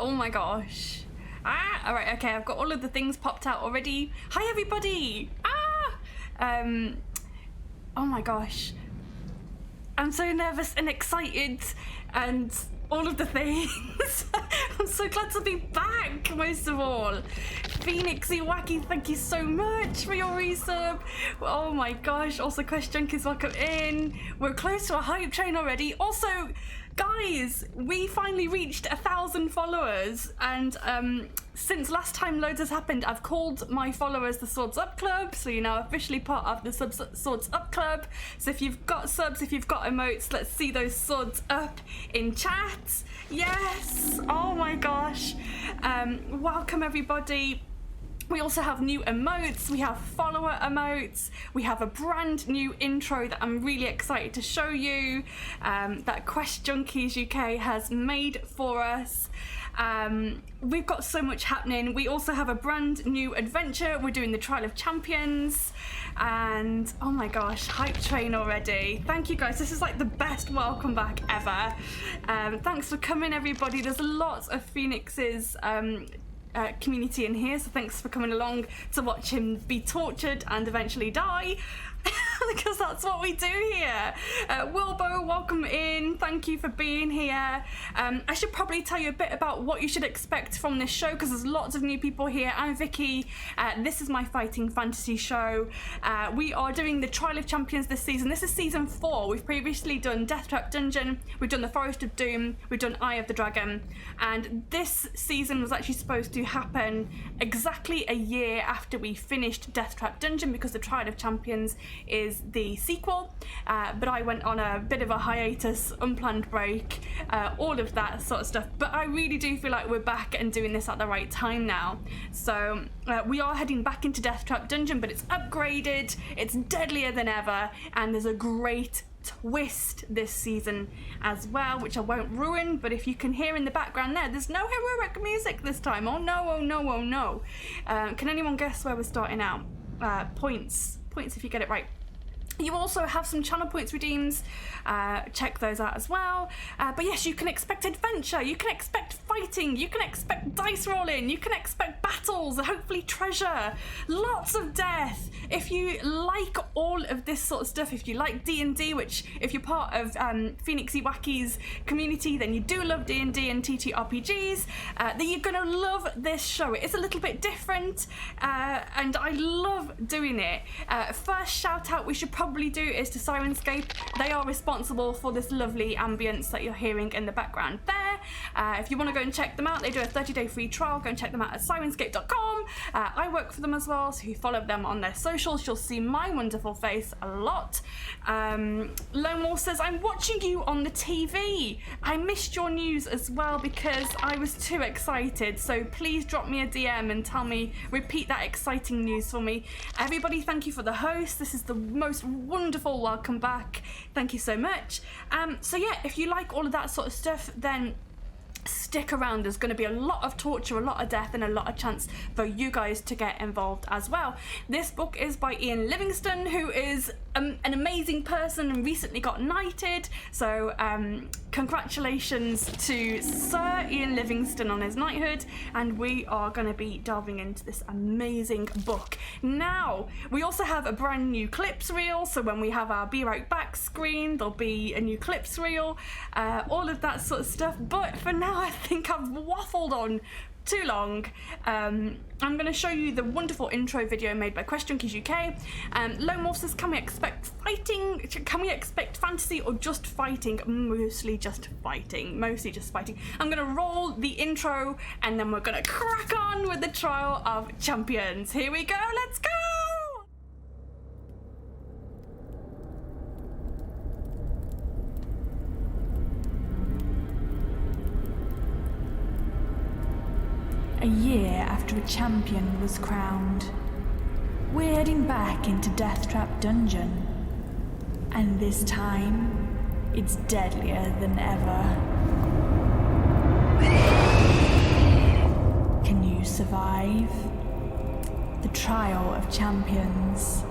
Oh my gosh. All right, okay, I've got all of the things popped out already. Hi, everybody. Oh my gosh. I'm so nervous and excited and all of the things. I'm so glad to be back, most of all. Phoenixy Wacky, thank you so much for your resub. Oh my gosh, also Quest Junkies, welcome in. We're close to a hype train already. Also, guys, we finally reached 1,000 followers, and since last time loads has happened, I've called my followers the Swords Up Club, so you're now officially part of the Swords Up Club. So if you've got subs, if you've got emotes, let's see those swords up in chat. Yes, oh my gosh. Welcome everybody. We also have new emotes, we have follower emotes, we have a brand new intro that I'm really excited to show you, that Quest Junkies UK has made for us. We've got so much happening. We also have a brand new adventure. We're doing the Trial of Champions, and oh my gosh, hype train already. Thank you guys, this is like the best welcome back ever. Thanks for coming everybody. There's lots of Phoenix's community in here, so thanks for coming along to watch him be tortured and eventually die. Because that's what we do here. Wilbo, welcome in. Thank you for being here. I should probably tell you a bit about what you should expect from this show, because there's lots of new people here. I'm Vicky. This is my fighting fantasy show. We are doing the Trial of Champions this season. This is season 4. We've previously done Death Trap Dungeon, we've done the Forest of Doom, we've done Eye of the Dragon, and this season was actually supposed to happen exactly a year after we finished Death Trap Dungeon, because the Trial of Champions is the sequel, but I went on a bit of a hiatus, unplanned break, all of that sort of stuff. But I really do feel like we're back and doing this at the right time now. So we are heading back into Death Trap Dungeon, but it's upgraded, it's deadlier than ever, and there's a great twist this season as well, which I won't ruin. But if you can hear in the background there's no heroic music this time. Oh no, oh no, oh no. Can anyone guess where we're starting out? Points if you get it right. You also have some channel points redeems, check those out as well. But yes, you can expect adventure, you can expect fighting, you can expect dice rolling, you can expect battles, hopefully treasure, lots of death. If you like all of this sort of stuff, if you like D&D, which if you're part of Phoenixy Wacky's community, then you do love D&D and ttrpgs, then you're gonna love this show. It is a little bit different, and I love doing it. First shout out we should probably do is to Sirenscape. They are responsible for this lovely ambience that you're hearing in the background there. If you want to go and check them out, they do a 30-day free trial. Go and check them out at sirenscape.com. I work for them as well, so if you follow them on their socials, you'll see my wonderful face a lot. Lone Wolf says, I'm watching you on the TV. I missed your news as well because I was too excited, so please drop me a DM and tell me, repeat that exciting news for me. Everybody, thank you for the host. This is the most wonderful welcome back. Thank you so much. So yeah, if you like all of that sort of stuff, then stick around. There's going to be a lot of torture, a lot of death, and a lot of chance for you guys to get involved as well. This book is by Ian Livingstone, who is an amazing person and recently got knighted, so congratulations to Sir Ian Livingstone on his knighthood, and we are going to be delving into this amazing book. Now, we also have a brand new clips reel, so when we have our Be Right Back screen, there'll be a new clips reel, all of that sort of stuff. But for now, I think I've waffled on too long. I'm going to show you the wonderful intro video made by Quest Junkies UK. Lone Wolf says, can we expect fighting? Can we expect fantasy or just fighting? Mostly just fighting. Mostly just fighting. I'm going to roll the intro and then we're going to crack on with the Trial of Champions. Here we go. Let's go. A year after a champion was crowned, we're heading back into Death Trap Dungeon. And this time, it's deadlier than ever. Can you survive? The Trial of Champions.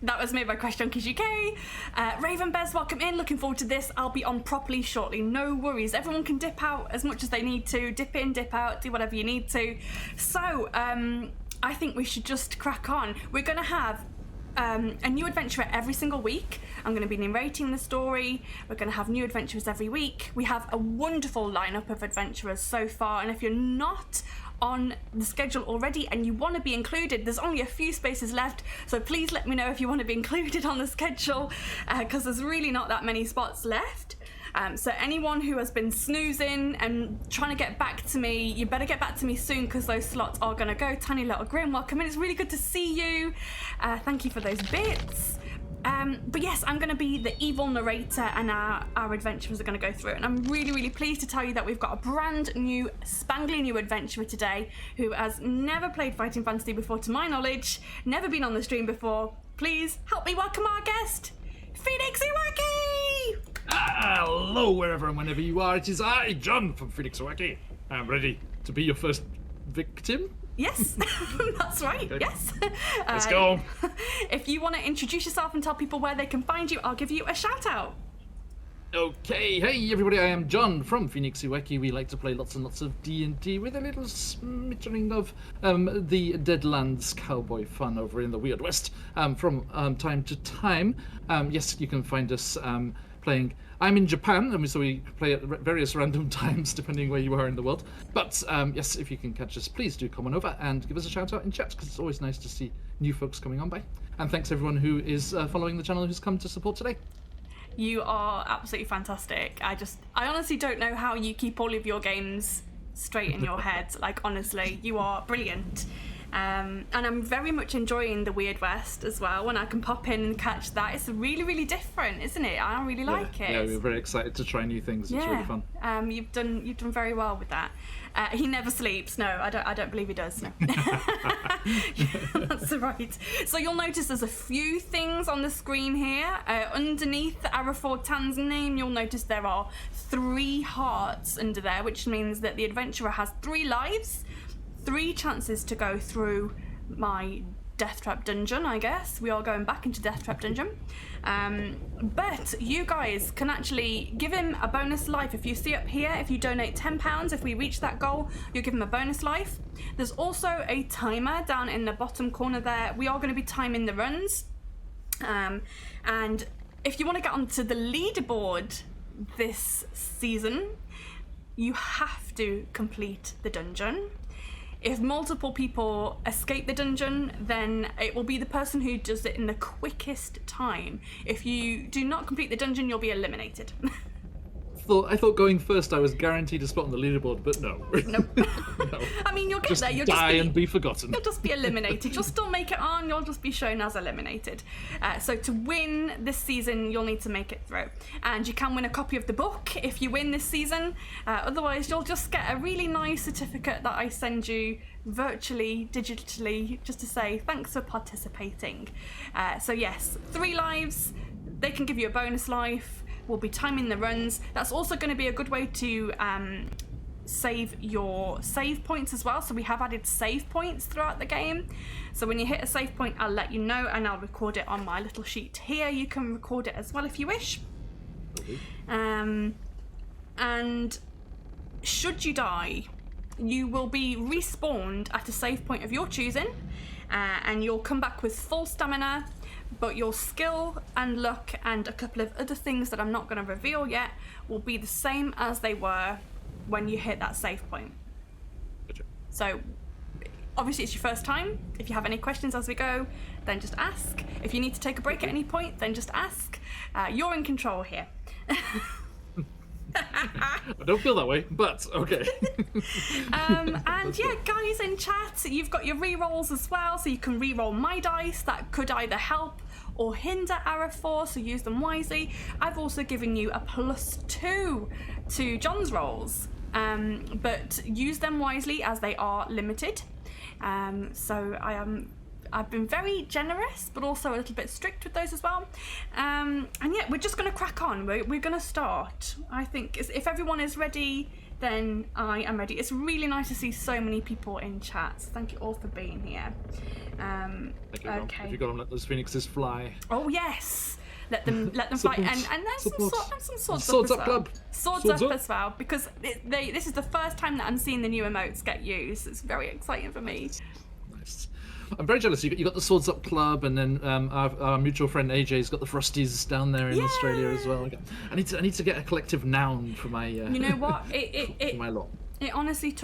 That was made by Crash Junkies UK. Raven Bears, welcome in. Looking forward to this. I'll be on properly shortly. No worries. Everyone can dip out as much as they need to. Dip in, dip out, do whatever you need to. So, I think we should just crack on. We're going to have a new adventurer every single week. I'm going to be narrating the story. We're going to have new adventurers every week. We have a wonderful lineup of adventurers so far, and if you're not on the schedule already and you want to be included, there's only a few spaces left, so please let me know if you want to be included on the schedule, because there's really not that many spots left. So anyone who has been snoozing and trying to get back to me, you better get back to me soon, because those slots are going to go. Tiny Little Grim, welcome in. It's really good to see you. Thank you for those bits. But yes, I'm going to be the evil narrator, and our adventurers are going to go through it. And I'm really, really pleased to tell you that we've got a brand new, spangly new adventurer today who has never played Fighting Fantasy before, to my knowledge, never been on the stream before. Please help me welcome our guest, Phoenix Iwaki! Hello, wherever and whenever you are. It is I, John from Phoenix Iwaki. I'm ready to be your first victim. Yes, that's right, okay. Yes. Let's go. If you want to introduce yourself and tell people where they can find you, I'll give you a shout out. Okay, hey everybody, I am John from Phoenix Iwaki. We like to play lots and lots of D&D with a little smattering of the Deadlands cowboy fun over in the Weird West from time to time. Yes, you can find us playing. I'm in Japan, so we play at various random times depending where you are in the world. But yes, if you can catch us, please do come on over and give us a shout out in chat, because it's always nice to see new folks coming on by. And thanks everyone who is following the channel, who's come to support today. You are absolutely fantastic. I honestly don't know how you keep all of your games straight in your head. Like, honestly, you are brilliant. And I'm very much enjoying the Weird West as well, when I can pop in and catch that. It's really, really different, isn't it? I really like it. Yeah, we're very excited to try new things. It's really fun. You've done very well with that. He never sleeps. No, I don't believe he does. No. That's right. So you'll notice there's a few things on the screen here. Underneath Arafor Tan's name, you'll notice there are 3 hearts under there, which means that the adventurer has 3 lives. 3 chances to go through my Death Trap dungeon, I guess. We are going back into Death Trap dungeon. But you guys can actually give him a bonus life. If you see up here, if you donate £10, if we reach that goal, you'll give him a bonus life. There's also a timer down in the bottom corner there. We are going to be timing the runs. And if you want to get onto the leaderboard this season, you have to complete the dungeon. If multiple people escape the dungeon, then it will be the person who does it in the quickest time. If you do not complete the dungeon, you'll be eliminated. I thought going first I was guaranteed a spot on the leaderboard, but no. Nope. No. I mean, you'll get just there. You'll die just and be forgotten. You'll just be eliminated. You'll still make it on. You'll just be shown as eliminated. So to win this season, you'll need to make it through. And you can win a copy of the book if you win this season. Otherwise, you'll just get a really nice certificate that I send you virtually, digitally, just to say thanks for participating. So yes, 3 lives. They can give you a bonus life. We'll be timing the runs. That's also going to be a good way to save your save points as well. So we have added save points throughout the game. So when you hit a save point, I'll let you know, and I'll record it on my little sheet here. You can record it as well if you wish. Okay. And should you die, you will be respawned at a save point of your choosing, and you'll come back with full stamina. But your skill and luck and a couple of other things that I'm not going to reveal yet will be the same as they were when you hit that save point. Gotcha. So obviously it's your first time. If you have any questions as we go, then just ask. If you need to take a break at any point, then just ask. You're in control here. I don't feel that way, but okay. And yeah, guys in chat, you've got your re-rolls as well, so you can re-roll my dice. That could either help or hinder Arafor, so use them wisely. I've also given you a +2 to John's rolls, but use them wisely as they are limited. So I am I've been very generous, but also a little bit strict with those as well. And yeah, we're just going to crack on. We're going to start. I think if everyone is ready, then I am ready. It's really nice to see so many people in chat. So thank you all for being here. Thank you, okay. If you got to let those phoenixes fly. Oh yes. Let them fly, and then some swords up club. Swords up as well, because this is the first time that I'm seeing the new emotes get used. It's very exciting for me. Nice. I'm very jealous. You got the Swords Up Club, and then our mutual friend AJ's got the Frosties down there in Australia as well. I need to get a collective noun for my. You know what? For my lot. It honestly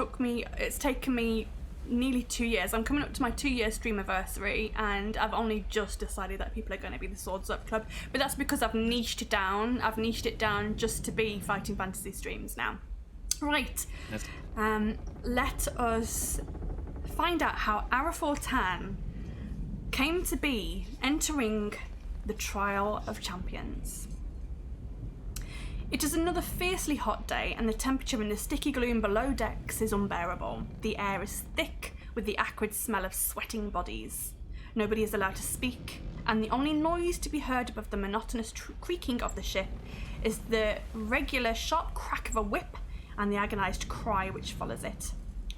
it's taken me nearly 2 years. I'm coming up to my 2-year streamiversary, and I've only just decided that people are going to be the Swords Up Club. But that's because I've niched it down. I've niched it down just to be Fighting Fantasy streams now. Right. Yes. Let us find out how Arafortan came to be entering the Trial of Champions. It is another fiercely hot day, and the temperature in the sticky gloom below decks is unbearable. The air is thick with the acrid smell of sweating bodies. Nobody is allowed to speak, and the only noise to be heard above the monotonous creaking of the ship is the regular sharp crack of a whip and the agonised cry which follows it.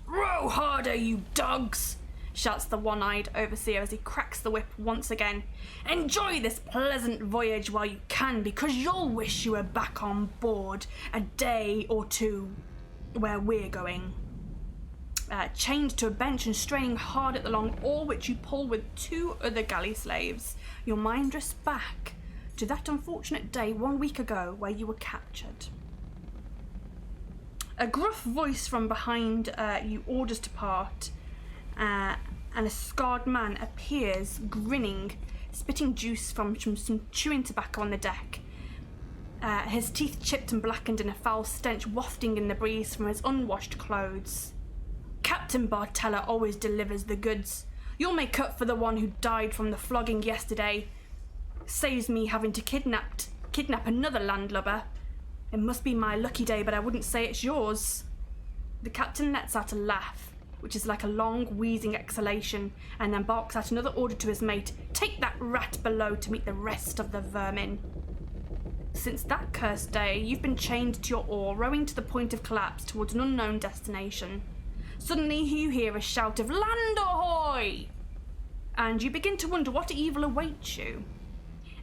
"Row harder, you dogs!" shouts the one-eyed overseer as he cracks the whip once again. "Enjoy this pleasant voyage while you can, because you'll wish you were back on board a day or two where we're going." Chained to a bench and straining hard at the long oar which you pull with 2 other galley slaves, your mind drifts back to that unfortunate day 1 week ago where you were captured. A gruff voice from behind you orders to part, and a scarred man appears, grinning, spitting juice from some chewing tobacco on the deck. His teeth chipped and blackened, and a foul stench wafting in the breeze from his unwashed clothes. "Captain Bartella always delivers the goods. You'll make up for the one who died from the flogging yesterday. Saves me having to kidnap another landlubber. It must be my lucky day, but I wouldn't say it's yours." The captain lets out a laugh, which is like a long, wheezing exhalation, and then barks out another order to his mate: "Take that rat below to meet the rest of the vermin." Since that cursed day, you've been chained to your oar, rowing to the point of collapse towards an unknown destination. Suddenly you hear a shout of "Land ahoy!" and you begin to wonder what evil awaits you.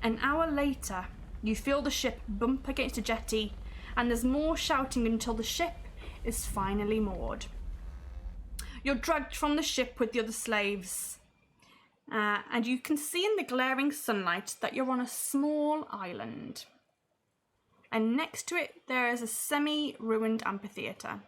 An hour later, you feel the ship bump against a jetty, and there's more shouting until the ship is finally moored. You're dragged from the ship with the other slaves, and you can see in the glaring sunlight that you're on a small island. And next to it, there is a semi-ruined amphitheatre.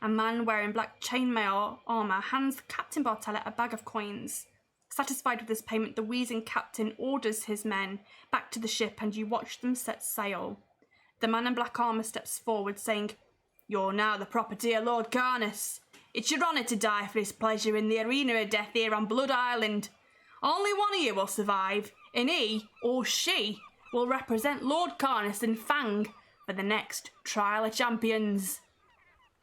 A man wearing black chainmail armour hands Captain Bartella a bag of coins. Satisfied with his payment, the wheezing captain orders his men back to the ship, and you watch them set sail. The man in black armour steps forward, saying, "You're now the property of Lord Carnus. It's your honour to die for his pleasure in the arena of death here on Blood Island. Only one of you will survive, and he, or she, will represent Lord Carnus and Fang for the next Trial of Champions.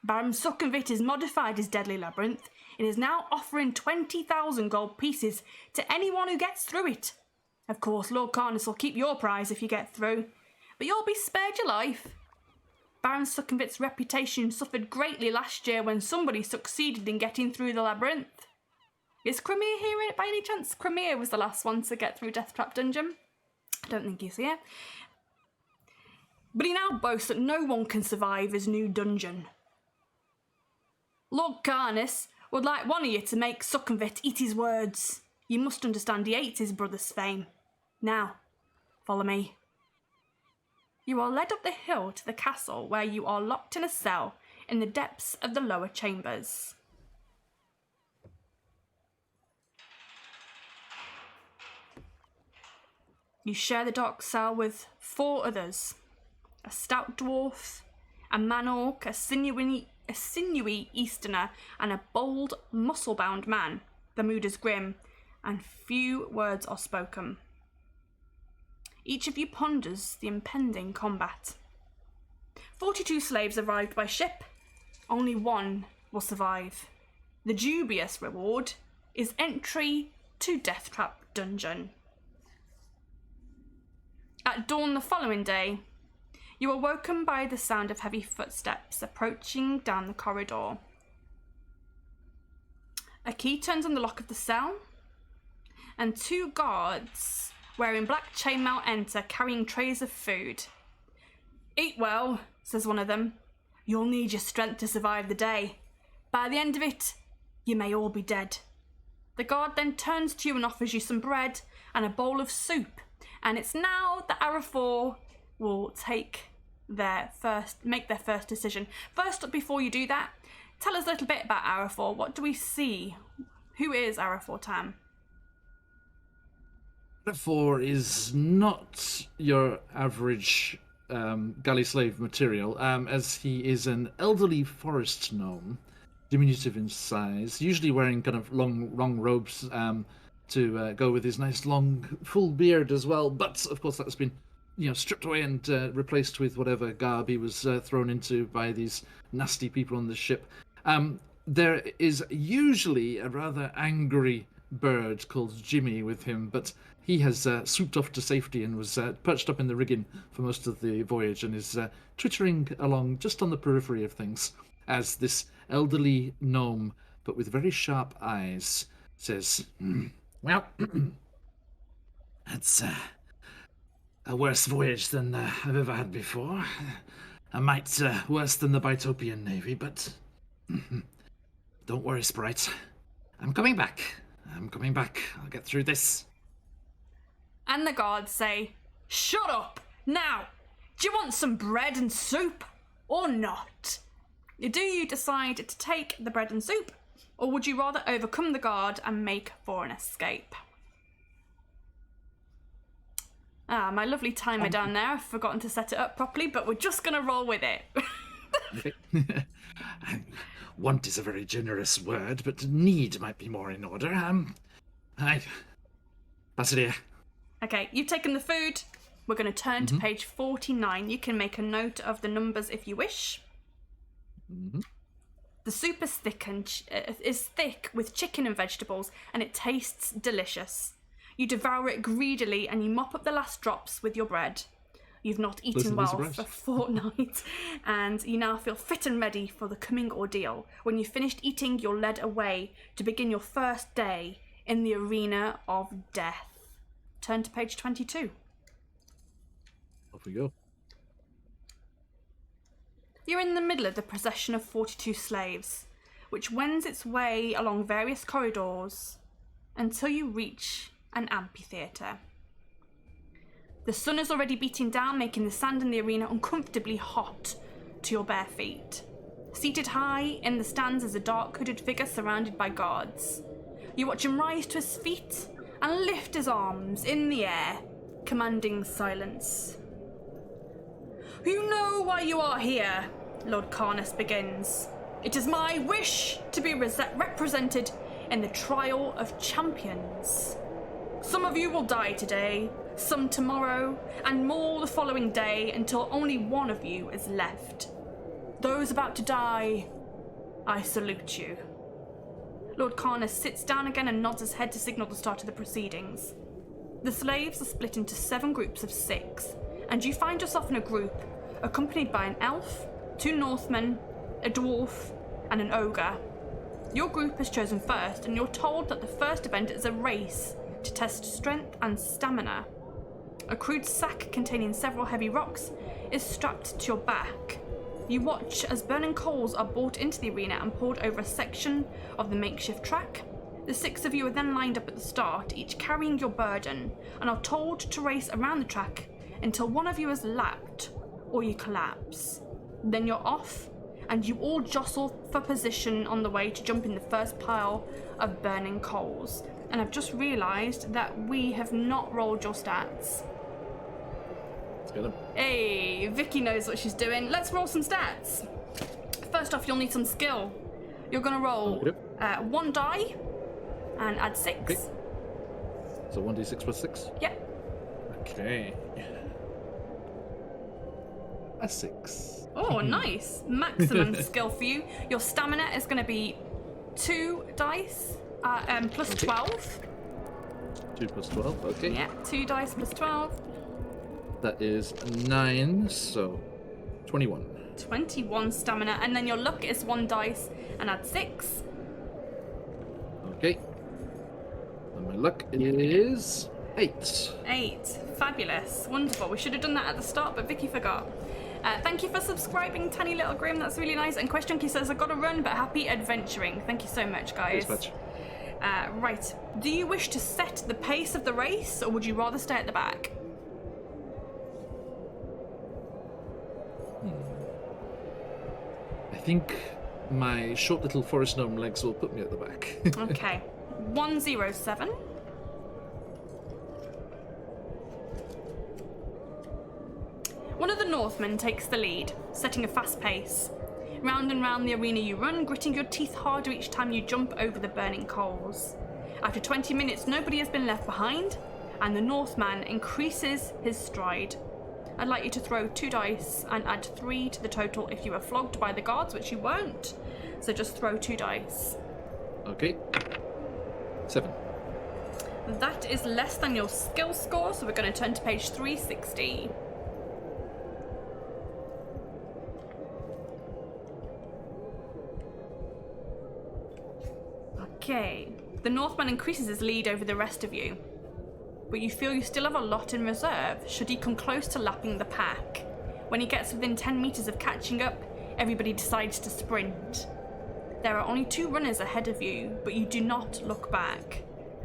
Baron Sukumvits has modified his deadly labyrinth and is now offering 20,000 gold pieces to anyone who gets through it. Of course, Lord Carnus will keep your prize if you get through, but you'll be spared your life. Baron Sukumvits' reputation suffered greatly last year when somebody succeeded in getting through the labyrinth. Is Crimea here by any chance? Crimea was the last one to get through Deathtrap Dungeon. I don't think he's here. But he now boasts that no one can survive his new dungeon. Lord Carnus would like one of you to make Sukumvit eat his words. You must understand he hates his brother's fame. Now, follow me. You are led up the hill to the castle, where you are locked in a cell in the depths of the lower chambers. You share the dark cell with 4 others: a stout dwarf, a man-orc, a sinewy Easterner, and a bold, muscle-bound man. The mood is grim, and few words are spoken. Each of you ponders the impending combat. 42 slaves arrived by ship. Only one will survive. The dubious reward is entry to Deathtrap Dungeon. At dawn the following day, you are woken by the sound of heavy footsteps approaching down the corridor. A key turns on the lock of the cell, and 2 guards wearing black chainmail enter, carrying trays of food. "Eat well," says one of them. "You'll need your strength to survive the day. By the end of it, you may all be dead." The guard then turns to you and offers you some bread and a bowl of soup. And it's now that Arafor will make their first decision. First, before you do that, tell us a little bit about Arafor. What do we see? Who is Arafor, Tam? Arafor is not your average galley slave material, as he is an elderly forest gnome, diminutive in size, usually wearing kind of long robes to go with his nice long full beard as well. But of course that's been stripped away and replaced with whatever garb he was thrown into by these nasty people on the ship. There is usually a rather angry bird called Jimmy with him, but he has swooped off to safety and was perched up in the rigging for most of the voyage and is twittering along just on the periphery of things as this elderly gnome, but with very sharp eyes, says, "Well, it's a worse voyage than I've ever had before. A mite worse than the Bitopian Navy, but don't worry, Sprite. I'm coming back. I'll get through this." And the guards say, "Shut up! Now, do you want some bread and soup or not?" Do you decide to take the bread and soup, or would you rather overcome the guard and make for an escape? My lovely timer down there, I've forgotten to set it up properly, but we're just going to roll with it. Want is a very generous word, but need might be more in order. Pass it here. Okay, you've taken the food. We're going to turn to page 49. You can make a note of the numbers if you wish. The soup is thick with chicken and vegetables, and it tastes delicious. You devour it greedily and you mop up the last drops with your bread. You've not eaten well for a fortnight, and you now feel fit and ready for the coming ordeal. When you've finished eating, you're led away to begin your first day in the arena of death. Turn to page 22. Off we go. You're in the middle of the procession of 42 slaves, which wends its way along various corridors until you reach an amphitheatre. The sun is already beating down, making the sand in the arena uncomfortably hot to your bare feet. Seated high in the stands is a dark hooded figure surrounded by guards. You watch him rise to his feet and lift his arms in the air, commanding silence. "You know why you are here," Lord Carnus begins. "It is my wish to be represented in the trial of champions. Some of you will die today, some tomorrow, and more the following day until only one of you is left. Those about to die, I salute you." Lord Carnus sits down again and nods his head to signal the start of the proceedings. The slaves are split into 7 groups of 6, and you find yourself in a group accompanied by an elf, 2 Northmen, a dwarf, and an ogre. Your group is chosen first, and you're told that the first event is a race to test strength and stamina. A crude sack containing several heavy rocks is strapped to your back. You watch as burning coals are brought into the arena and poured over a section of the makeshift track. The 6 of you are then lined up at the start, each carrying your burden, and are told to race around the track until one of you is lapped or you collapse. Then you're off, and you all jostle for position on the way to jump in the first pile of burning coals. And I've just realised that we have not rolled your stats. Let's get them. Hey, Vicky knows what she's doing. Let's roll some stats. First off, you'll need some skill. You're going to roll 1 die and add 6. Okay. So 1d6 plus 6? Yep. Okay. A 6. Oh, nice. Maximum skill for you. Your stamina is going to be 2 dice plus 12. 2 plus 12, okay. Yeah, 2 dice plus 12. That is 9, so 21. 21 stamina, and then your luck is 1 dice and add 6. Okay. And my luck is 8. 8. Fabulous. Wonderful. We should have done that at the start, but Vicky forgot. Thank you for subscribing, Tiny Little Grim. That's really nice. And Question Key says, I gotta run, but happy adventuring. Thank you so much, guys. Thanks, Right. Do you wish to set the pace of the race, or would you rather stay at the back? I think my short little forest gnome legs will put me at the back. Okay. 107. One of the Northmen takes the lead, setting a fast pace. Round and round the arena you run, gritting your teeth harder each time you jump over the burning coals. After 20 minutes, nobody has been left behind, and the Northman increases his stride. I'd like you to throw 2 dice and add 3 to the total if you were flogged by the guards, which you won't. So just throw 2 dice. Okay. 7. That is less than your skill score, so we're going to turn to page 360. Okay. The Northman increases his lead over the rest of you, but you feel you still have a lot in reserve should he come close to lapping the pack. When he gets within 10 meters of catching up, everybody decides to sprint. There are only 2 runners ahead of you, but you do not look back.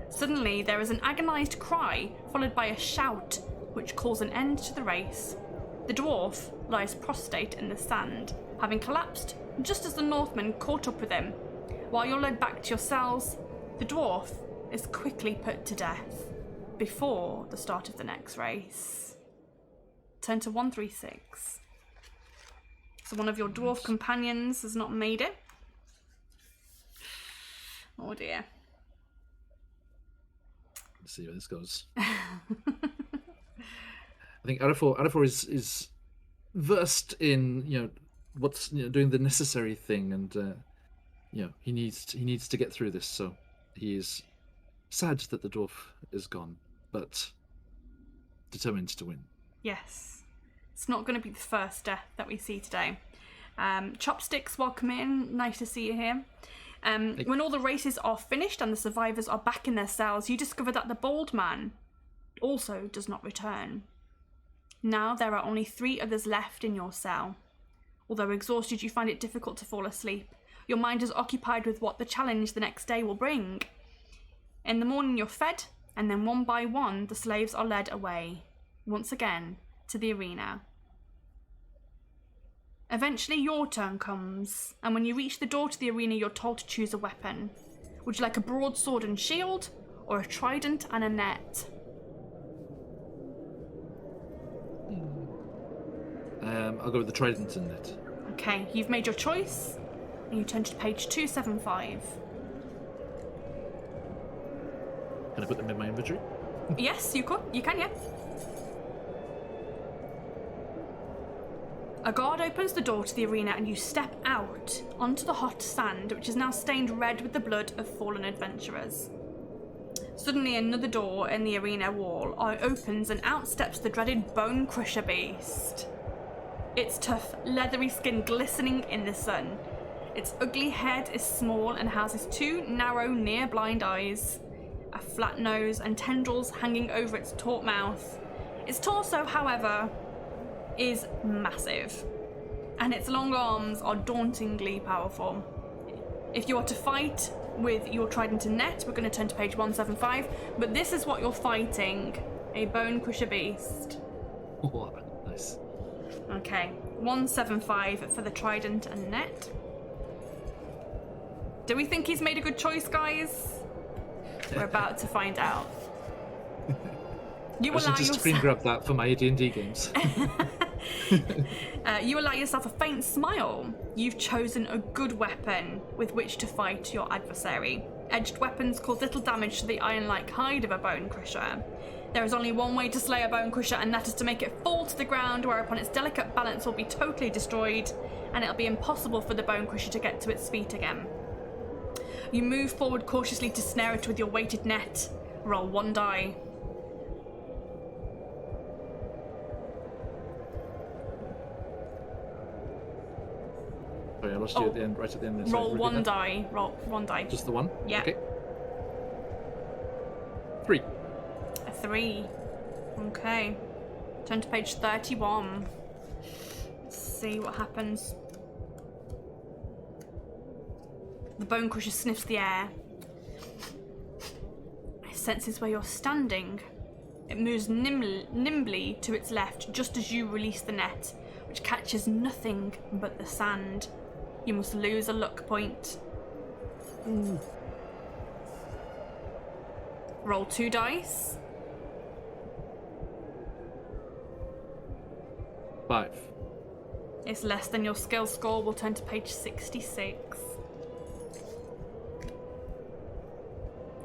Suddenly, there is an agonized cry, followed by a shout, which calls an end to the race. The dwarf lies prostrate in the sand, having collapsed just as the Northman caught up with him. While you're led back to your cells, the dwarf is quickly put to death before the start of the next race. Turn to 136. So one of your dwarf companions has not made it. Oh dear. Let's see where this goes. I think Arafor is versed in what's doing the necessary thing, and he needs to get through this. So he is sad that the dwarf is gone, but determined to win. Yes, it's not going to be the first death that we see today. Chopsticks, welcome in. Nice to see you here. When all the races are finished and the survivors are back in their cells, you discover that the bald man also does not return. Now there are only 3 others left in your cell. Although exhausted, you find it difficult to fall asleep. Your mind is occupied with what the challenge the next day will bring. In the morning you're fed, and then one by one the slaves are led away, once again, to the arena. Eventually your turn comes, and when you reach the door to the arena you're told to choose a weapon. Would you like a broadsword and shield, or a trident and a net? I'll go with the trident and net. Okay, you've made your choice, and you turn to page 275. Can I put them in my inventory? Yes, you can, yeah. A guard opens the door to the arena and you step out onto the hot sand, which is now stained red with the blood of fallen adventurers. Suddenly another door in the arena wall opens and out steps the dreaded Bone Crusher beast. Its tough, leathery skin glistening in the sun. Its ugly head is small and houses 2 narrow, near-blind eyes, a flat nose and tendrils hanging over its taut mouth. Its torso, however, is massive, and its long arms are dauntingly powerful. If you are to fight with your trident and net, we're going to turn to page 175, but this is what you're fighting: a Bone Crusher beast. Oh, nice. Okay, 175 for the trident and net. Do we think he's made a good choice, guys? We're about to find out. I should just screen grab that for my AD&D games. You allow yourself a faint smile. You've chosen a good weapon with which to fight your adversary. Edged weapons cause little damage to the iron-like hide of a Bone Crusher. There is only one way to slay a Bone Crusher, and that is to make it fall to the ground, whereupon its delicate balance will be totally destroyed, and it'll be impossible for the Bone Crusher to get to its feet again. You move forward cautiously to snare it with your weighted net. Roll 1 die. Sorry, I lost you at the end, right at the end. Sorry, Roll repeat 1 that. die. Roll 1 die. Just the one? Yeah. Okay. 3. A 3. Okay. Turn to page 31. Let's see what happens. The bone crusher sniffs the air. It senses where you're standing. It moves nimbly to its left just as you release the net, which catches nothing but the sand. You must lose a luck point. Ooh. Roll 2 dice. 5. It's less than your skill score. We'll turn to page 66.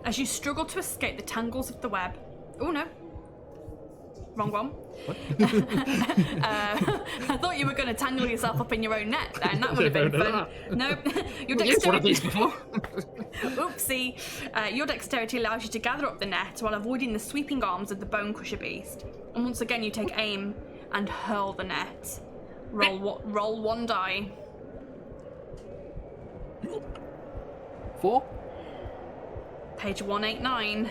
As you struggle to escape the tangles of the web. Oh no. Wrong one. What? I thought you were going to tangle yourself up in your own net then. That would have been fun. Nope. Your Yes, one of dexterity... these before. Oopsie. Your dexterity allows you to gather up the net while avoiding the sweeping arms of the bone crusher beast. And once again you take aim and hurl the net. Roll 1 die. 4. Page 189.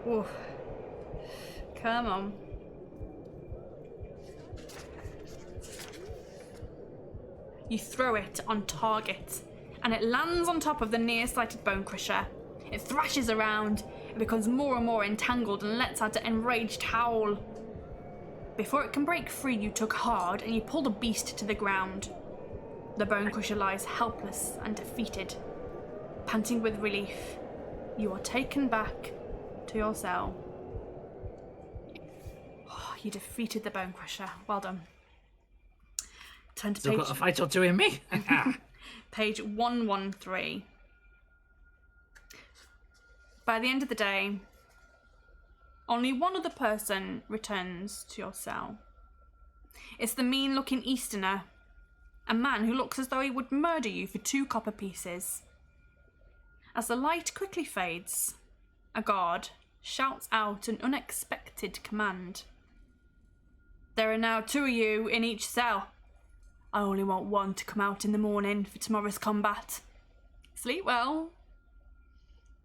Ooh. Come on. You throw it on target, and it lands on top of the nearsighted bone crusher. It thrashes around, it becomes more and more entangled and lets out an enraged howl. Before it can break free, you tug hard and you pull the beast to the ground. The bone crusher lies helpless and defeated. Panting with relief, you are taken back to your cell. Oh, you defeated the bone crusher. Well done. Turn to Still page... got a fight or two in me. Page 113. By the end of the day, only one other person returns to your cell. It's the mean-looking Easterner, a man who looks as though he would murder you for 2 copper pieces. As the light quickly fades, a guard shouts out an unexpected command. There are now 2 of you in each cell. I only want 1 to come out in the morning for tomorrow's combat. Sleep well.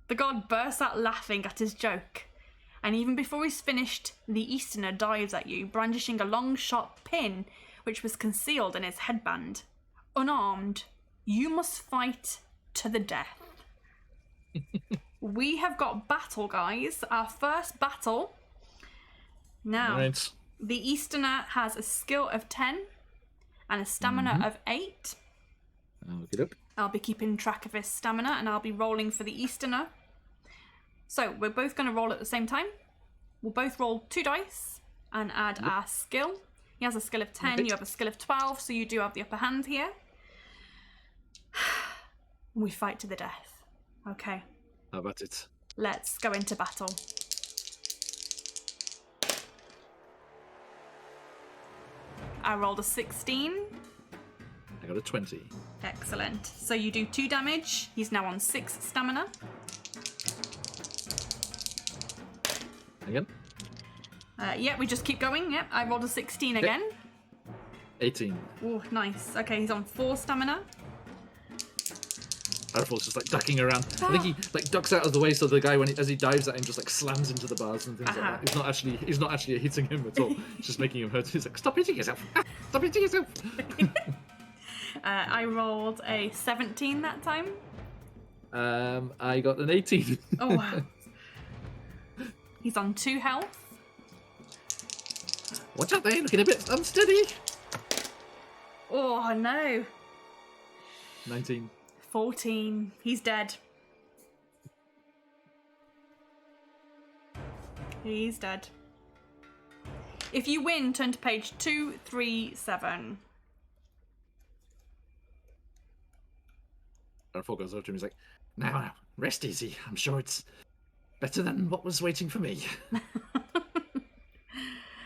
The guard bursts out laughing at his joke, and even before he's finished, the Easterner dives at you, brandishing a long sharp pin which was concealed in his headband. Unarmed, you must fight to the death. We have got battle, guys. Our first battle. Now, Right. the Easterner has a skill of 10 and a stamina of 8. I'll look it up. I'll be keeping track of his stamina and I'll be rolling for the Easterner. So we're both going to roll at the same time. We'll both roll 2 dice and add our skill. He has a skill of 10, Okay. you have a skill of 12, so you do have the upper hand here. We fight to the death. Okay, How about it? let's go into battle. I rolled a 16. I got a 20. Excellent. So you do 2 damage. He's now on 6 stamina. Again? Yeah, we just keep going. Yep, I rolled a 16 again. 18. Oh, nice. Okay, he's on 4 stamina. Artful's just like ducking around. I think he like ducks out of the way so the guy, as he dives at him, just like slams into the bars and things like that. He's not actually hitting him at all. It's just making him hurt. He's like, stop hitting yourself! Stop hitting yourself! I rolled a 17 that time. I got an 18. Oh, wow. He's on 2 health. Watch out there, looking a bit unsteady. Oh, no. 19. 14. He's dead. He's dead. If you win, turn to page 237. Artful goes over to him. He's like, now, rest easy. I'm sure it's better than what was waiting for me.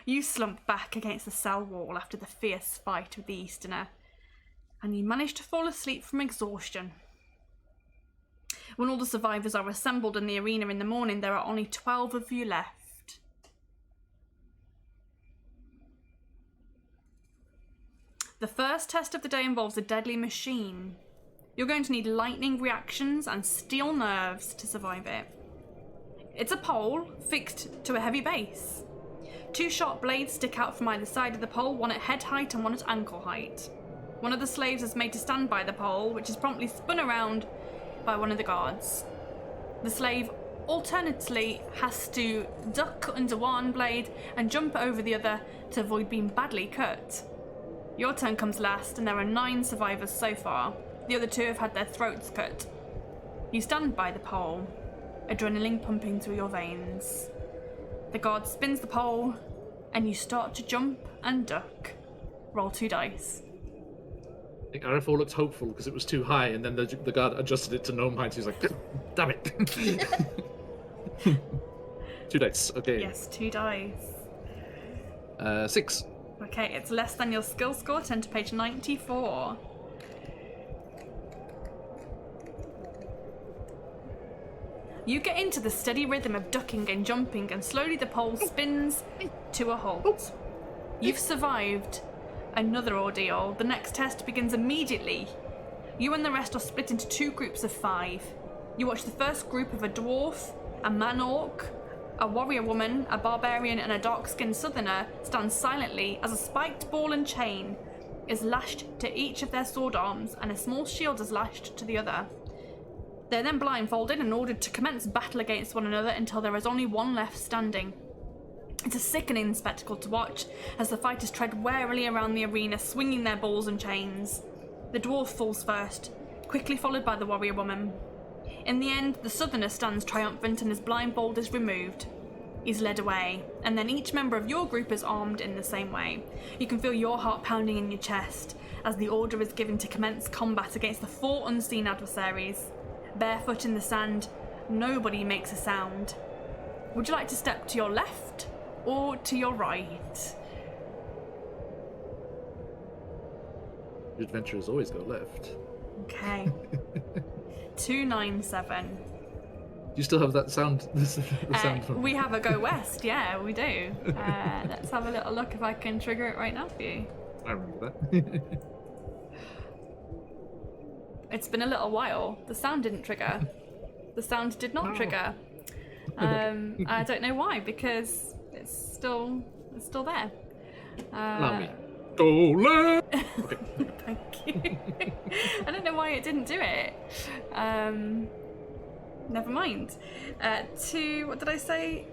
You slump back against the cell wall after the fierce fight with the Easterner, and you manage to fall asleep from exhaustion. When all the survivors are assembled in the arena in the morning, there are only 12 of you left. The first test of the day involves a deadly machine. You're going to need lightning reactions and steel nerves to survive it. It's a pole fixed to a heavy base. 2 sharp blades stick out from either side of the pole, one at head height and one at ankle height. One of the slaves is made to stand by the pole, which is promptly spun around by one of the guards. The slave alternately has to duck under one blade and jump over the other to avoid being badly cut. Your turn comes last, and there are 9 survivors so far. The other 2 have had their throats cut. You stand by the pole, adrenaline pumping through your veins. The guard spins the pole, and you start to jump and duck. Roll 2 dice. I think RFO looked hopeful because it was too high, and then the guard adjusted it to gnome height. He was like, damn it. 2 dice, okay. Yes, 2 dice. 6. Okay, it's less than your skill score. Turn to page 94. You get into the steady rhythm of ducking and jumping, and slowly the pole spins to a halt. You've survived another ordeal. The next test begins immediately. You and the rest are split into 2 groups of 5. You watch the first group of a dwarf, a man-orc, a warrior woman, a barbarian, and a dark-skinned southerner stand silently as a spiked ball and chain is lashed to each of their sword arms, and a small shield is lashed to the other. They're then blindfolded and ordered to commence battle against one another until there is only one left standing. It's a sickening spectacle to watch as the fighters tread warily around the arena, swinging their balls and chains. The dwarf falls first, quickly followed by the warrior woman. In the end, the southerner stands triumphant and his blindfold is removed. He's led away, and then each member of your group is armed in the same way. You can feel your heart pounding in your chest as the order is given to commence combat against the 4 unseen adversaries. Barefoot in the sand, nobody makes a sound. Would you like to step to your left or to your right? Your adventurers always go left. Okay. 297. Do you still have that sound? The sound from... We have a go west, yeah, we do. Let's have a little look if I can trigger it right now for you. I remember that. It's been a little while. The sound didn't trigger. The sound did not trigger. I don't know why, because it's still there. Allow me. Go left! Okay. Thank you. I don't know why it didn't do it. Never mind. What did I say?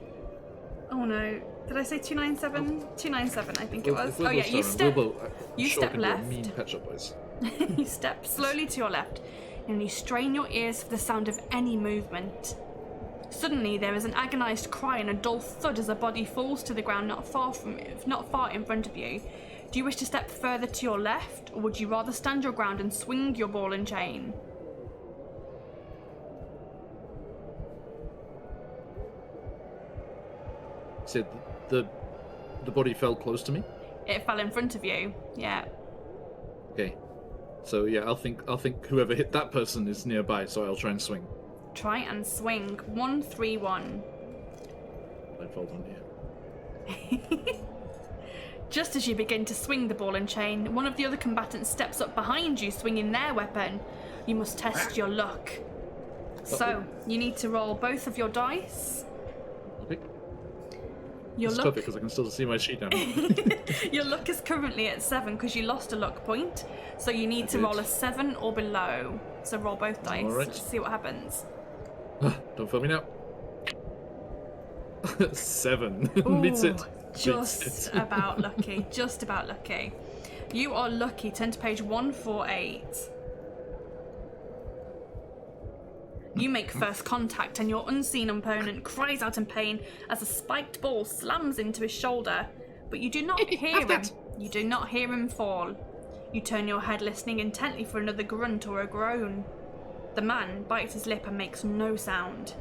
Oh no. Did I say 297? 297, I think it was. Oh yeah, you step left. Mean Pet Shop Boys. You step slowly to your left, and you strain your ears for the sound of any movement. Suddenly, there is an agonized cry and a dull thud as a body falls to the ground not far in front of you. Do you wish to step further to your left, or would you rather stand your ground and swing your ball and chain? Said the body fell close to me? It fell in front of you, yeah. Okay. So yeah, I'll think whoever hit that person is nearby, so I'll try and swing. Try and swing. 131. Blindfold on here. Just as you begin to swing the ball and chain, one of the other combatants steps up behind you, swinging their weapon. You must test your luck. So, you need to roll both of your dice. Okay. Your it's luck... tough because I can still see my sheet down. Your luck is currently at 7 because you lost a luck point. So you need to roll a 7 or below. So roll both dice. Right. Let's see what happens. Don't fail me now. 7. Ooh, Meets it. Just about lucky. Just about lucky. You are lucky. Turn to page 148. You make first contact and your unseen opponent cries out in pain as a spiked ball slams into his shoulder, but you do not hear him. You do not hear him fall. You turn your head listening intently for another grunt or a groan. The man bites his lip and makes no sound.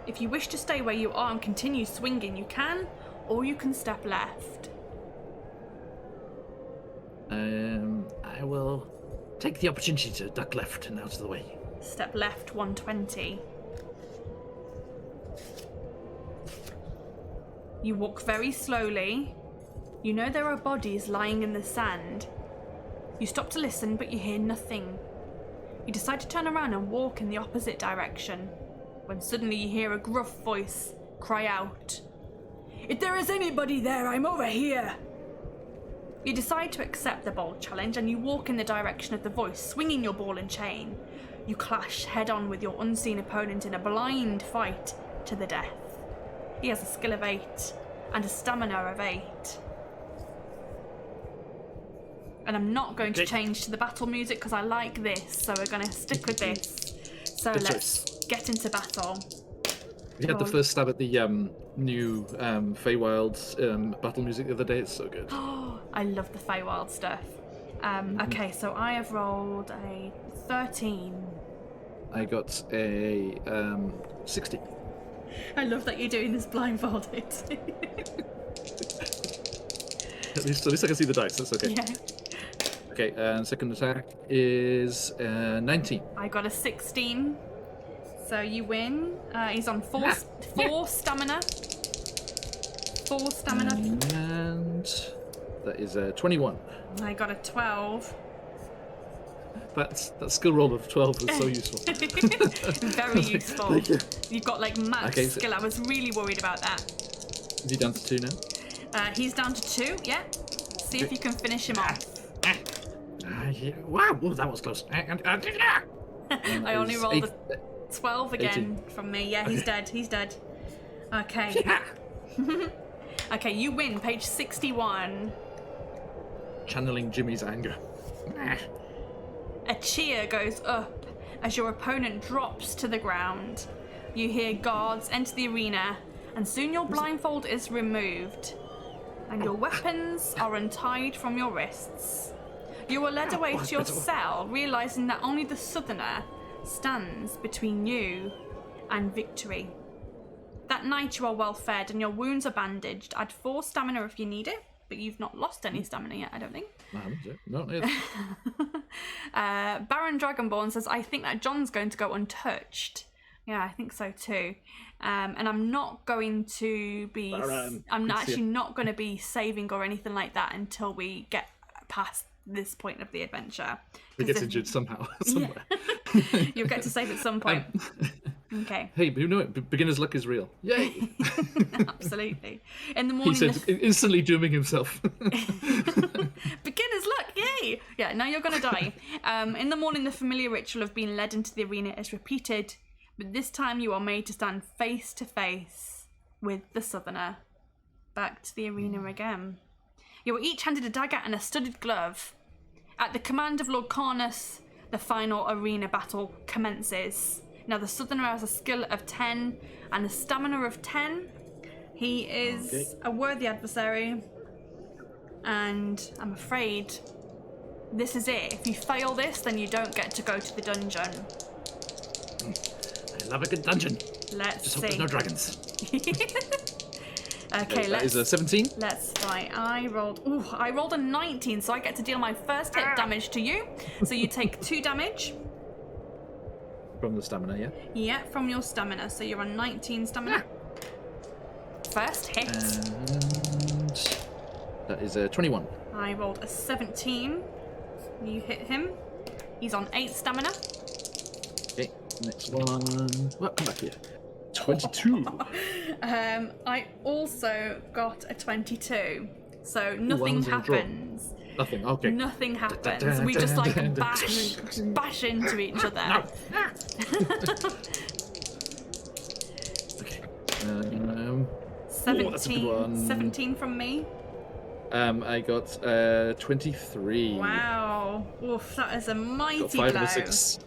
If you wish to stay where you are and continue swinging, you can, or you can step left. I will take the opportunity to duck left and out of the way. Step left 120. You walk very slowly. You know there are bodies lying in the sand. You stop to listen, but you hear nothing. You decide to turn around and walk in the opposite direction, when suddenly you hear a gruff voice cry out, "If there is anybody there, I'm over here!" You decide to accept the bold challenge and you walk in the direction of the voice, swinging your ball and chain. You clash head-on with your unseen opponent in a blind fight to the death. He has a skill of 8 and a stamina of 8. And I'm not going to change to the battle music because I like this, so we're going to stick with this. So let's get into battle. We had the first stab at the new Feywild battle music the other day. It's so good. I love the Feywild stuff. Okay, so I have rolled a 13. I got a 60. I love that you're doing this blindfolded. At least I can see the dice. That's okay. Yeah. Okay, and second attack is 19. I got a 16. So you win. He's on 4 stamina. 4 stamina. And that is 21. I got a 12. That skill roll of 12 was so useful. Very useful. Thank you. You've got like max skill. I was really worried about that. Is he down to 2 now? He's down to 2, yeah. See if you can finish him off. Yeah. Wow, that was close. I only rolled a 12 again 18. from me. Yeah, he's dead. He's dead. Okay. Yeah. Okay, you win. Page 61. Channeling Jimmy's anger. A cheer goes up as your opponent drops to the ground. You hear guards enter the arena, and soon your blindfold is removed, and your weapons are untied from your wrists. You are led away to your cell, realizing that only the Southerner stands between you and victory. That night you are well fed and your wounds are bandaged. Add 4 stamina if you need it, but you've not lost any stamina yet, I don't think. Not yet. Baron Dragonborn says, I think that John's going to go untouched. Yeah, I think so too. And I'm not going to be... I'm actually not going to be saving or anything like that until we get past this point of the adventure. He gets injured somehow, somewhere. Yeah. You'll get to save at some point. Okay. Hey, but you know it. Beginner's luck is real. Yay! Absolutely. In the morning, he said, instantly dooming himself. Beginner's luck, yay! Yeah, now you're gonna die. In the morning, the familiar ritual of being led into the arena is repeated, but this time you are made to stand face to face with the Southerner. Back to the arena again. You are each handed a dagger and a studded glove. At the command of Lord Cornus, the final arena battle commences. Now the Southerner has a skill of 10 and a stamina of 10. He is a worthy adversary, and I'm afraid this is it. If you fail this, then you don't get to go to the dungeon. I love a good dungeon. Let's Just see. hope there's no dragons. Okay, that is a 17. Let's try. I rolled a 19, so I get to deal my first hit damage to you. So you take 2 damage. From the stamina, yeah? Yeah, from your stamina. So you're on 19 stamina. First hit. And that is a 21. I rolled a 17. You hit him. He's on 8 stamina. Okay, next one. Well, come back here. 22. I also got a 22. So nothing happens. Nothing, okay. Nothing happens. We just like bash into each other. Okay. 17, that's a good one. 17 from me. I got 23. Wow. Oof, that is a mighty Got 5 blow. and a 6.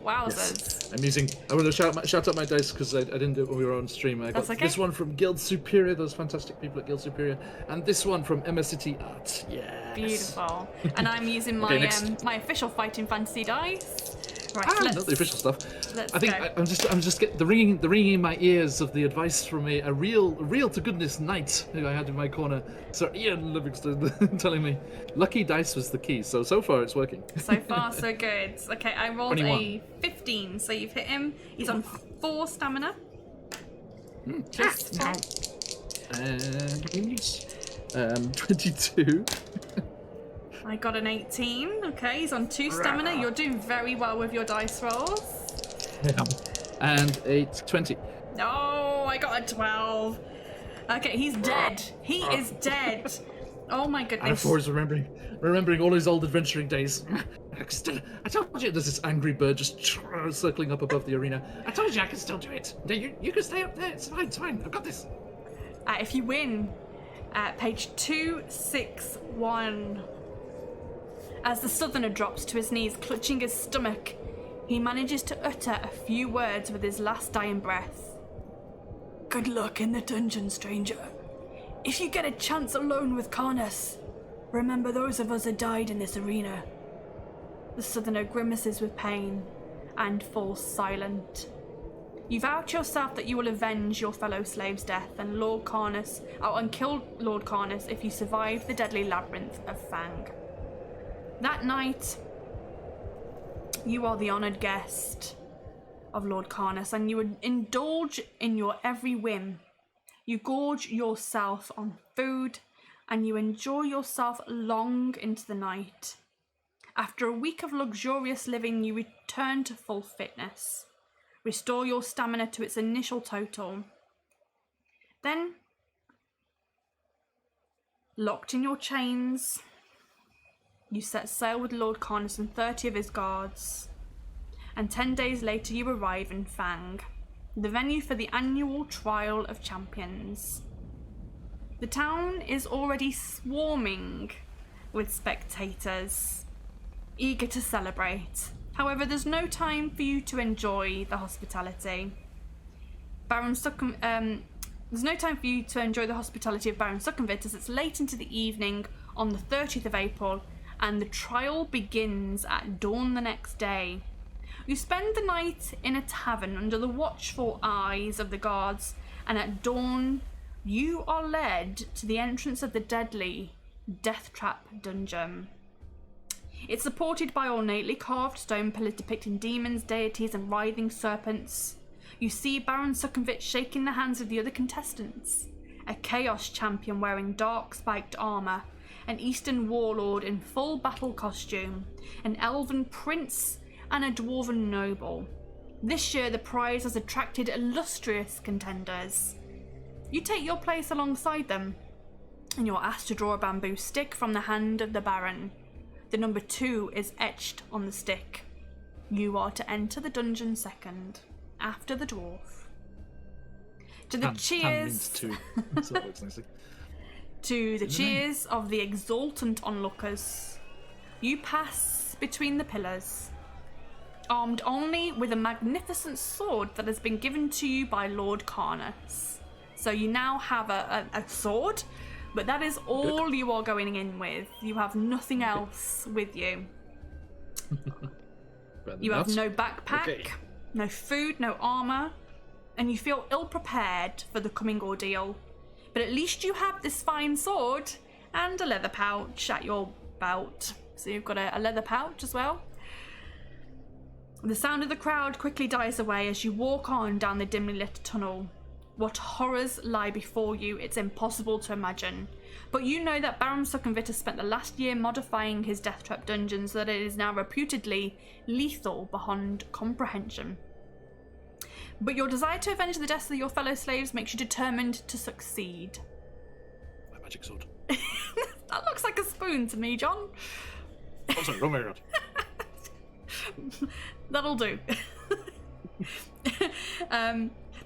Wowzers. Yes. I want to shout out my dice because I didn't do it when we were on stream. I got this one from Guild Superior, those fantastic people at Guild Superior, and this one from Emma City Art. Yes. Beautiful. And I'm using my my official Fighting Fantasy dice Right, not the official stuff. Let's I think go. I'm just getting the ringing in my ears of the advice from a real to goodness knight who I had in my corner, Sir Ian Livingston, telling me lucky dice was the key. So far it's working. So far, so good. Okay, I rolled 21. a 15, so you've hit him. He's on 4 stamina. Just now. And 22. I got an 18. Okay, he's on 2 stamina. You're doing very well with your dice rolls. Yeah. And 20. Oh, I got a 12. Okay, he's dead. He is dead. Oh my And goodness. Flora's remembering all his old adventuring days. I told you there's this angry bird just circling up above the arena. I told you I can still do it. No, you can stay up there. It's fine. I've got this. If you win, page 261. As the southerner drops to his knees, clutching his stomach, he manages to utter a few words with his last dying breath. Good luck in the dungeon, stranger. If you get a chance alone with Karnas, remember those of us that died in this arena. The southerner grimaces with pain and falls silent. You vow to yourself that you will avenge your fellow slave's death and kill Lord Karnas if you survive the deadly labyrinth of Fang. That night, you are the honoured guest of Lord Karnas, and you would indulge in your every whim. You gorge yourself on food, and you enjoy yourself long into the night. After a week of luxurious living, you return to full fitness. Restore your stamina to its initial total. Then, locked in your chains, you set sail with Lord Karnas and 30 of his guards, and 10 days later you arrive in Fang, the venue for the annual Trial of Champions. The town is already swarming with spectators, eager to celebrate. However, there's no time for you to enjoy the hospitality. There's no time for you to enjoy the hospitality of Baron Sukumvits, as it's late into the evening on the 30th of April, and the trial begins at dawn the next day. You spend the night in a tavern under the watchful eyes of the guards, and at dawn you are led to the entrance of the deadly Death Trap dungeon. It's supported by ornately carved stone pillars depicting demons, deities, and writhing serpents. You see Baron Sukumvits shaking the hands of the other contestants, a chaos champion wearing dark spiked armour, an eastern warlord in full battle costume, an elven prince, and a dwarven noble. This year the prize has attracted illustrious contenders. You take your place alongside them, and you're asked to draw a bamboo stick from the hand of the Baron. The number 2 is etched on the stick. You are to enter the dungeon second, after the dwarf. To the cheers... Two. So that looks nicely. To the cheers of the exultant onlookers, you pass between the pillars, armed only with a magnificent sword that has been given to you by Lord Karnas. So you now have a sword, but that is all you are going in with. You have nothing else with you. You have no backpack, no food, no armour, and you feel ill-prepared for the coming ordeal. But at least you have this fine sword and a leather pouch at your belt. So you've got a leather pouch as well. The sound of the crowd quickly dies away as you walk on down the dimly lit tunnel. What horrors lie before you, it's impossible to imagine. But you know that Baron Sukumvits has spent the last year modifying his death trap dungeon so that it is now reputedly lethal beyond comprehension. But your desire to avenge the deaths of your fellow slaves makes you determined to succeed. My magic sword. That looks like a spoon to me, John. Oh, sorry, wrong way around. That'll do.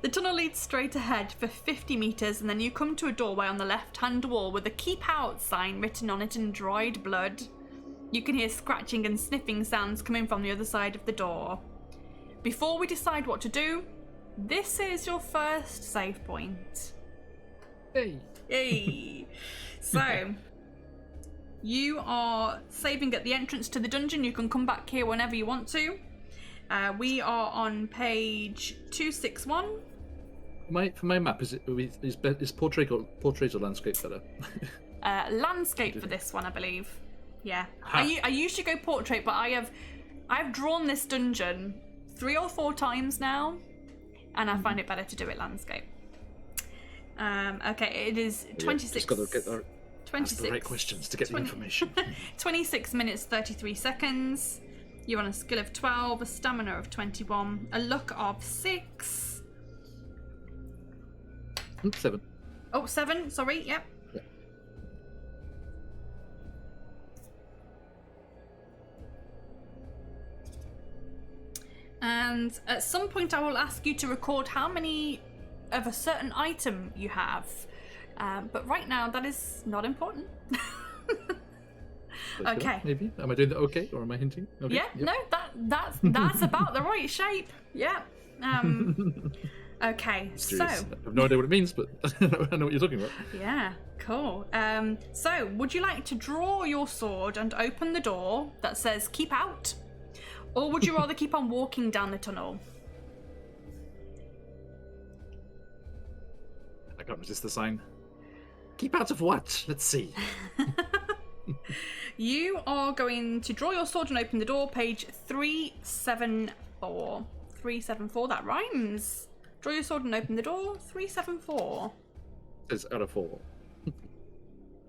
The tunnel leads straight ahead for 50 metres, and then you come to a doorway on the left-hand wall with a "Keep Out" sign written on it in dried blood. You can hear scratching and sniffing sounds coming from the other side of the door. Before we decide what to do, this is your first save point. Hey. Yay! So, you are saving at the entrance to the dungeon. You can come back here whenever you want to. We are on page 261. For my map, is portrait or landscape better? Landscape for this one, I believe. Yeah. Ha. I usually go portrait, but I've drawn this dungeon 3 or 4 times now, and I find it better to do it landscape. Okay, it is 26. Just got to get the 26. ask the right questions to get the information. 26 minutes 33 seconds. You're on a skill of 12, a stamina of 21, a luck of 6. 7. Oh, 7. Sorry. Yep. Yeah. And at some point, I will ask you to record how many of a certain item you have. But right now, that is not important. Okay. Maybe. Am I doing that okay, or am I hinting? Okay. Yeah. Yep. No, that's about the right shape. Yeah. Okay. So. I have no idea what it means, but I know what you're talking about. Yeah. Cool. So, would you like to draw your sword and open the door that says "Keep out"? Or would you rather keep on walking down the tunnel? I can't resist the sign. Keep out of what? Let's see. You are going to draw your sword and open the door, page 374. 374, that rhymes. Draw your sword and open the door, 374. It's out of 4.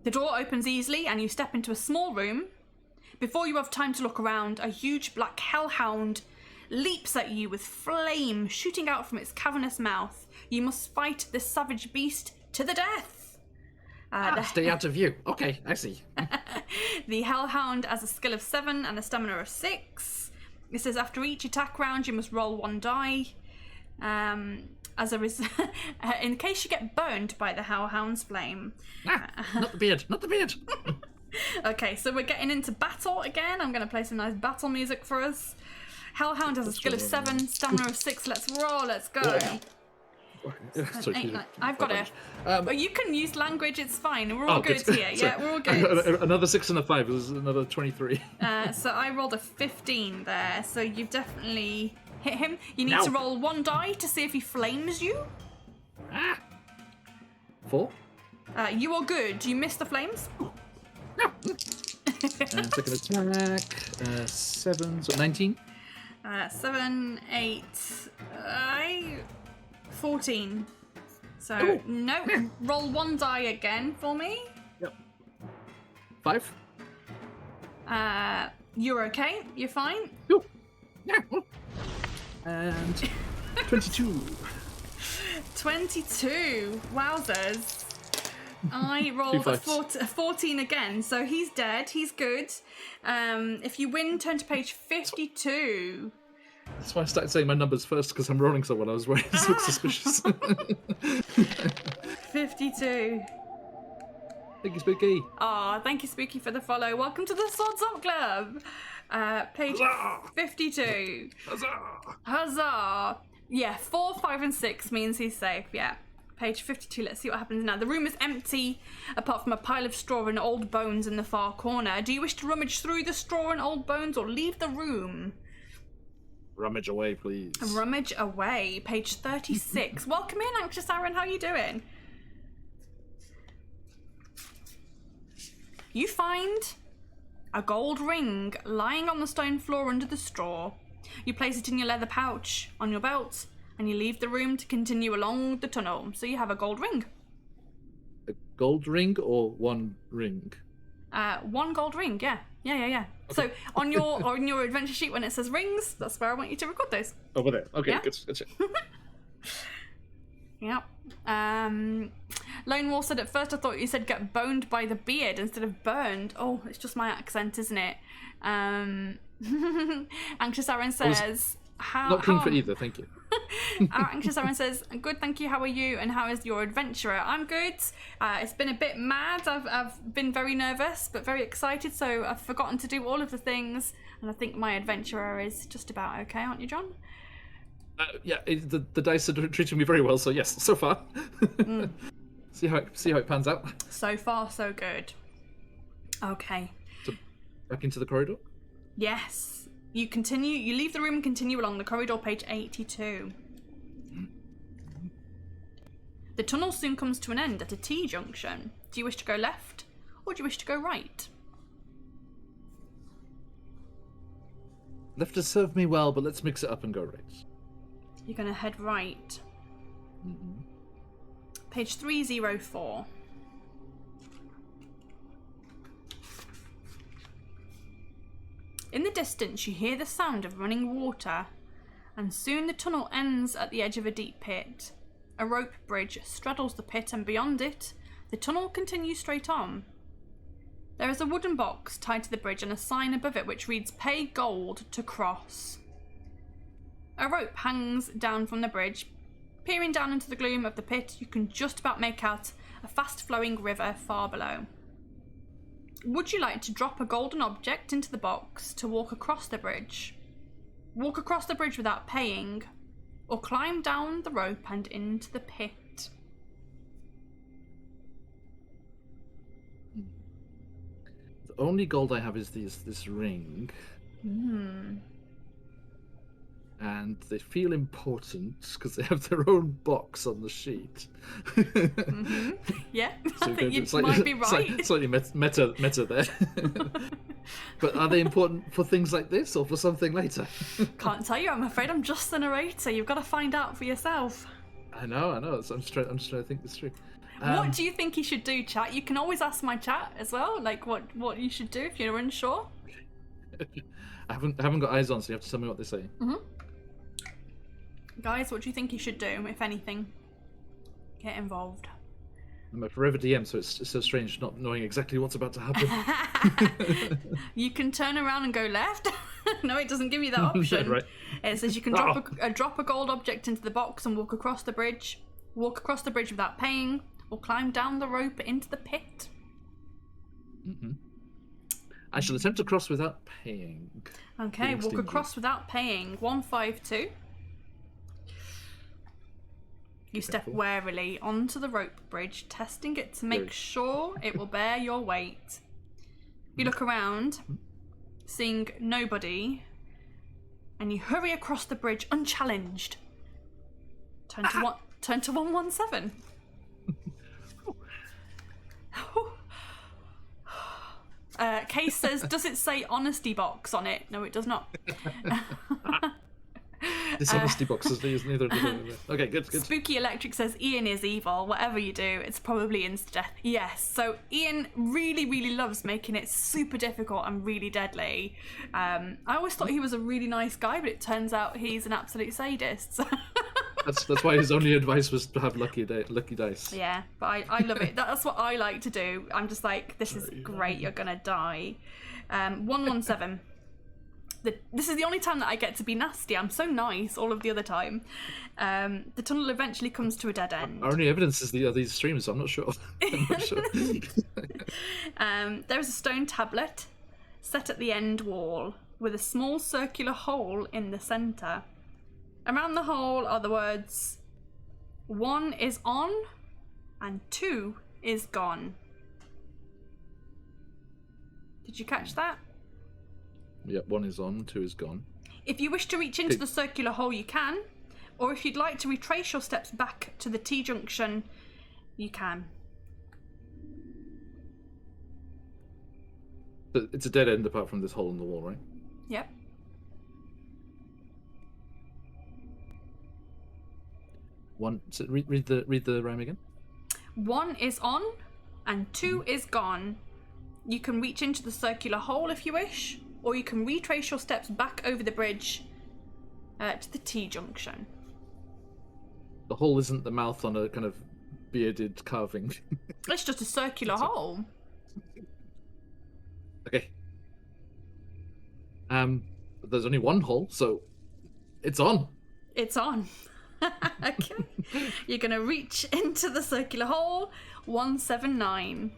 The door opens easily and you step into a small room. Before you have time to look around, a huge black hellhound leaps at you with flame shooting out from its cavernous mouth. You must fight this savage beast to the death. Stay out of view. Okay, I see. The hellhound has a skill of 7 and a stamina of 6. It says after each attack round you must roll 1 die. As a in case you get burned by the hellhound's flame. Not the beard. Not the beard. Okay, so we're getting into battle again. I'm going to play some nice battle music for us. Hellhound has a skill of 7, stamina of 6. Let's roll. Let's go. Sorry, 8, 9. I've got it. But you can use language. It's fine. We're all good good. here. Sorry. Yeah, we're all good. Another 6 and a 5 is another 23. So I rolled a 15 there. So you've definitely hit him. You need to roll 1 die to see if he flames you. 4. You are good. You missed the flames. Second attack. 7. So 19. 7, 8, 14. So, no. Roll 1 die again for me. Yep. 5. You're okay. You're fine. Ooh. Yeah. And 22. 22. Wowzers. I rolled a 14 again, so he's dead. He's good. If you win, turn to page 52. That's why I started saying my numbers first, because I'm rolling so well. I was worried this looked suspicious. 52. Thank you, Spooky. Aw, thank you, Spooky, for the follow. Welcome to the Swords Up Club. Page Huzzah! 52. Huzzah! Huzzah! Yeah, 4, 5, and 6 means he's safe. Yeah. Page 52, let's see what happens now. The room is empty, apart from a pile of straw and old bones in the far corner. Do you wish to rummage through the straw and old bones or leave the room? Rummage away, please. Rummage away. Page 36. Welcome in, Anxious Aaron. How are you doing? You find a gold ring lying on the stone floor under the straw. You place it in your leather pouch on your belt, and you leave the room to continue along the tunnel. So you have a gold ring. A gold ring or 1 ring? 1 gold ring, yeah. Okay. So on your adventure sheet, when it says rings, that's where I want you to record those. Over there. Okay, Yeah? good. Yep. Lone Wolf said at first I thought you said get boned by the beard instead of burned. Oh, it's just my accent, isn't it? Anxious Aaron says... Not keen for either, thank you. Anxious Aaron says, good, thank you, how are you, and how is your adventurer? I'm good. It's been a bit mad. I've been very nervous, but very excited, so I've forgotten to do all of the things, and I think my adventurer is just about okay, aren't you, John? Yeah, the dice are treating me very well, so yes, so far. See how it pans out. So far, so good. Okay. So, back into the corridor? Yes. You leave the room and continue along the corridor, page 82. The tunnel soon comes to an end at a T-junction. Do you wish to go left, or do you wish to go right? Left has served me well, but let's mix it up and go right. You're going to head right. Mm-hmm. Page 304. In the distance, you hear the sound of running water, and soon the tunnel ends at the edge of a deep pit. A rope bridge straddles the pit, and beyond it, the tunnel continues straight on. There is a wooden box tied to the bridge and a sign above it which reads, "Pay gold to cross." A rope hangs down from the bridge. Peering down into the gloom of the pit, you can just about make out a fast-flowing river far below. Would you like to drop a golden object into the box to walk across the bridge? Walk across the bridge without paying, or climb down the rope and into the pit? The only gold I have is this ring. And they feel important because they have their own box on the sheet. Yeah, So I think you slightly, might be right. Slightly meta there. But are they important for things like this or for something later? Can't tell you, I'm afraid. I'm just the narrator. You've got to find out for yourself. I know. So I'm just trying to think this through. What do you think you should do, chat? You can always ask my chat as well, like what you should do if you're unsure. I haven't got eyes on, so you have to tell me what they say. Guys, what do you think you should do, if anything? Get involved. I'm a forever DM, so it's so strange not knowing exactly what's about to happen. You can turn around and go left. No, it doesn't give you that option. Right. It says you can drop a gold object into the box and walk across the bridge. Walk across the bridge without paying, or climb down the rope into the pit. I shall attempt to cross without paying. Okay, walk across without paying. 152. You step warily onto the rope bridge, testing it to make sure it will bear your weight. You look around, seeing nobody, and you hurry across the bridge unchallenged. Turn to 117. Case says, does it say honesty box on it? No, it does not. Dishonesty boxes, neither do they. Okay, good. Spooky Electric says, Ian is evil. Whatever you do, it's probably insta-death. Yes, so Ian really, really loves making it super difficult and really deadly. I always thought he was a really nice guy, but it turns out he's an absolute sadist. That's why his only advice was to have lucky dice. Yeah, but I love it. That's what I like to do. I'm just like, this is great, you're gonna die. 117. This is the only time that I get to be nasty. I'm so nice all of the other time. The tunnel eventually comes to a dead end. Our only evidence is these streams, so I'm not sure. There is a stone tablet set at the end wall with a small circular hole in the centre. Around the hole are the words, 1 is on and 2 is gone. Did you catch that? Yep, 1 is on, 2 is gone. If you wish to reach into the circular hole, you can. Or if you'd like to retrace your steps back to the T-junction, you can. It's a dead end apart from this hole in the wall, right? Yep. So read the rhyme again. 1 is on and 2 is gone. You can reach into the circular hole if you wish, or you can retrace your steps back over the bridge to the T-junction. The hole isn't the mouth on a kind of bearded carving. It's just a circular hole. Okay. There's only one hole, so it's on. It's on. Okay. You're going to reach into the circular hole. 179.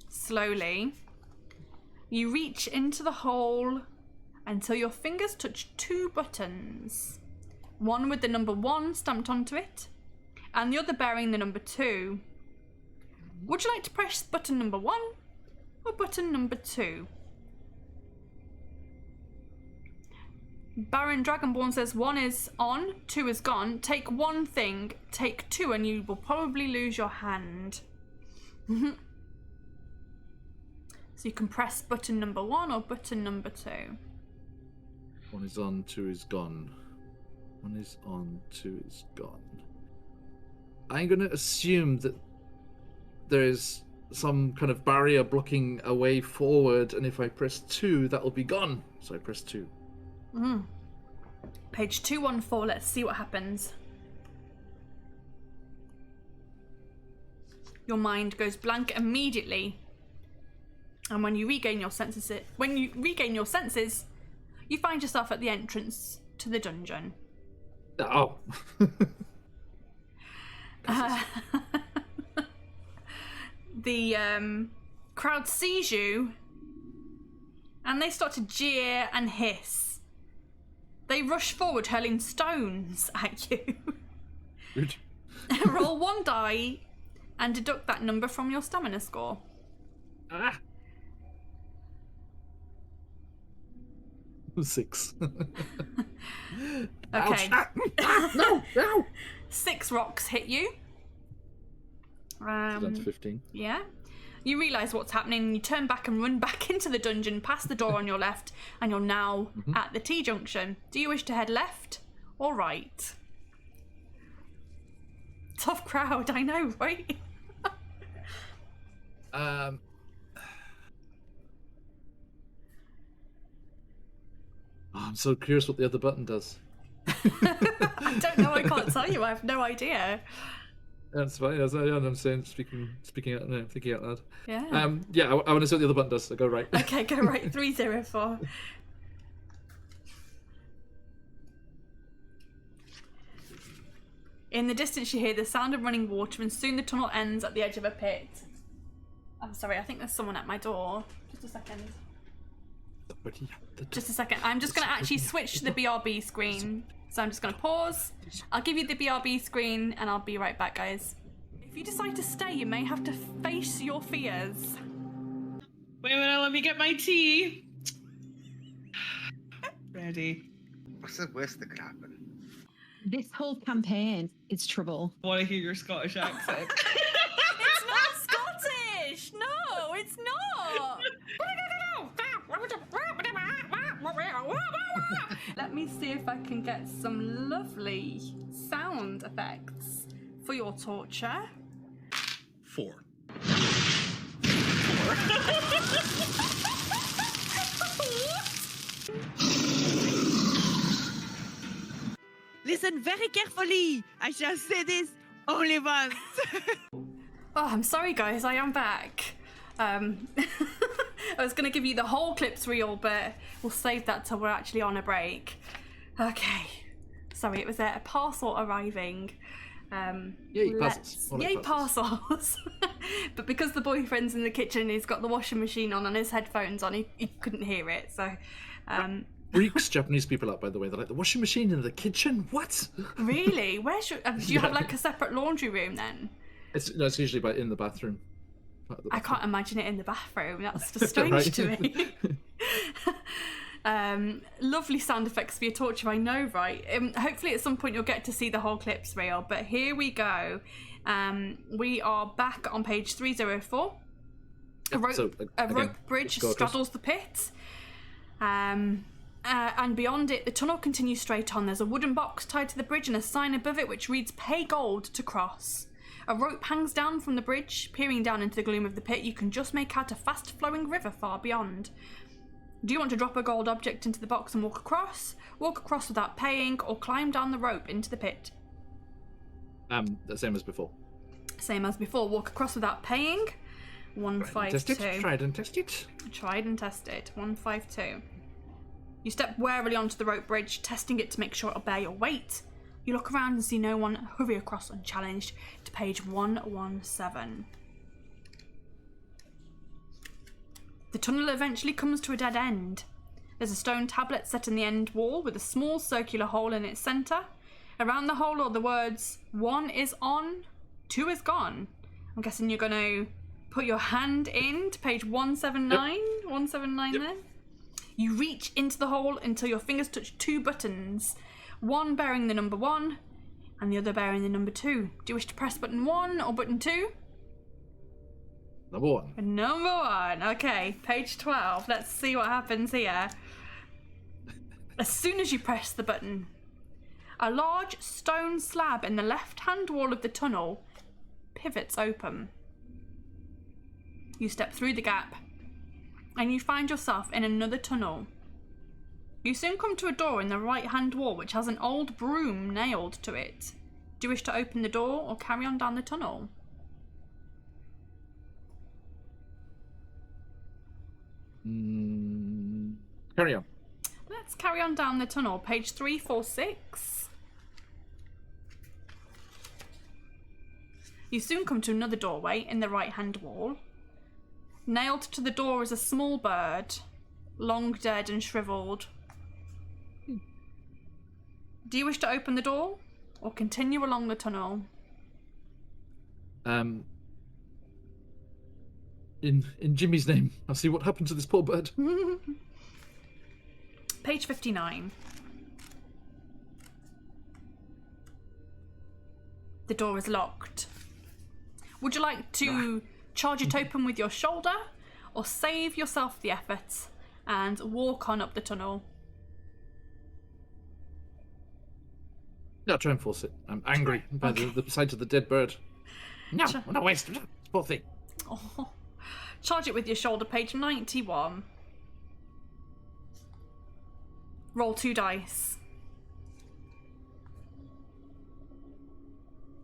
Slowly, you reach into the hole until your fingers touch 2 buttons. One with the number 1 stamped onto it, and the other bearing the number 2. Would you like to press button number 1 or button number 2? Baron Dragonborn says 1 is on, 2 is gone. Take 1 thing, take 2, and you will probably lose your hand. So you can press button number 1 or button number 2. 1 is on, 2 is gone. 1 is on, 2 is gone. I'm going to assume that there is some kind of barrier blocking a way forward, and if I press 2, that will be gone. So I press 2. Page 214, let's see what happens. Your mind goes blank immediately. And when you regain your senses, you find yourself at the entrance to the dungeon. Oh. The crowd sees you and they start to jeer and hiss. They rush forward, hurling stones at you. Good. Roll 1 die and deduct that number from your stamina score. Ah. 6. Okay. No. 6 rocks hit you. Down to 15. Yeah. You realise what's happening and you turn back and run back into the dungeon, past the door on your left, and you're now at the T-junction. Do you wish to head left or right? Tough crowd, I know, right? I'm so curious what the other button does. I don't know, I can't tell you, I have no idea. That's fine. I'm saying, speaking out, no, thinking out loud. Yeah. I want to see what the other button does. So go right. Okay, go right. 304. In the distance, you hear the sound of running water, and soon the tunnel ends at the edge of a pit. I'm sorry, I think there's someone at my door. Just a second. Just a second. I'm just going to actually switch to the BRB screen. So I'm just going to pause. I'll give you the BRB screen and I'll be right back, guys. If you decide to stay, you may have to face your fears. Wait a minute, let me get my tea. Ready. What's the worst that could happen? This whole campaign is trouble. I want to hear your Scottish accent. It's not Scottish! No, it's not! Let me see if I can get some lovely sound effects for your torture. 4. Listen very carefully. I shall say this only once. Oh, I'm sorry, guys. I am back. I was going to give you the whole clips reel, but we'll save that till we're actually on a break. Okay. Sorry, it was a parcel arriving. Yay, parcels. Yay, parcels. But because the boyfriend's in the kitchen, he's got the washing machine on and his headphones on, he couldn't hear it. So, Freaks Japanese people out, by the way. They're like, the washing machine in the kitchen? What? Really? Where's your... do you have like a separate laundry room then? It's usually in the bathroom. I can't imagine it in the bathroom. That's just strange to me. Lovely sound effects for your torture, I know, right? Hopefully at some point you'll get to see the whole clips reel, but here we go. We are back on page 304. A rope bridge straddles the pit. And beyond it, the tunnel continues straight on. There's a wooden box tied to the bridge and a sign above it which reads, "Pay gold to cross." A rope hangs down from the bridge. Peering down into the gloom of the pit, you can just make out a fast-flowing river far beyond. Do you want to drop a gold object into the box and walk across? Walk across without paying, or climb down the rope into the pit? The same as before. Same as before. Walk across without paying. 152. Tried and tested. Tried and tested. 152. You step warily onto the rope bridge, testing it to make sure it'll bear your weight. You look around and see no one. Hurry across unchallenged to page 117. The tunnel eventually comes to a dead end. There's a stone tablet set in the end wall with a small circular hole in its centre. Around the hole are the words, 1 is on, 2 is gone. I'm guessing you're going to put your hand in to page 179? 179 there? You reach into the hole until your fingers touch 2 buttons, one bearing the number 1 and the other bearing the number 2. Do you wish to press button 1 or button 2? Number 1. Number 1. Okay, page 12. Let's see what happens here. As soon as you press the button, a large stone slab in the left-hand wall of the tunnel pivots open. You step through the gap, and you find yourself in another tunnel. You soon come to a door in the right-hand wall which has an old broom nailed to it. Do you wish to open the door or carry on down the tunnel? Carry on. Let's carry on down the tunnel. Page 346. You soon come to another doorway in the right-hand wall. Nailed to the door is a small bird, long dead and shriveled. Do you wish to open the door or continue along the tunnel? In Jimmy's name, I'll see what happened to this poor bird. Page 59. The door is locked. Would you like to charge it open with your shoulder or save yourself the effort and walk on up the tunnel? No, try and force it. I'm angry by the sight of the dead bird. No, no waste. Poor thing. Oh. Charge it with your shoulder, page 91. Roll 2 dice.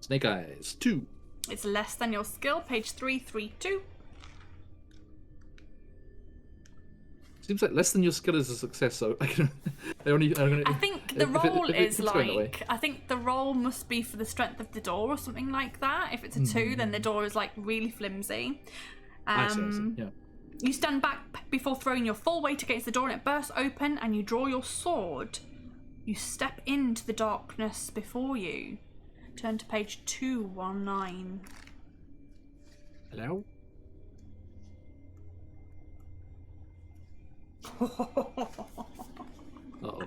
Snake eyes, 2. It's less than your skill, page 332. Seems like less than your skill is a success, so I think the roll is like, I think the roll must be for the strength of the door or something like that. If it's a 2, then the door is like really flimsy. I see, yeah. You stand back before throwing your full weight against the door and it bursts open and you draw your sword. You step into the darkness before you. Turn to page 219. Hello? Uh-oh.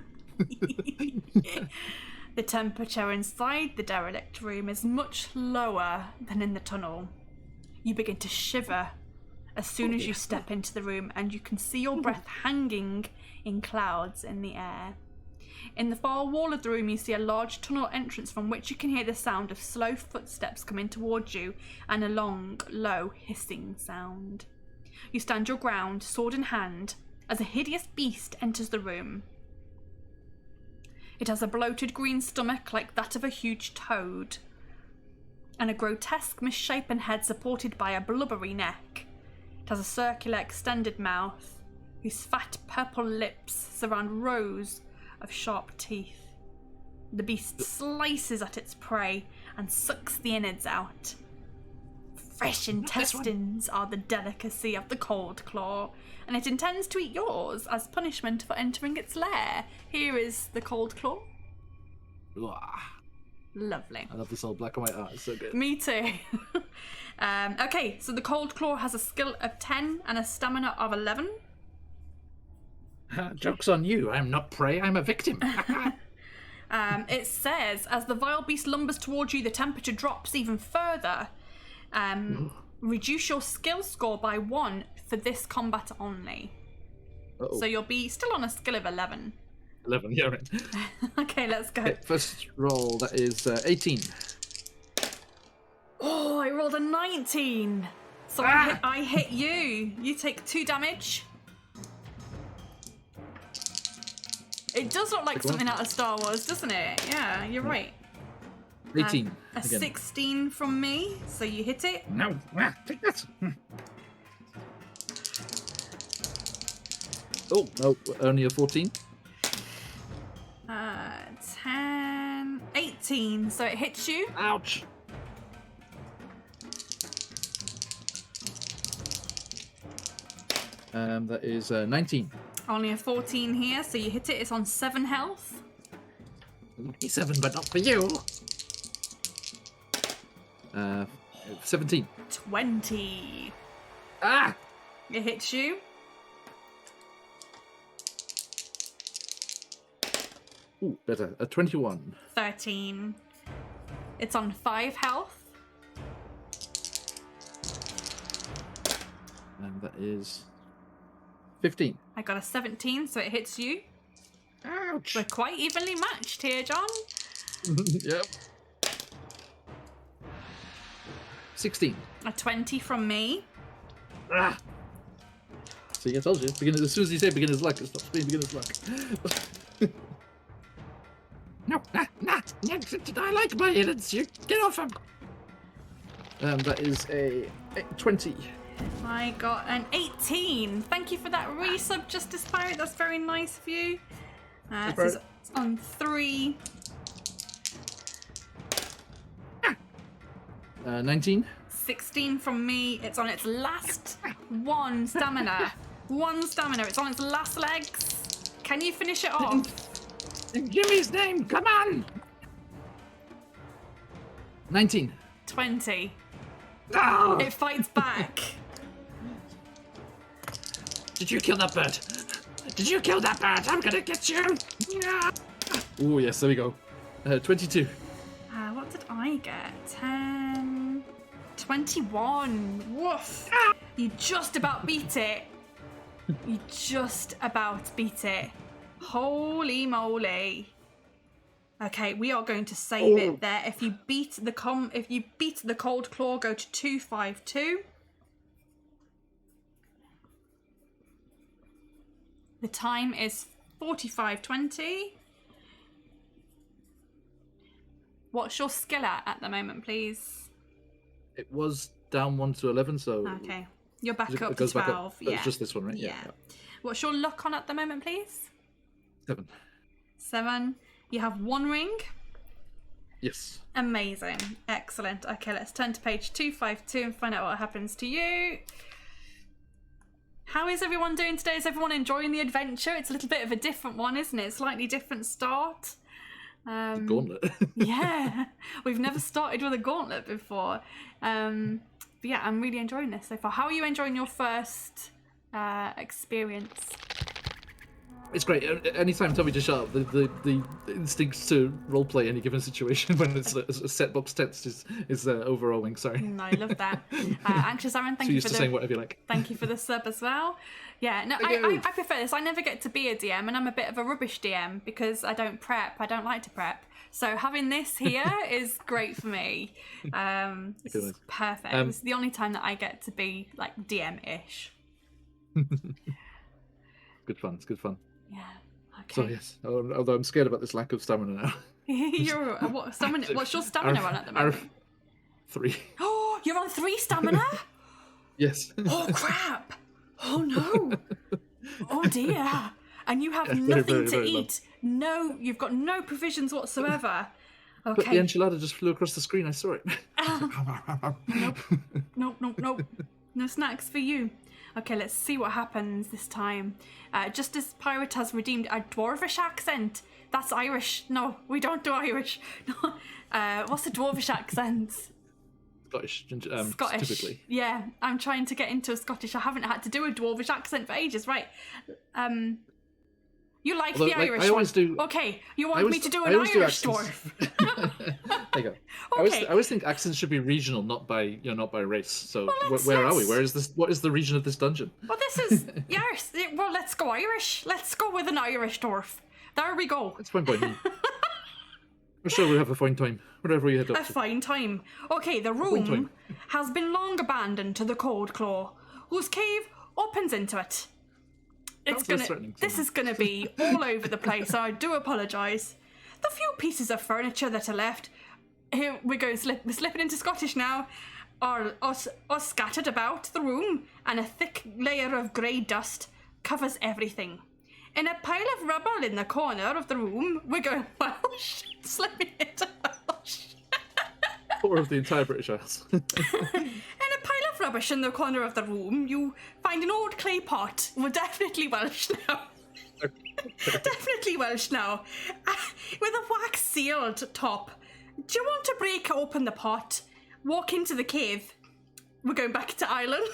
The temperature inside the derelict room is much lower than in the tunnel. You begin to shiver as soon as you step into the room and you can see your breath hanging in clouds in the air. In the far wall of the room you see a large tunnel entrance from which you can hear the sound of slow footsteps coming towards you and a long, low hissing sound. You stand your ground, sword in hand, as a hideous beast enters the room. It has a bloated green stomach like that of a huge toad, and a grotesque misshapen head supported by a blubbery neck. It has a circular extended mouth, whose fat purple lips surround rows of sharp teeth. The beast slices at its prey and sucks the innards out. Fresh intestines are the delicacy of the cold claw, and it intends to eat yours as punishment for entering its lair. Here is the cold claw. Lovely. I love this old black and white art, it's so good. Me too. Okay, so the cold claw has a skill of 10 and a stamina of 11. Joke's on you, I'm not prey, I'm a victim. It says, as the vile beast lumbers towards you, the temperature drops even further. Reduce your skill score by 1 for this combat only. Uh-oh. So you'll be still on a skill of 11. 11, yeah, right. Okay, let's go. Okay, first roll, that is 18. Oh, I rolled a 19. So I hit you. You take 2 damage. It does look like something out of Star Wars, doesn't it? Yeah, you're right. 18. A again. 16 from me, so you hit it. No, take that. Oh, no, only a 14. 10, 18, so it hits you. Ouch. That is 19. Only a 14 here, so you hit it. It's on 7 health. Lucky 7, but not for you. 17. 20. Ah! It hits you. Ooh, better. A 21. 13. It's on 5 health. And that is 15. I got a 17, so it hits you. Ouch. We're quite evenly matched here, John. Yep. 16. A 20 from me. Ah. See, I told you. As soon as you say beginner's luck, it stops being beginner's luck. No, I like my innards. You get off him. That is a 20. I got an 18. Thank you for that resub, Justice Pirate. That's very nice of you. This is on 3. 19. 16 from me. It's on its last 1 stamina. 1 stamina. It's on its last legs. Can you finish it off? Give me his name. Come on. 19. 20. Oh! It fights back. Did you kill that bird? Did you kill that bird? I'm gonna get you. Oh yes, there we go. 22. What did I get? 10. 21. Woof. You just about beat it. You just about beat it. Holy moly. Okay, we are going to save it there. If you beat the cold claw, go to 252. The time is 45:20. What's your skill at the moment, please? It was down 1 to 11, so Okay. You're back up it to goes 12. back up. Yeah. It's just this one, right? Yeah. What's your luck on at the moment, please? 7. 7. You have 1 ring. Yes. Amazing. Excellent. Okay, let's turn to page 252 and find out what happens to you. How is everyone doing today? Is everyone enjoying the adventure? It's a little bit of a different one, isn't it? Slightly different start. Gauntlet. Yeah, we've never started with a gauntlet before. But yeah, I'm really enjoying this so far. How are you enjoying your first experience? It's great. Anytime tell me to shut up, the instincts to roleplay any given situation when it's a set box text is overwhelming. Sorry. I love that. Anxious Aaron, thank you for saying whatever you like. Thank you for the sub as well. Yeah, no, I prefer this. I never get to be a DM, and I'm a bit of a rubbish DM because I don't prep. I don't like to prep. So having this here is great for me. It's perfect. It's the only time that I get to be like DM-ish. Good fun. It's good fun. Yeah. Okay. So yes, although I'm scared about this lack of stamina now. What's your stamina on at the moment? 3. Oh, you're on 3 stamina? Yes. Oh crap! Oh no! Oh dear! And you have Yeah, nothing to very eat. No, you've got no provisions whatsoever. But the Okay. enchilada just flew across the screen. I saw it. Nope. No snacks for you. Okay, let's see what happens this time. Just as Pirate has redeemed a dwarvish accent. That's Irish. No, we don't do Irish. No. What's a dwarvish accent? Scottish. Scottish. Typically. Yeah, I'm trying to get into a Scottish. I haven't had to do a dwarvish accent for ages. Right. You like the Irish I always one. do. Okay, you want me to do an Irish dwarf? There you go. Okay. I always think accents should be regional, not by race. So Well, where are we? let's- Where is this? What is the region of this dungeon? Well, this is yes. Well, let's go Irish. Let's go with an Irish dwarf. There we go. It's fine by me. I'm sure we'll have a fine time wherever we head up A to. fine time. Okay, the room has been long abandoned to the Cold Claw, whose cave opens into it. This is gonna be all over the place, so I do apologise. The few pieces of furniture that are left, here we're slipping into Scottish now, are scattered about the room, and a thick layer of grey dust covers everything. In a pile of rubble in the corner of the room, we're going Welsh, slipping into Welsh. Or of the entire British Isles. In a pile of rubbish in the corner of the room, you find an old clay pot. We're definitely Welsh now. Definitely Welsh now. With a wax sealed top. Do you want to break open the pot? Walk into the cave. We're going back to Ireland.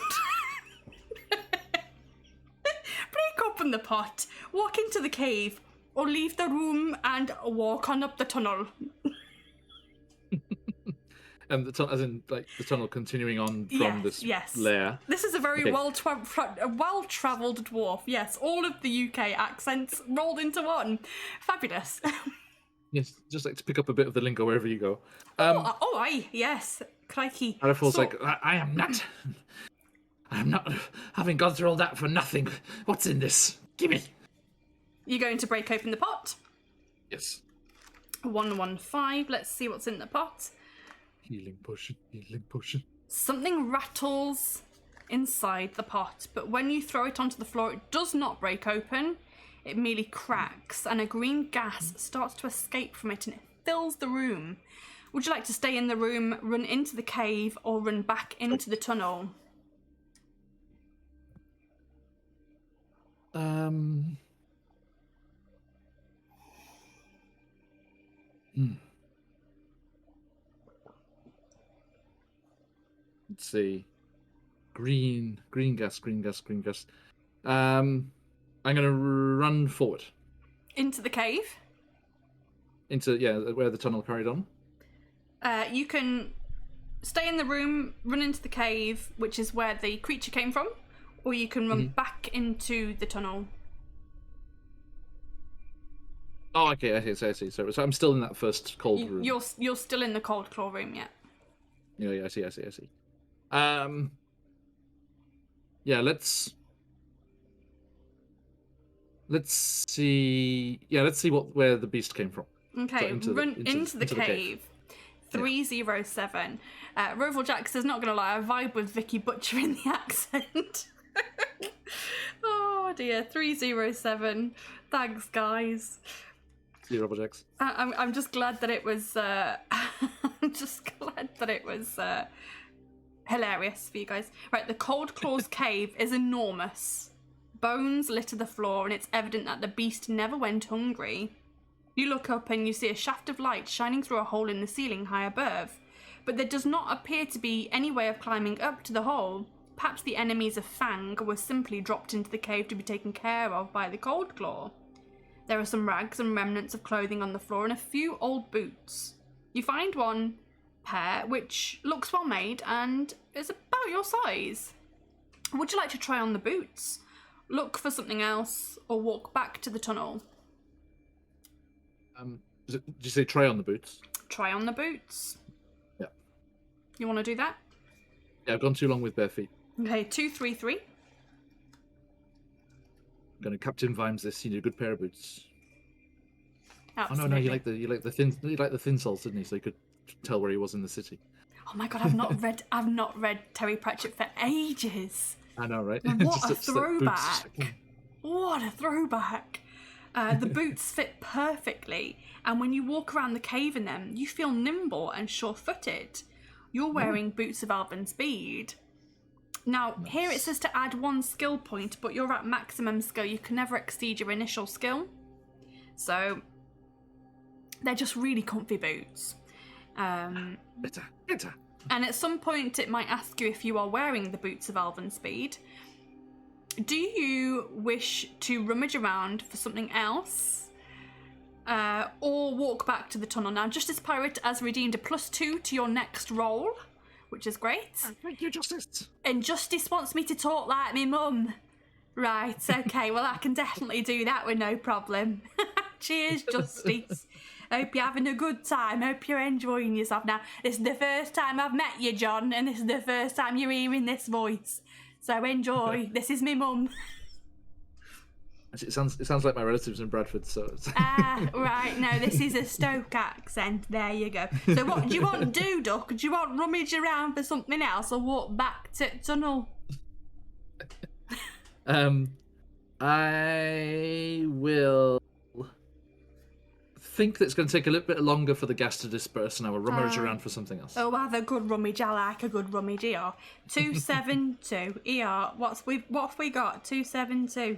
Break open the pot. Walk into the cave. or leave the room and walk on up the tunnel. And the tunnel, as in like the tunnel continuing on from this lair. This is a very Okay. well-travelled dwarf. Yes, all of the UK accents rolled into one. Fabulous. Yes, just like to pick up a bit of the lingo wherever you go. Aye, yes. Crikey. Arifal's So- like, I am not having gone through all that for nothing. What's in this? Gimme. You're going to break open the pot. Yes. 115. Let's see what's in the pot. Healing potion, healing potion. Something rattles inside the pot, but when you throw it onto the floor, it does not break open. It merely cracks, and a green gas starts to escape from it, and it fills the room. Would you like to stay in the room, run into the cave, or run back into the tunnel? Let's see. Green gas. I'm gonna run forward Into the cave? into where the tunnel carried on. You can stay in the room, run into the cave, which is where the creature came from, or you can run back into the tunnel. Oh, okay, I see. So I'm still in that first cold room. You're still in the cold claw room, yeah. Yeah, I see. Yeah, let's see. Yeah, let's see where the beast came from. Okay, run into the cave. 307. Roval Jax is not going to lie, I vibe with Vicky Butcher in the accent. Oh dear, 307. Thanks, guys. See you, Robojax. I'm just glad that it was. I'm just glad that it was hilarious for you guys. Right, the Cold Claws cave is enormous. Bones litter the floor, and it's evident that the beast never went hungry. You look up and you see a shaft of light shining through a hole in the ceiling high above, but there does not appear to be any way of climbing up to the hole. Perhaps the enemies of Fang were simply dropped into the cave to be taken care of by the Cold Claw. There are some rags and remnants of clothing on the floor and a few old boots. You find one pair which looks well made and is about your size. Would you like to try on the boots, look for something else, or walk back to the tunnel? Did you say try on the boots? Try on the boots. Yeah. You want to do that? Yeah, I've gone too long with bare feet. Okay, 233. I'm gonna Captain Vimes this. You need a good pair of boots. Absolutely. Oh no, you like the thin soles, didn't he? So you could tell where he was in the city. Oh my god, I've not read Terry Pratchett for ages. I know, right? What a Just throwback! boots. What a throwback! The boots fit perfectly, and when you walk around the cave in them, you feel nimble and sure-footed. You're wearing boots of Elven speed. Now, here it says to add 1 skill point, but you're at maximum skill. You can never exceed your initial skill. So, they're just really comfy boots. Better. And at some point, it might ask you if you are wearing the boots of Elven speed. Do you wish to rummage around for something else? Or walk back to the tunnel? Now, Justice Pirate has redeemed a +2 to your next roll, which is great. Thank you, Justice. And Justice wants me to talk like me mum. Right, okay, well, I can definitely do that with no problem. Cheers, Justice. Hope you're having a good time. Hope you're enjoying yourself. Now, this is the first time I've met you, John, and this is the first time you're hearing this voice. So enjoy. This is me mum. It sounds like my relatives in Bradford. So. Right. No, this is a Stoke accent. There you go. So what do you want to do, Duck? Do you want to rummage around for something else, or walk back to tunnel? I will think that it's going to take a little bit longer for the gas to disperse, and I will rummage around for something else. Oh, have a good rummage. I like a good rummage. ER 272. ER. What have we got? 272.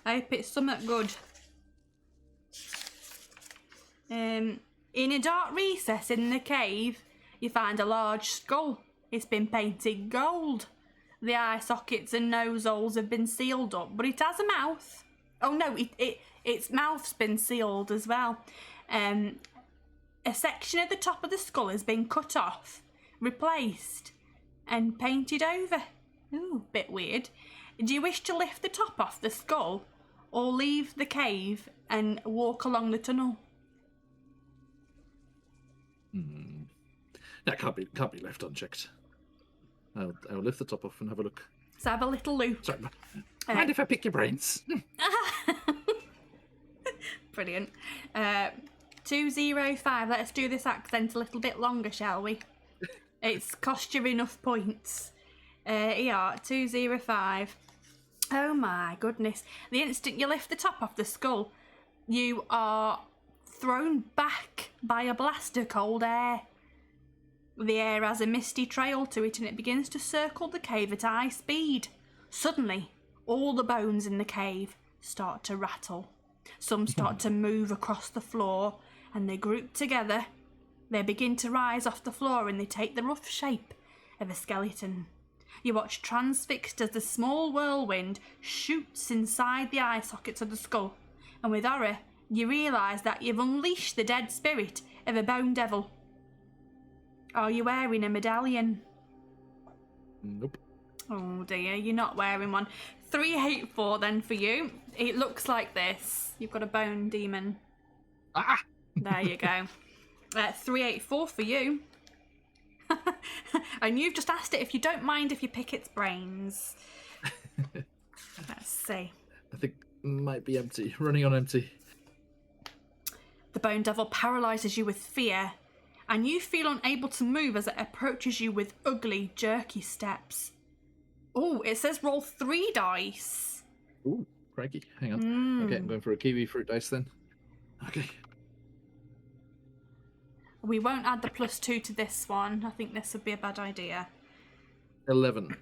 I hope it's something good. In a dark recess in the cave, you find a large skull. It's been painted gold. The eye sockets and nose holes have been sealed up, but it has a mouth. Oh no, its mouth's been sealed as well. A section of the top of the skull has been cut off, replaced, and painted over. Ooh, bit weird. Do you wish to lift the top off the skull, or leave the cave and walk along the tunnel? That can't be left unchecked. I'll lift the top off and have a look. So have a little look. Sorry, mind if I pick your brains? Brilliant. 205. Let's do this accent a little bit longer, shall we? It's cost you enough points. ER 205. Oh my goodness. The instant you lift the top off the skull, you are thrown back by a blast of cold air. The air has a misty trail to it and it begins to circle the cave at high speed. Suddenly, all the bones in the cave start to rattle. Some start to move across the floor and they group together. They begin to rise off the floor and they take the rough shape of a skeleton. You watch transfixed as the small whirlwind shoots inside the eye sockets of the skull, and with horror, you realise that you've unleashed the dead spirit of a bone devil. Are you wearing a medallion? Nope. Oh dear, you're not wearing one. 384 then for you. It looks like this. You've got a bone demon. Ah! There you go. 384 for you. And you've just asked it if you don't mind if you pick its brains. Let's see. I think it might be empty. Running on empty. The bone devil paralyses you with fear, and you feel unable to move as it approaches you with ugly, jerky steps. Oh, it says roll 3 dice. Ooh, crikey. Hang on. Okay, I'm going for a kiwi fruit dice then. Okay. We won't add the +2 to this one. I think this would be a bad idea. 11.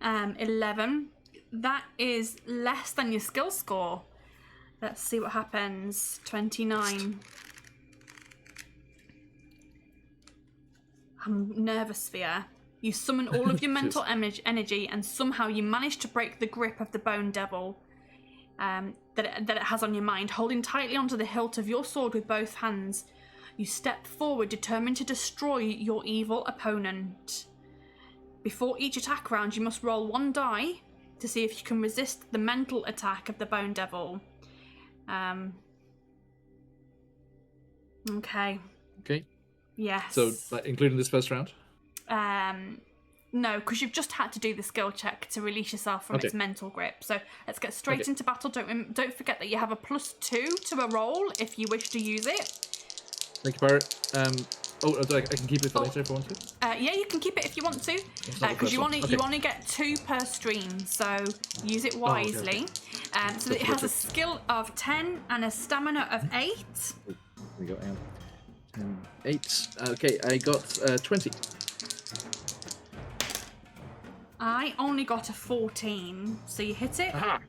11. That is less than your skill score. Let's see what happens. 29. I'm nervous, Sphere. You summon all of your mental energy and somehow you manage to break the grip of the bone devil that it has on your mind. Holding tightly onto the hilt of your sword with both hands, you step forward, determined to destroy your evil opponent. Before each attack round, you must roll 1 die to see if you can resist the mental attack of the bone devil. Okay. Okay. Yes. So, including this first round? No, because you've just had to do the skill check to release yourself from its mental grip. So let's get straight into battle. Don't forget that you have a +2 to a roll if you wish to use it. Thank you, Pirate. I can keep it for later if I want to. Yeah, you can keep it if you want to, because you only get 2 per stream, so use it wisely. So it has a skill of 10 and a stamina of 8. Here we go. 10, 8. Okay, I got 20. I only got a 14, so you hit it. Aha!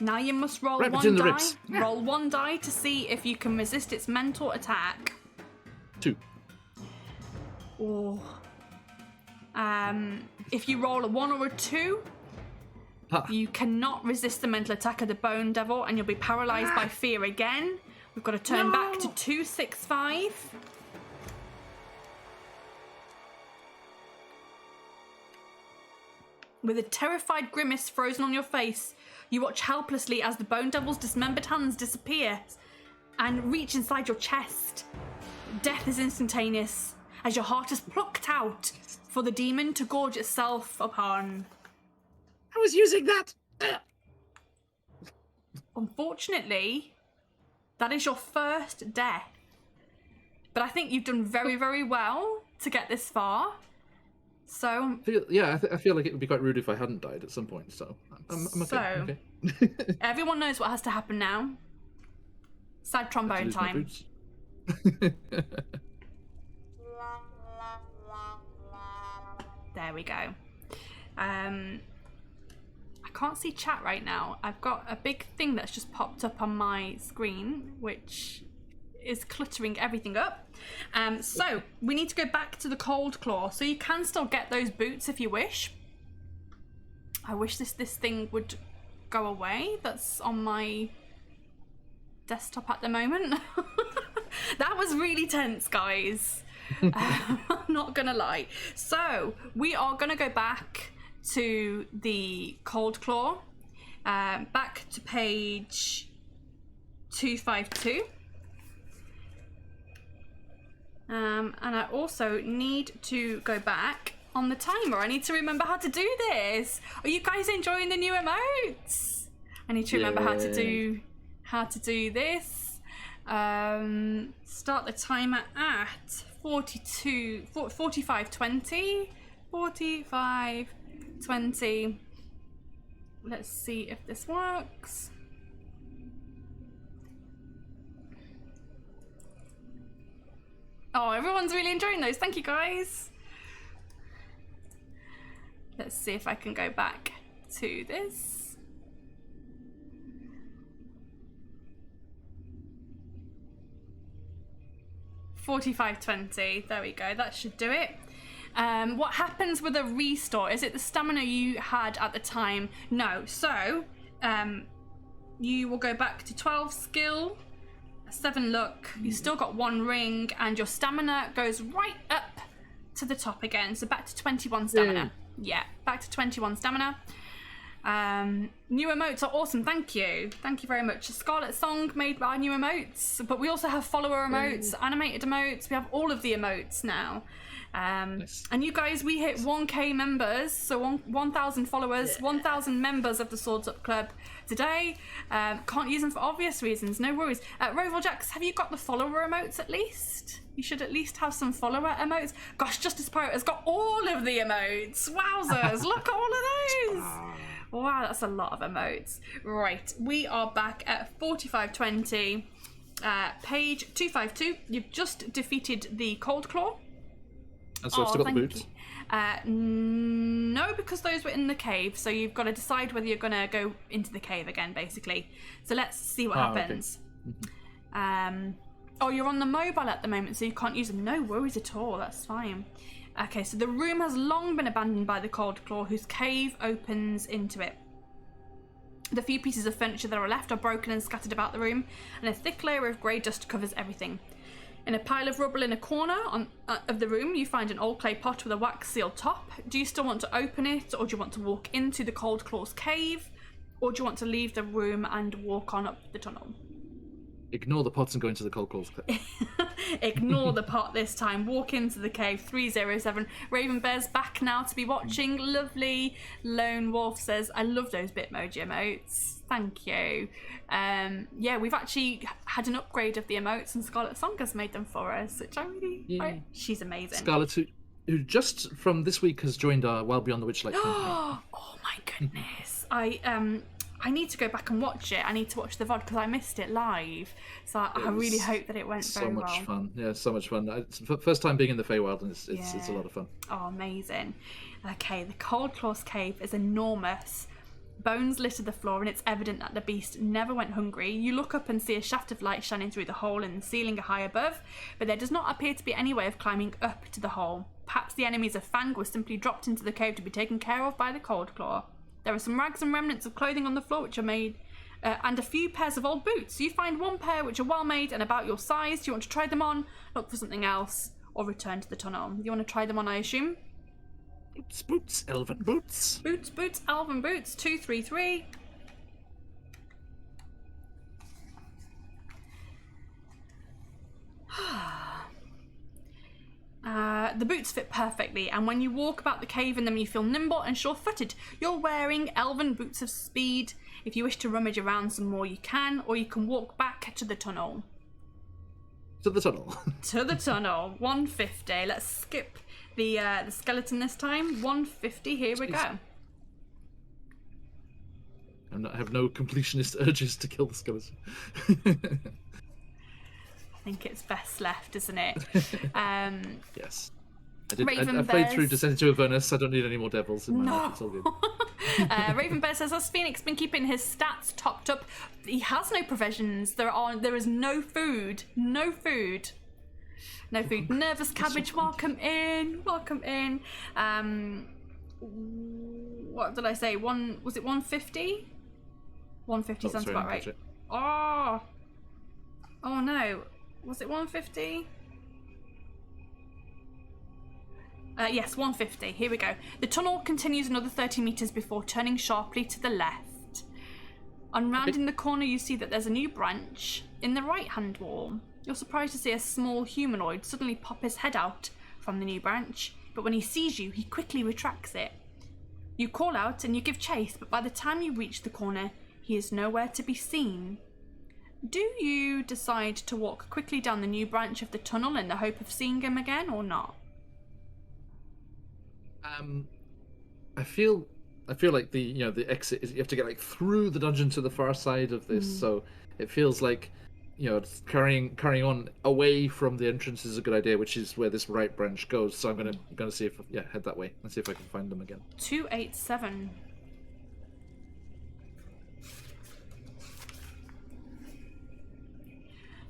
Now you must roll Right 1 between the die. ribs. Roll 1 die to see if you can resist its mental attack. 2. Or if you roll a 1 or a 2, you cannot resist the mental attack of the bone devil, and you'll be paralysed by fear again. We've got to turn back to 265. With a terrified grimace frozen on your face, you watch helplessly as the bone devil's dismembered hands disappear and reach inside your chest. Death is instantaneous as your heart is plucked out for the demon to gorge itself upon. I was using that! Unfortunately, that is your first death. But I think you've done very, very well to get this far. So I feel like it would be quite rude if I hadn't died at some point. So I'm okay. Okay. Everyone knows what has to happen now. Sad trombone time. There we go. I can't see chat right now. I've got a big thing that's just popped up on my screen, which is cluttering everything up. So we need to go back to the cold claw. So you can still get those boots if you wish. I wish this thing would go away that's on my desktop at the moment. That was really tense, guys. I'm not gonna lie. So we are gonna go back to the Cold Claw, back to page 252. And I also need to go back on the timer. I need to remember how to do this. Are you guys enjoying the new emotes? I need to remember how to do this. Start the timer at 45:20. 45:20. Let's see if this works. Oh, everyone's really enjoying those. Thank you, guys. Let's see if I can go back to this. $45.20. There we go. That should do it. What happens with a restore? Is it the stamina you had at the time? No. So, you will go back to 12 skill, 7 luck. You still got 1 ring, and your stamina goes right up to the top again. So back to 21 stamina. Yeah, back to 21 stamina. New emotes are awesome. Thank you very much. Scarlet Song made our new emotes, but we also have follower emotes, animated emotes. We have all of the emotes now. Nice. And you guys, we hit 1k members, so 1,000 followers, 1,000 members of the Swords Up Club today. Can't use them for obvious reasons, no worries. Roval Jax, have you got the follower emotes at least? You should at least have some follower emotes. Gosh, Justice Pirate has got all of the emotes. Wowzers, look at all of those. Wow, that's a lot of emotes. Right, we are back at 45:20, page 252. You've just defeated the Cold Claw. And so I've still got the boots. No, because those were in the cave, so you've got to decide whether you're going to go into the cave again, basically. So let's see what happens. Okay. Oh, you're on the mobile at the moment, so you can't use them. No worries at all, that's fine. Okay, so the room has long been abandoned by the Cold Claw, whose cave opens into it. The few pieces of furniture that are left are broken and scattered about the room, and a thick layer of grey dust covers everything. In a pile of rubble in a corner of the room, you find an old clay pot with a wax sealed top. Do you still want to open it, or do you want to walk into the Cold Claw's cave, or do you want to leave the room and walk on up the tunnel? Ignore the pots and go into the Cold Claw's cave. Ignore the pot this time. Walk into the cave. 307. Raven Bear's back now to be watching. Lovely. Lone Wolf says, I love those Bitmoji emotes. Thank you. Yeah, we've actually had an upgrade of the emotes, and Scarlet Song has made them for us, which I really... she's amazing. Scarlet, who just from this week has joined our Well Beyond the Witchlight campaign. Oh my goodness. I need to go back and watch it. I need to watch the VOD because I missed it live. So I really hope that it went very well. So much fun. Yeah, so much fun. It's the first time being in the Feywild, and it's a lot of fun. Oh, amazing. Okay, the Cold Claw's cave is enormous. Bones litter the floor, and it's evident that the beast never went hungry. You look up and see a shaft of light shining through the hole in the ceiling high above, but there does not appear to be any way of climbing up to the hole. Perhaps the enemies of Fang were simply dropped into the cave to be taken care of by the Cold Claw. There are some rags and remnants of clothing on the floor which are made, and a few pairs of old boots. You find 1 pair which are well made and about your size. Do you want to try them on, look for something else, or return to the tunnel? You want to try them on, I assume? Boots, elven boots. Boots, elven boots. 233. The boots fit perfectly, and when you walk about the cave in them, you feel nimble and sure-footed. You're wearing elven boots of speed. If you wish to rummage around some more, you can, or you can walk back to the tunnel. To the tunnel. To the tunnel. 150. Let's skip the skeleton this time. 150. Here we go. I have no completionist urges to kill the skeleton. I think it's best left, isn't it? Yes. I played through Descent into Avernus. I don't need any more devils in my life. It's all good. Raven Bear says, has Phoenix been keeping his stats topped up? He has no provisions. There is no food. No food. No food. Nervous Cabbage, welcome in. Welcome in. What did I say? Was it 150? 150 sounds sorry, about right. budget. Oh no. Was it 150? Yes, 150. Here we go. The tunnel continues another 30 meters before turning sharply to the left. On rounding the corner, you see that there's a new branch in the right-hand wall. You're surprised to see a small humanoid suddenly pop his head out from the new branch, but when he sees you, he quickly retracts it. You call out and you give chase, but by the time you reach the corner, he is nowhere to be seen. Do you decide to walk quickly down the new branch of the tunnel in the hope of seeing him again, or not? I feel like the exit is you have to get like through the dungeon to the far side of this, so it feels like it's carrying on away from the entrance is a good idea, which is where this right branch goes. So I'm gonna see if head that way and see if I can find them again. 287.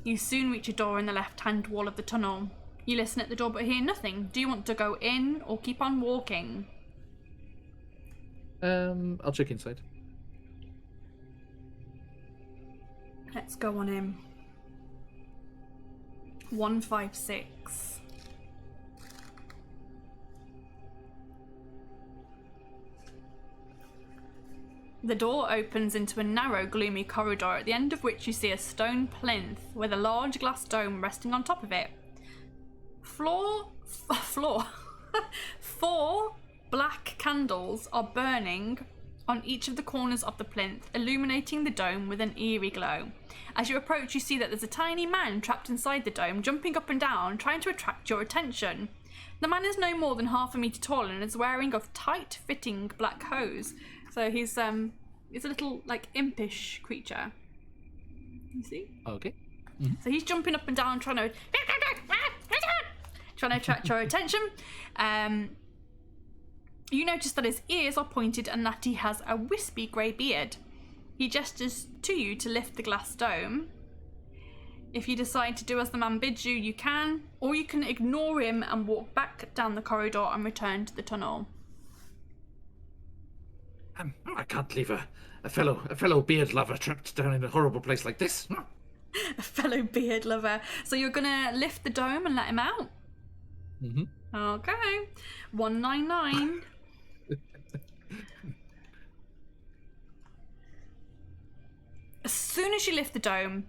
You soon reach a door in the left-hand wall of the tunnel. You listen at the door but hear nothing. Do you want to go in or keep on walking? I'll check inside. Let's go on in. 156. The door opens into a narrow, gloomy corridor, at the end of which you see a stone plinth with a large glass dome resting on top of it. Four black candles are burning on each of the corners of the plinth, illuminating the dome with an eerie glow. As you approach, you see that there's a tiny man trapped inside the dome, jumping up and down, trying to attract your attention. The man is no more than half a meter tall and is wearing a tight-fitting black hose. So he's a little, like, impish creature. You see? Okay. So he's jumping up and down, trying to attract your attention. You notice that his ears are pointed and that he has a wispy grey beard. He gestures to you to lift the glass dome. If you decide to do as the man bids you, you can, or you can ignore him and walk back down the corridor and return to the tunnel. I can't leave a fellow beard lover trapped down in a horrible place like this. A fellow beard lover. So you're gonna lift the dome and let him out? Okay. 199. As soon as you lift the dome,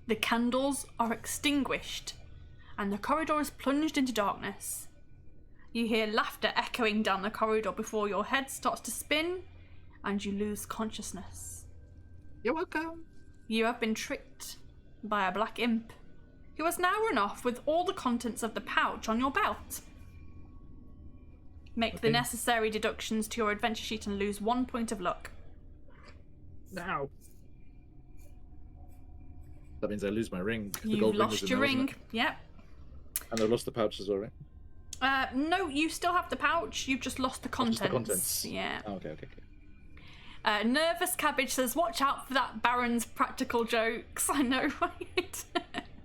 the candles are extinguished and the corridor is plunged into darkness. You hear laughter echoing down the corridor before your head starts to spin and you lose consciousness. You're welcome. You have been tricked by a black imp who has now run off with all the contents of the pouch on your belt. Make the necessary deductions to your adventure sheet and lose 1 point of luck. Now. That means I lose my ring. You've lost your ring. Yep. And I've lost the pouch as well, right? No, you still have the pouch. You've just lost the contents. Just the contents. Yeah. Oh, okay. Nervous Cabbage says, "Watch out for that Baron's practical jokes." I know, right?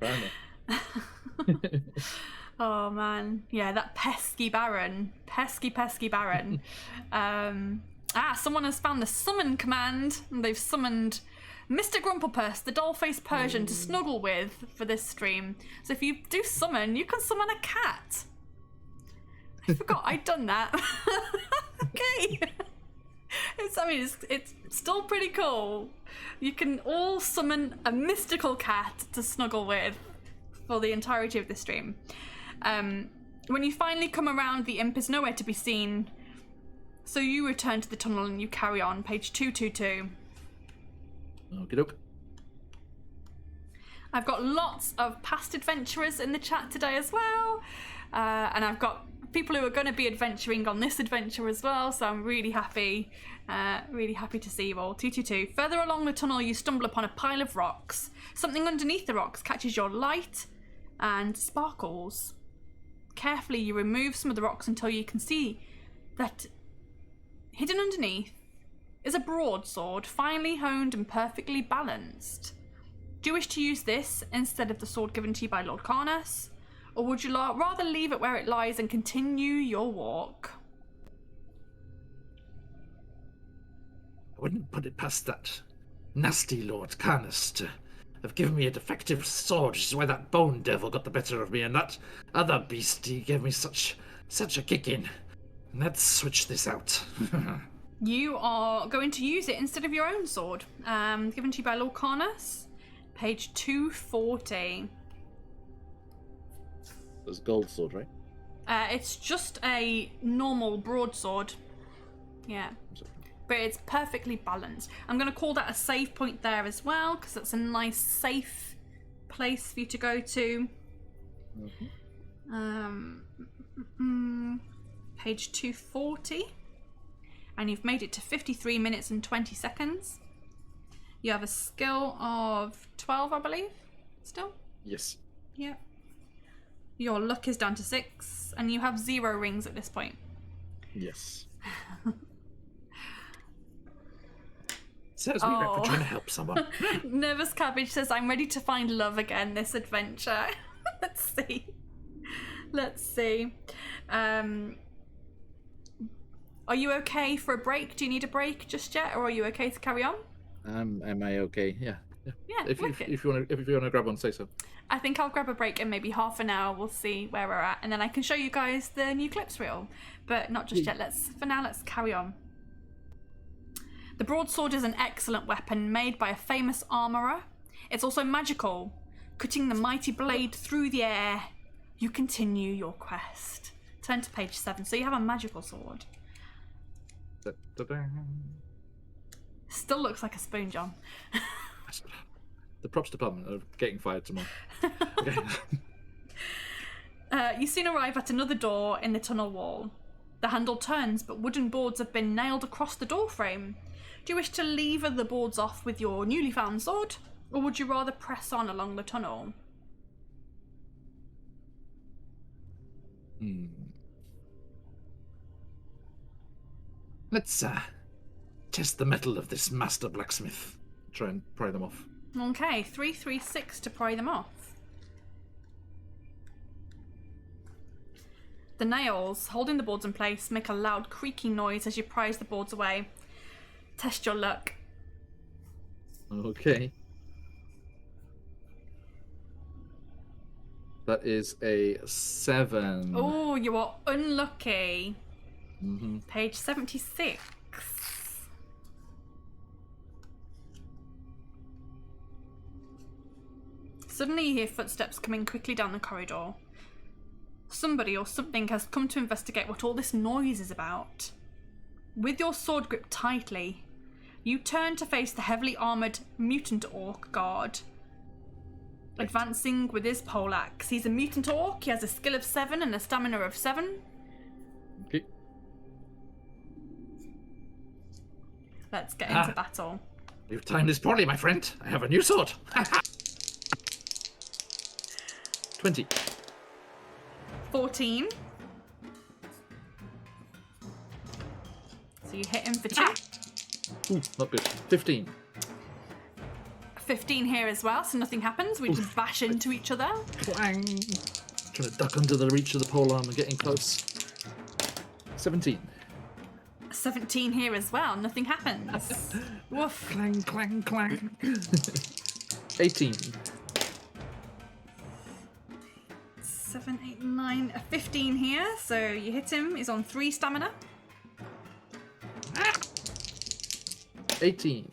Baron. Oh man, yeah, that pesky Baron, pesky Baron. Someone has found the summon command, and they've summoned Mr. Grumplepuss, the doll-faced Persian, to snuggle with for this stream. So if you do summon, you can summon a cat. I forgot I'd done that. Okay. It's still pretty cool. You can all summon a mystical cat to snuggle with for the entirety of the stream. When you finally come around, the imp is nowhere to be seen. So you return to the tunnel and you carry on. Page 222. Okie doke. I've got lots of past adventurers in the chat today as well. And I've got people who are going to be adventuring on this adventure as well, so I'm really happy to see you all. 222. Further along the tunnel, you stumble upon a pile of rocks. Something underneath the rocks catches your light and sparkles. Carefully, you remove some of the rocks until you can see that hidden underneath is a broadsword, finely honed and perfectly balanced. Do you wish to use this instead of the sword given to you by Lord Carnas? Or would you rather leave it where it lies and continue your walk? I wouldn't put it past that nasty Lord Carnus to have given me a defective sword, which is why that bone devil got the better of me, and that other beast, he gave me such a kick in. Let's switch this out. You are going to use it instead of your own sword, given to you by Lord Carnus. Page 240. There's a gold sword, right? It's just a normal broadsword. Yeah. But it's perfectly balanced. I'm going to call that a save point there as well, because that's a nice, safe place for you to go to. Page 240. And you've made it to 53 minutes and 20 seconds. You have a skill of 12, I believe, still? Yes. Yeah. Your luck is down to 6, and you have 0 rings at this point. Yes. Serves me right for trying to help someone. Nervous Cabbage says, I'm ready to find love again this adventure. Let's see. Are you okay for a break? Do you need a break just yet, or are you okay to carry on? Am I okay? Yeah. Yeah, If you want to grab one, say so. I think I'll grab a break in maybe half an hour. We'll see where we're at, and then I can show you guys the new clips reel. But not just yet. For now, let's carry on. The broadsword is an excellent weapon made by a famous armourer. It's also magical, cutting the mighty blade through the air. You continue your quest. Turn to page 7. So you have a magical sword. Da-da-da. Still looks like a spoon, John. The props department are getting fired tomorrow. Okay. You soon arrive at another door in the tunnel wall. The handle turns, but wooden boards have been nailed across the door frame. Do you wish to lever the boards off with your newly found sword, or would you rather press on along the tunnel? Let's test the metal of this master blacksmith. Try and pry them off. Okay, 336 to pry them off. The nails, holding the boards in place, make a loud creaking noise as you prise the boards away. Test your luck. Okay. That is a 7. Oh, you are unlucky. Mm-hmm. Page 76. Suddenly you hear footsteps coming quickly down the corridor. Somebody or something has come to investigate what all this noise is about. With your sword gripped tightly, you turn to face the heavily armoured mutant orc guard. Advancing with his poleaxe. He's a mutant orc, he has a skill of 7 and a stamina of 7. Okay. Let's get into battle. You've timed this poorly, my friend. I have a new sword. 20. 14. So you hit him for 2. Ooh, not good. 15. 15 here as well, so nothing happens. We just bash into each other. Clang. Trying to duck under the reach of the polearm and getting close. 17. 17 here as well, nothing happens. Woof. Clang, clang, clang. 18. 7, 8, 9, 15 here, so you hit him. He's on 3 stamina. 18.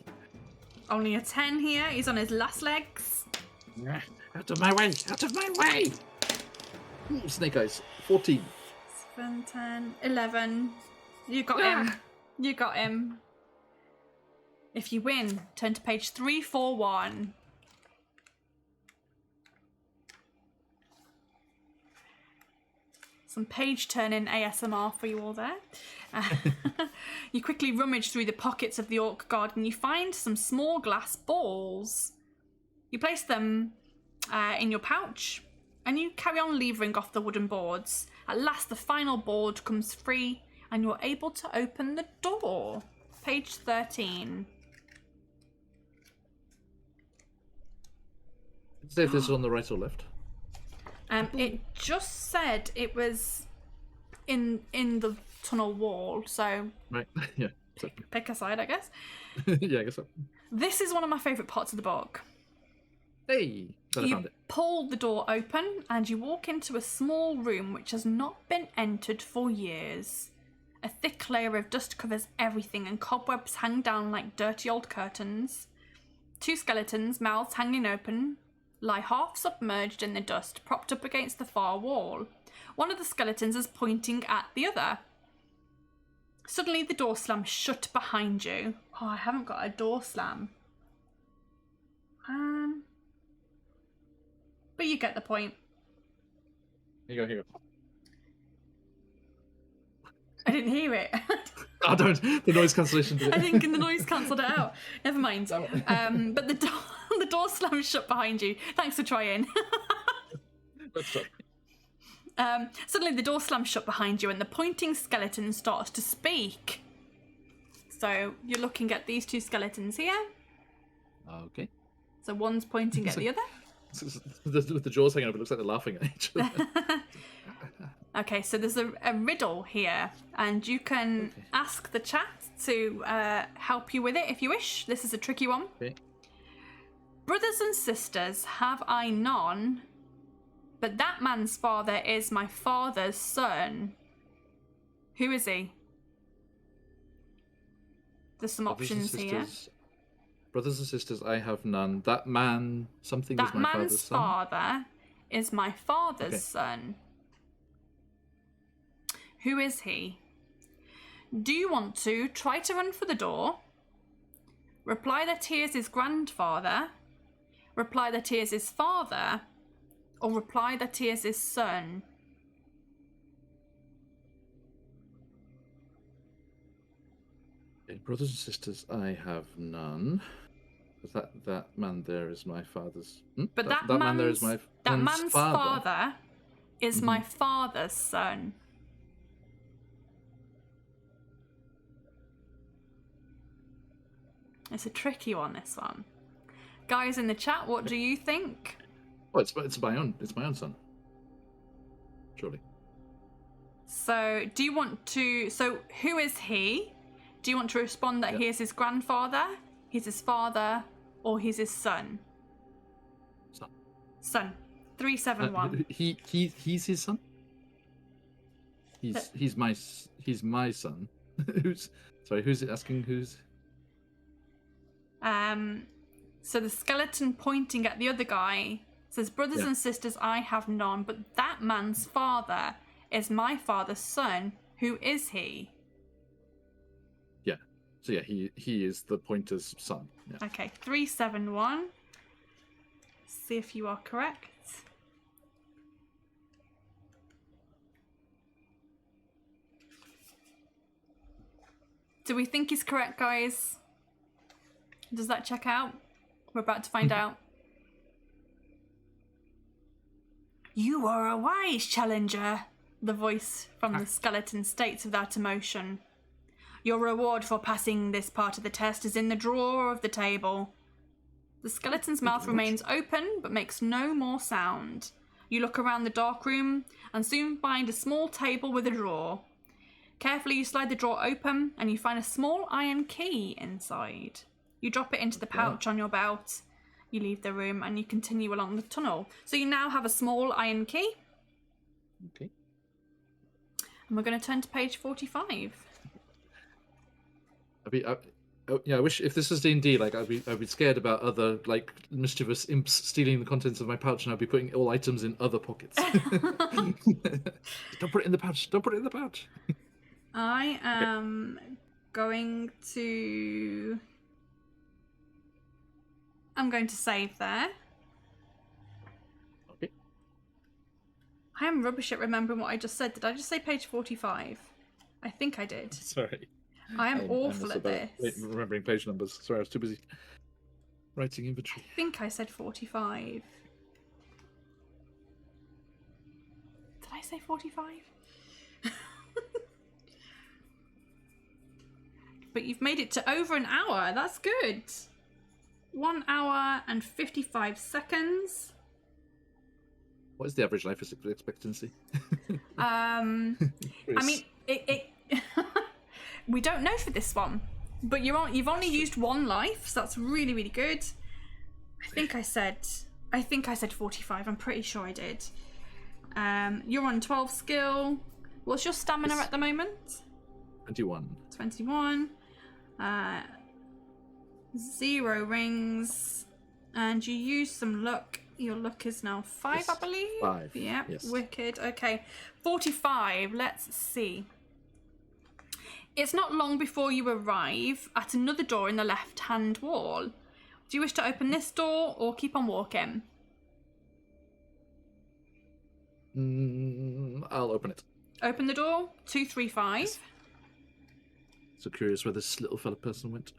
Only a 10 here. He's on his last legs. Out of my way! Out of my way! Ooh, snake eyes. 14. 7, 10, 11. You got him. You got him. If you win, turn to page 341. Some page turning ASMR for you all there. You quickly rummage through the pockets of the orc guard and you find some small glass balls. You place them in your pouch and you carry on levering off the wooden boards. At last the final board comes free and you're able to open the door. Page 13. Say if this is on the right or left. It just said it was in the tunnel wall, so Right. Yeah. So, pick a side, I guess. yeah, I guess so. This is one of my favourite parts of the book. Hey, but I found You it. pull the door open and you walk into a small room which has not been entered for years. A thick layer of dust covers everything and cobwebs hang down like dirty old curtains. 2 skeletons, mouths hanging open, lie half submerged in the dust, propped up against the far wall. One of the skeletons is pointing at the other. Suddenly the door slams shut behind you. Oh, I haven't got a door slam. But you get the point. Here you go. I didn't hear it. Oh, don't. The noise cancellation did it. I think the noise cancelled it out. Never mind. But the door slams shut behind you. Thanks for trying. Let's try. Suddenly the door slams shut behind you and the pointing skeleton starts to speak. So you're looking at these 2 skeletons here. Okay. So one's pointing at the other. With the jaws hanging up, it looks like they're laughing at each other. Okay, so there's a riddle here, and you can ask the chat to help you with it if you wish. This is a tricky one. Okay. Brothers and sisters have I none, but that man's father is my father's son. Who is he? There's some options here. Brothers and sisters, I have none. That man, something is my father's son. Father is my father's son. Who is he? Do you want to try to run for the door? Reply that he is his grandfather. Reply that he is his father. Or reply that he is his son. Okay, brothers and sisters, I have none. That man there is my father's. But that man there is my man's father is my father's son. It's a tricky one, this one. Guys in the chat, what do you think? Oh, it's my own son. Surely. So, do you want to... So, who is he? Do you want to respond that he is his grandfather, he's his father, or he's his son? Son. Son. 371. He's his son? He's my son. Who's it asking who's... So the skeleton pointing at the other guy says, brothers and sisters, I have none, but that man's father is my father's son. Who is he? Yeah. So yeah, he is the pointer's son. Yeah. Okay, 371. See if you are correct. Do we think he's correct, guys? Does that check out? We're about to find out. You are a wise challenger, the voice from the skeleton states without emotion. Your reward for passing this part of the test is in the drawer of the table. The skeleton's mouth remains open, but makes no more sound. You look around the dark room and soon find a small table with a drawer. Carefully you slide the drawer open and you find a small iron key inside. You drop it into the pouch on your belt. You leave the room and you continue along the tunnel. So you now have a small iron key. Okay. And we're going to turn to page 45. I wish if this was D&D, like I'd be scared about other like mischievous imps stealing the contents of my pouch, and I'd be putting all items in other pockets. Don't put it in the pouch. Don't put it in the pouch. I am going to... I'm going to save there. Okay. I am rubbish at remembering what I just said. Did I just say page 45? I think I did. Sorry. I am awful at this. Remembering page numbers. Sorry, I was too busy writing inventory. I think I said 45. Did I say 45? But you've made it to over an hour. That's good. 1 hour and 55 seconds. What is the average life expectancy? I mean, it we don't know for this one. But you've only used 1 life, so that's really, really good. I think I said 45. I'm pretty sure I did. You're on 12 skill. What's your stamina at the moment? 21. 21. 0 rings. And you use some luck. Your luck is now 5, Yes, I believe. 5. Yeah, Yes. wicked. Okay, 45. Let's see. It's not long before you arrive at another door in the left-hand wall. Do you wish to open this door or keep on walking? I'll open it. Open the door. 235. Yes. So curious where this little fella person went.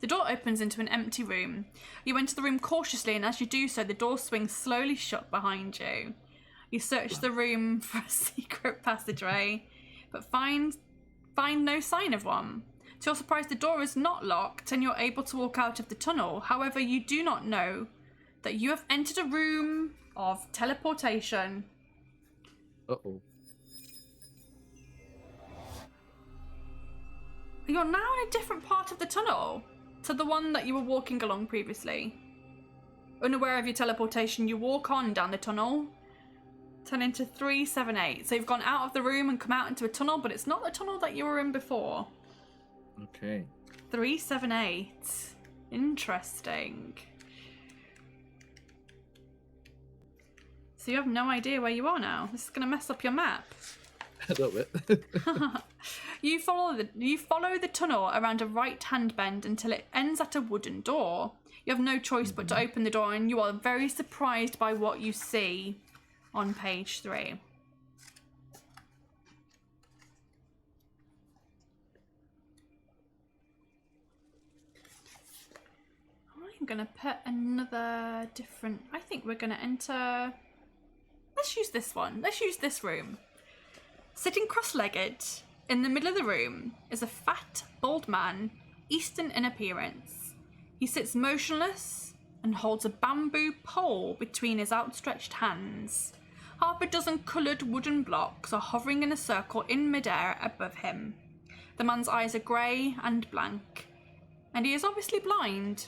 The door opens into an empty room. You enter the room cautiously, and as you do so, the door swings slowly shut behind you. You search the room for a secret passageway, but find no sign of one. To your surprise, the door is not locked, and you're able to walk out of the tunnel. However, you do not know that you have entered a room of teleportation. Uh-oh. You're now in a different part of the tunnel to the one that you were walking along previously. Unaware of your teleportation, you walk on down the tunnel, turn into 378. So you've gone out of the room and come out into a tunnel, but it's not the tunnel that you were in before. Okay. 378. Interesting. So you have no idea where you are now. This is going to mess up your map. A little bit. You follow the tunnel around a right-hand bend until it ends at a wooden door. You have no choice but to open the door, and you are very surprised by what you see on page 3. I'm going to put another different... I think we're going to enter... Let's use this one. Let's use this room. Sitting cross-legged in the middle of the room is a fat, bald man, Eastern in appearance. He sits motionless and holds a bamboo pole between his outstretched hands. Half a dozen coloured wooden blocks are hovering in a circle in midair above him. The man's eyes are grey and blank, and he is obviously blind.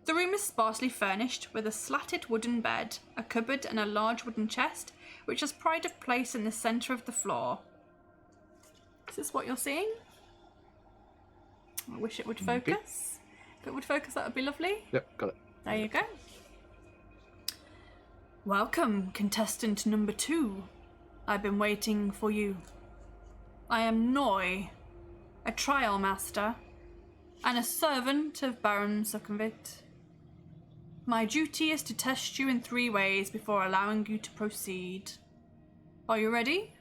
The room is sparsely furnished with a slatted wooden bed, a cupboard and a large wooden chest, which has pride of place in the centre of the floor. Is this what you're seeing? I wish it would focus. If it would focus, that would be lovely. Yep, got it. There you go. Welcome, contestant number 2. I've been waiting for you. I am Noi, a trial master, and a servant of Baron Sukumvits. My duty is to test you in 3 ways before allowing you to proceed. Are you ready?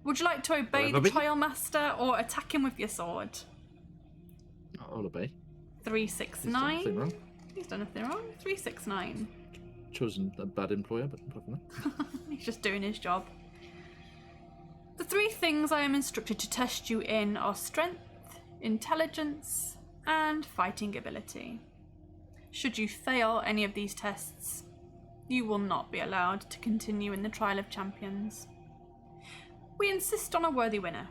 Would you like to obey the trial master or attack him with your sword? I'll obey. 369. He's done nothing wrong. He's done nothing wrong. 369. Chosen a bad employer, but apart from that. He's just doing his job. The 3 things I am instructed to test you in are strength, intelligence, and fighting ability. Should you fail any of these tests, you will not be allowed to continue in the Trial of Champions. We insist on a worthy winner.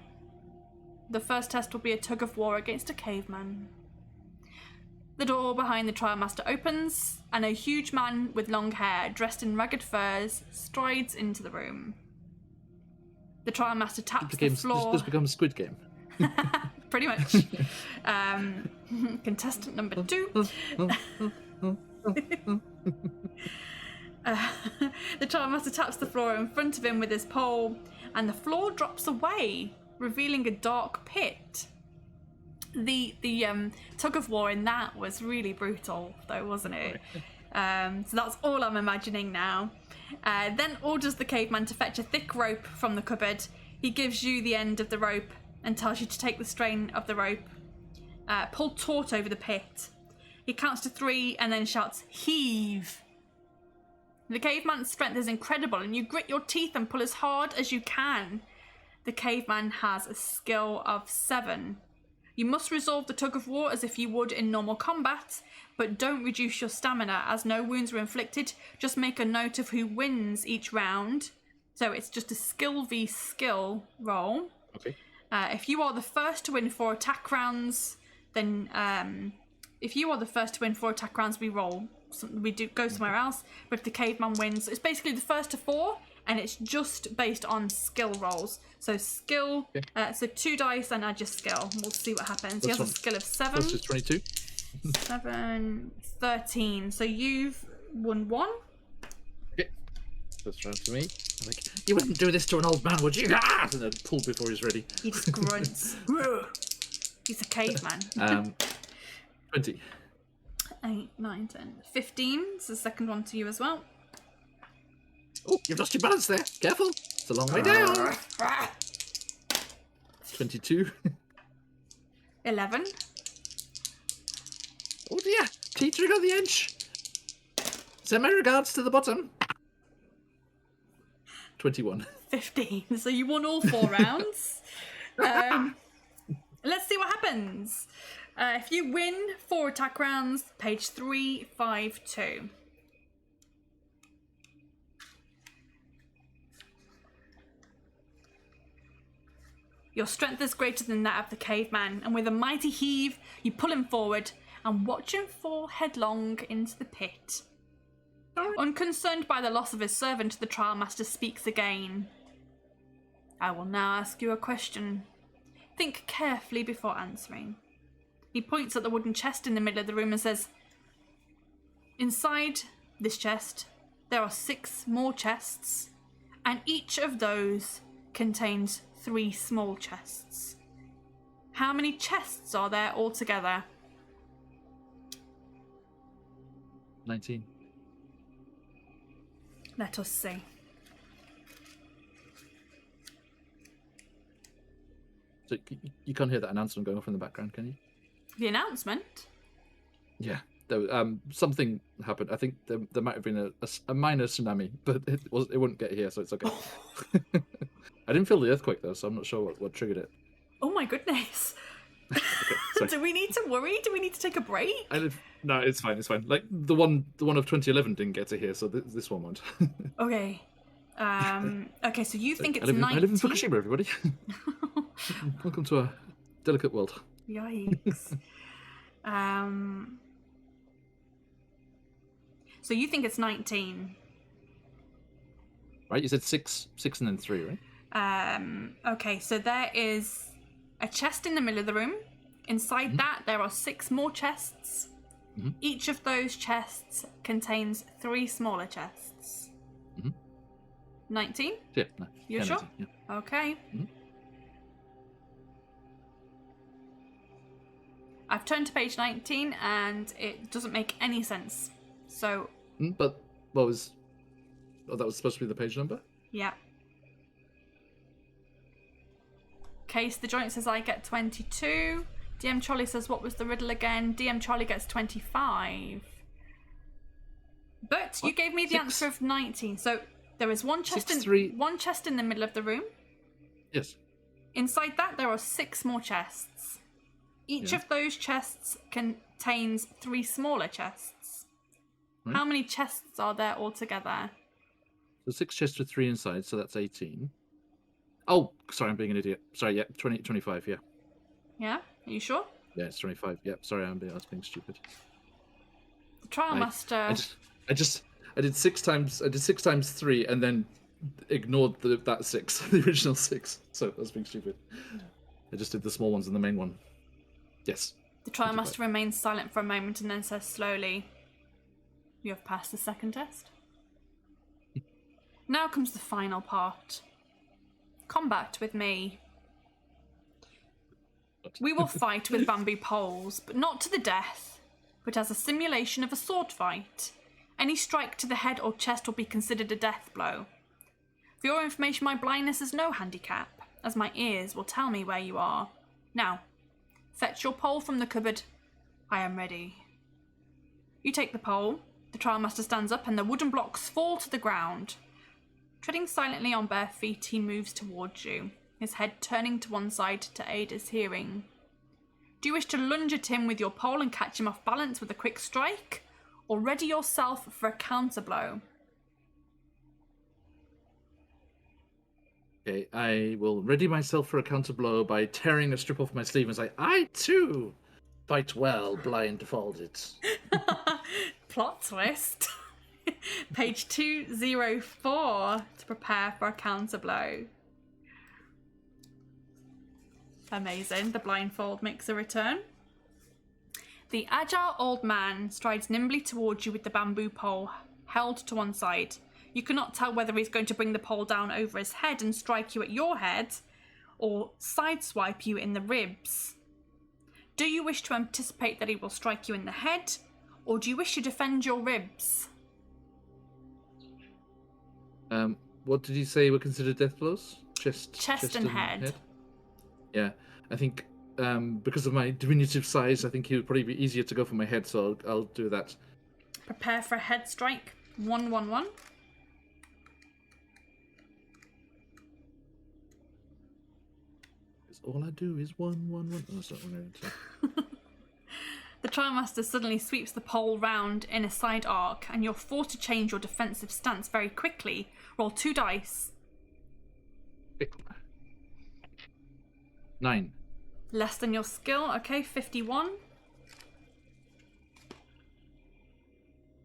The first test will be a tug of war against a caveman. The door behind the trial master opens, and a huge man with long hair, dressed in ragged furs, strides into the room. The trial master taps the floor. This becomes Squid Game. Pretty much. Contestant number 2. The trial master taps the floor in front of him with his pole, and the floor drops away, revealing a dark pit. The tug of war in that was really brutal, though, wasn't it? So that's all I'm imagining now. Then orders the caveman to fetch a thick rope from the cupboard. He gives you the end of the rope and tells you to take the strain of the rope. Pull taut over the pit. He counts to 3 and then shouts, "Heave!" The caveman's strength is incredible, and you grit your teeth and pull as hard as you can. The caveman has a skill of 7. You must resolve the tug of war as if you would in normal combat, but don't reduce your stamina as no wounds were inflicted. Just make a note of who wins each round. So it's just a skill v skill roll. Okay. If you are the first to win 4 attack rounds, then we roll. Go somewhere else. But if the caveman wins, it's basically the first to 4, and it's just based on skill rolls. So skill, so 2 dice and add your skill. We'll see what happens. He has a skill of 7. Plus is 22. 7, 13. So you've won 1. Okay. First round to me. I'm like, you wouldn't do this to an old man, would you? Ah! And then pull before he's ready. He just grunts. He's a caveman. 20. 8, 9, 10, 15. It's the second one to you as well. Oh, you've lost your balance there. Careful. It's a long way down. 22. 11. Oh dear. Teetering on the edge. Send my regards to the bottom. 21. 15. So you won all 4 rounds. Let's see what happens. If you win 4 attack rounds, page 352. Your strength is greater than that of the caveman, and with a mighty heave, you pull him forward and watch him fall headlong into the pit. Unconcerned by the loss of his servant, the trial master speaks again. I will now ask you a question. Think carefully before answering. He points at the wooden chest in the middle of the room and says, inside this chest, there are 6 more chests, and each of those contains 3 small chests. How many chests are there altogether? 19. Let us see. So you can't hear that announcement going off in the background, can you? The announcement? Yeah. There, something happened. I think there might have been a minor tsunami, but it wouldn't get here, so it's okay. I didn't feel the earthquake though, so I'm not sure what triggered it. Oh my goodness. Okay, Do we need to worry? Do we need to take a break? No, it's fine. It's fine. Like the one of 2011 didn't get to here, so this one won't. Okay. Okay, so you think it's I 19? live in Fukushima, everybody. Welcome to a delicate world. Yikes. So you think it's 19? Right, you said 6 and then 3, right? Okay, so there is a chest in the middle of the room. Inside that, there are 6 more chests. Each of those chests contains 3 smaller chests. 19? Yeah, no. You're sure? 19, yeah. Okay. I've turned to page 19 and it doesn't make any sense. So... But what was... Oh, that was supposed to be the page number? Yeah. Case the joint says I get 22. DM Charlie says what was the riddle again? DM Charlie gets 25. But you gave me the answer of 19. So there is one chest one chest in the middle of the room. Yes. Inside that there are 6 more chests. Each of those chests contains 3 smaller chests. Right. How many chests are there altogether? So 6 chests with 3 inside, so that's 18. Oh, sorry, I'm being an idiot. Sorry, yeah, 25, yeah. Yeah? Are you sure? Yeah, it's 25. Yeah, sorry, I was being stupid. The trial master... I did 6 times 3 and then ignored that 6, the original 6. So I was being stupid. I just did the small ones and the main one. Yes. The trial master remains silent for a moment and then says slowly, "You have passed the second test." Now comes the final part. Combat with me. We will fight with bamboo poles, but not to the death, but as a simulation of a sword fight. Any strike to the head or chest will be considered a death blow. For your information, my blindness is no handicap, as my ears will tell me where you are. Now, fetch your pole from the cupboard. I am ready. You take the pole. The trial master stands up and the wooden blocks fall to the ground. Treading silently on bare feet, he moves towards you, his head turning to one side to aid his hearing. Do you wish to lunge at him with your pole and catch him off balance with a quick strike? Or ready yourself for a counter blow? Okay, I will ready myself for a counterblow by tearing a strip off my sleeve and say, I too fight well, blindfolded. Plot twist. Page 204 to prepare for a counterblow. Amazing. The blindfold makes a return. The agile old man strides nimbly towards you with the bamboo pole held to one side. You cannot tell whether he's going to bring the pole down over his head and strike you at your head, or sideswipe you in the ribs. Do you wish to anticipate that he will strike you in the head, or do you wish to defend your ribs? What did you say were considered death blows? Chest and head. Yeah, I think because of my diminutive size, I think it would probably be easier to go for my head, so I'll do that. Prepare for a head strike. 111. All I do is 111. Oh, that's not what I meant to. The Trial Master suddenly sweeps the pole round in a side arc, and you're forced to change your defensive stance very quickly. Roll 2 dice. 9. Less than your skill. Okay, 51.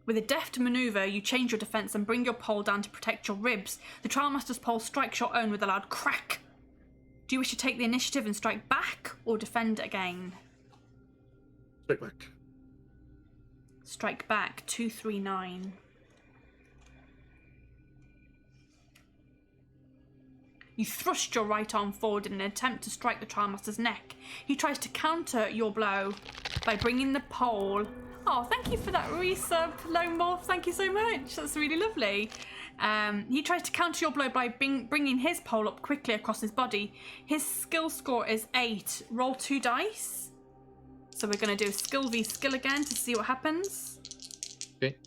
With a deft maneuver, you change your defense and bring your pole down to protect your ribs. The Trial Master's pole strikes your own with a loud crack. Do you wish to take the initiative and strike back, or defend again? Strike back. Strike back, 239. You thrust your right arm forward in an attempt to strike the Trial Master's neck. He tries to counter your blow by bringing the pole... Oh, thank you for that resub, Lone Morph. Thank you so much. That's really lovely. He tries to counter your blow by bringing his pole up quickly across his body. His skill score is 8. Roll 2 dice. So we're going to do skill v skill again to see what happens. Okay.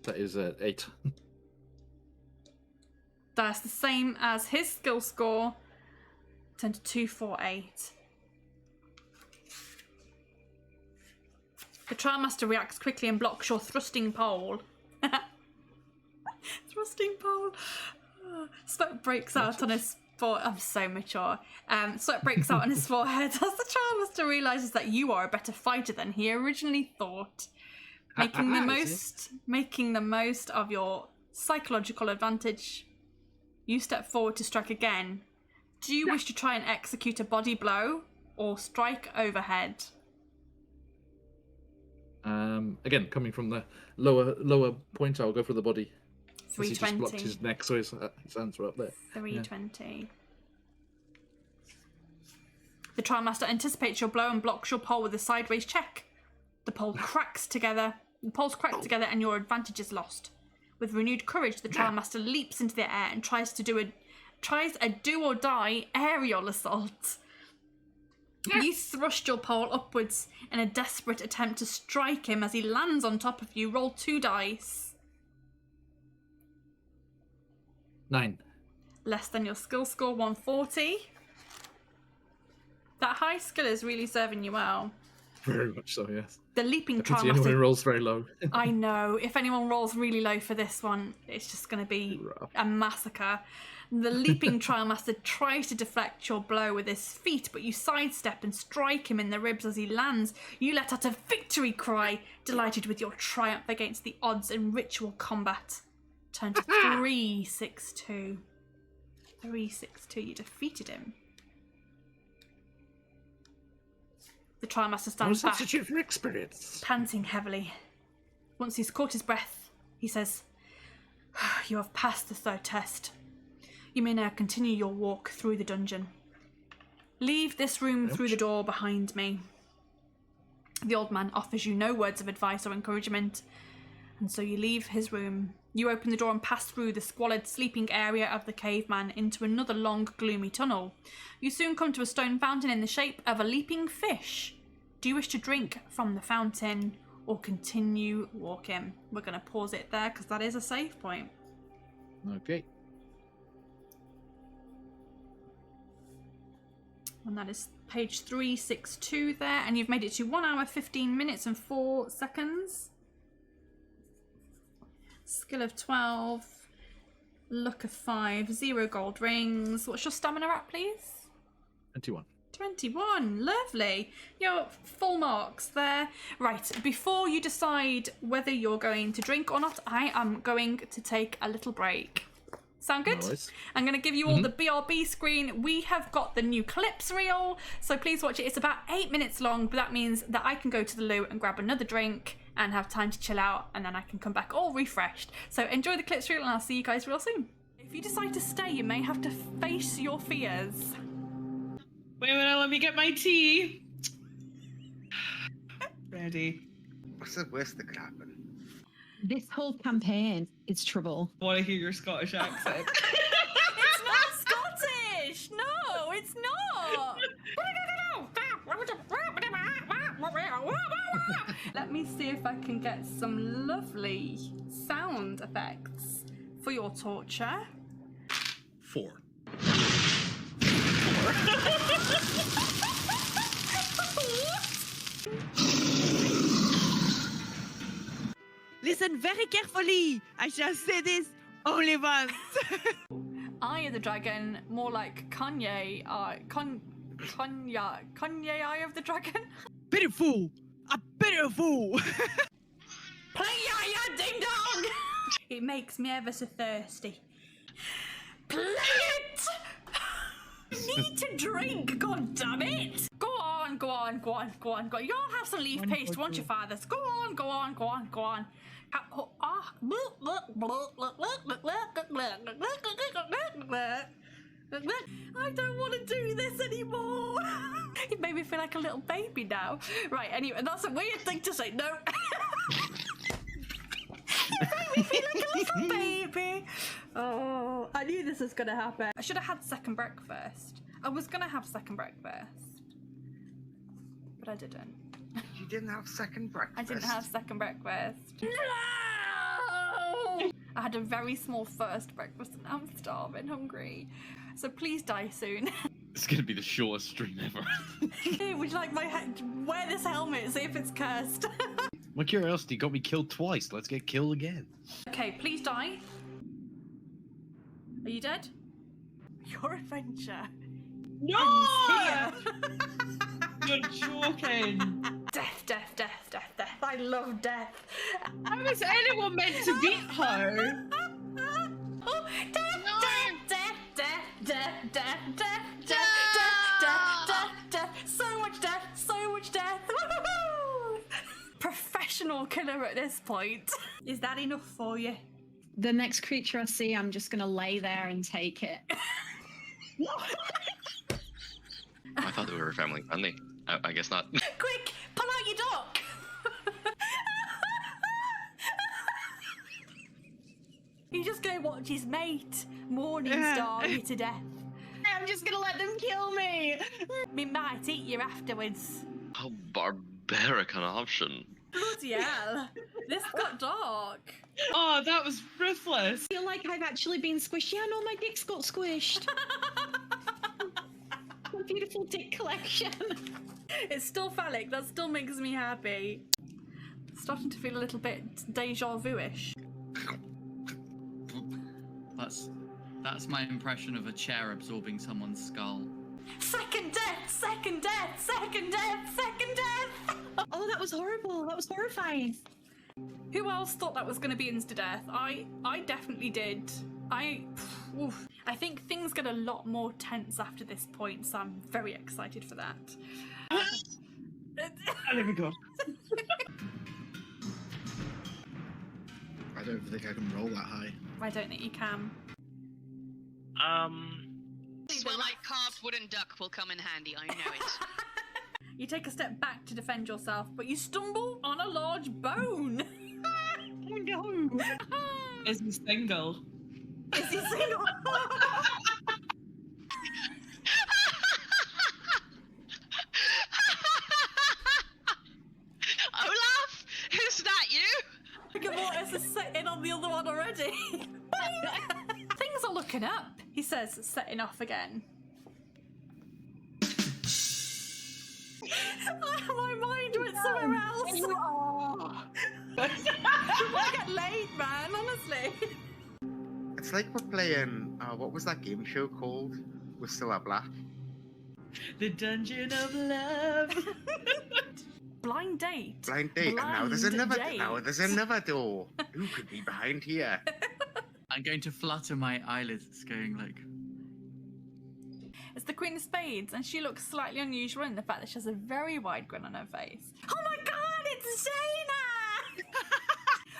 That is 8. That's the same as his skill score. Turn to 248. The Trial Master reacts quickly and blocks your thrusting pole. Thrusting pole. Sweat breaks out on his forehead. I'm so mature. Sweat breaks out on his forehead as the Trial Master realizes that you are a better fighter than he originally thought. Making the most of your psychological advantage. You step forward to strike again. Do you wish to try and execute a body blow or strike overhead? Again, coming from the lower point, I'll go for the body. 320. He just blocked his neck, so his hands were up there. 320. Yeah. The Trial Master anticipates your blow and blocks your pole with a sideways check. The pole cracks together. The poles crack together, and your advantage is lost. With renewed courage, the Trial Master leaps into the air and tries a do or die aerial assault. You thrust your pole upwards in a desperate attempt to strike him as he lands on top of you. Roll 2 dice. 9. Less than your skill score, 140. That high skill is really serving you well. Very much so, yes. The leaping Trial Anyone Master... who rolls very low. I know. If anyone rolls really low for this one, it's just going to be a massacre. The leaping Trial Master tries to deflect your blow with his feet, but you sidestep and strike him in the ribs as he lands. You let out a victory cry, delighted with your triumph against the odds in ritual combat. Turn to 362. 362, you defeated him. The Trial Master stands back, substitute for experience. panting heavily. Once he's caught his breath, he says, "You have passed the 3rd test. You may now continue your walk through the dungeon. Leave this room through the door behind me." The old man offers you no words of advice or encouragement, and so you leave his room. You open the door and pass through the squalid sleeping area of the caveman into another long, gloomy tunnel. You soon come to a stone fountain in the shape of a leaping fish. Do you wish to drink from the fountain or continue walking? We're going to pause it there because that is a save point. Okay. And that is page 362 there. And you've made it to 1 hour, 15 minutes and 4 seconds. Skill of 12. Luck of 5, 0 gold rings. What's your stamina at, please? 21. 21, lovely. Your full marks there. Right, before you decide whether you're going to drink or not, I am going to take a little break. Sound good? Nice. I'm going to give you all the BRB screen. We have got the new Clips reel, so please watch it. It's about 8 minutes long, but that means that I can go to the loo and grab another drink and have time to chill out, and then I can come back all refreshed. So enjoy the Clips reel, and I'll see you guys real soon. If you decide to stay, you may have to face your fears. Wait a minute, let me get my tea. Ready. What's the worst that could happen? This whole campaign is trouble. I want to hear your Scottish accent. It's not Scottish! No, it's not! Let me see if I can get some lovely sound effects for your torture. 4. Listen very carefully. I shall say this only once. Eye of the Dragon, more like Kanye, Kanye Eye of the Dragon. Pitiful. A pitiful. Play ya ding dong! It makes me ever so thirsty. Play it! Need to drink, god damn it! Go on, go on, go on, go on, go on. You'll have some leaf paste, won't you, fathers? Go on, go on, go on, go on. I don't want to do this anymore. It made me feel like a little baby now. Right, anyway, that's a weird thing to say. No. It made me feel like a little baby. Oh, I knew this was going to happen. I should have had second breakfast. I was going to have second breakfast, but I didn't. You didn't have second breakfast? I didn't have second breakfast. No! I had a very small first breakfast and I'm starving, hungry. So please die soon. It's gonna be the shortest stream ever. Would you like my wear this helmet, see if it's cursed. My curiosity got me killed twice. Let's get killed again. Okay, please die. Are you dead? Your adventure. No! Here. You're joking. Death, death, death, death, death. I love death. How is anyone meant to beat her? Oh, death, death, death, death, death, death, death, death, death, death, death, death. So much death, so much death. Woo-hoo-hoo! Professional killer at this point. Is that enough for you? The next creature I see, I'm just going to lay there and take it. I thought they were family friendly. I guess not. Quick, pull out your duck. He's just going to watch his mate Morningstar you to death. I'm just going to let them kill me. We might eat you afterwards. How barbaric an option. Bloody hell. This got dark. Oh, that was ruthless. I feel like I've actually been squished. Yeah, no, my dick's got squished. A beautiful dick collection. It's still phallic. That still makes me happy. Starting to feel a little bit deja vu-ish. That's my impression of a chair absorbing someone's skull. Second death! Second death! Second death! Second death! Oh, that was horrible. That was horrifying. Who else thought that was going to be insta-death? I definitely did. I think things get a lot more tense after this point, so I'm very excited for that. There we go. I don't think I can roll that high. I don't think you can. Well, my carved wooden duck will come in handy, I know it. You take a step back to defend yourself, but you stumble on a large bone. Oh no. Is he single? Is he single? Olaf, is that you? Gavortis is sitting on the other one already. Things are looking up, he says, setting off again. My mind went somewhere else. I get laid, man, honestly. It's It's like we're playing. What was that game show called? We're still at black. The Dungeon of Love. Blind date. Blind date. And now there's Blind another. date. Now there's another door. Who could be behind here? I'm going to flutter my eyelids, going like. It's the Queen of Spades, and she looks slightly unusual in the fact that she has a very wide grin on her face. Oh my god, it's Zaina!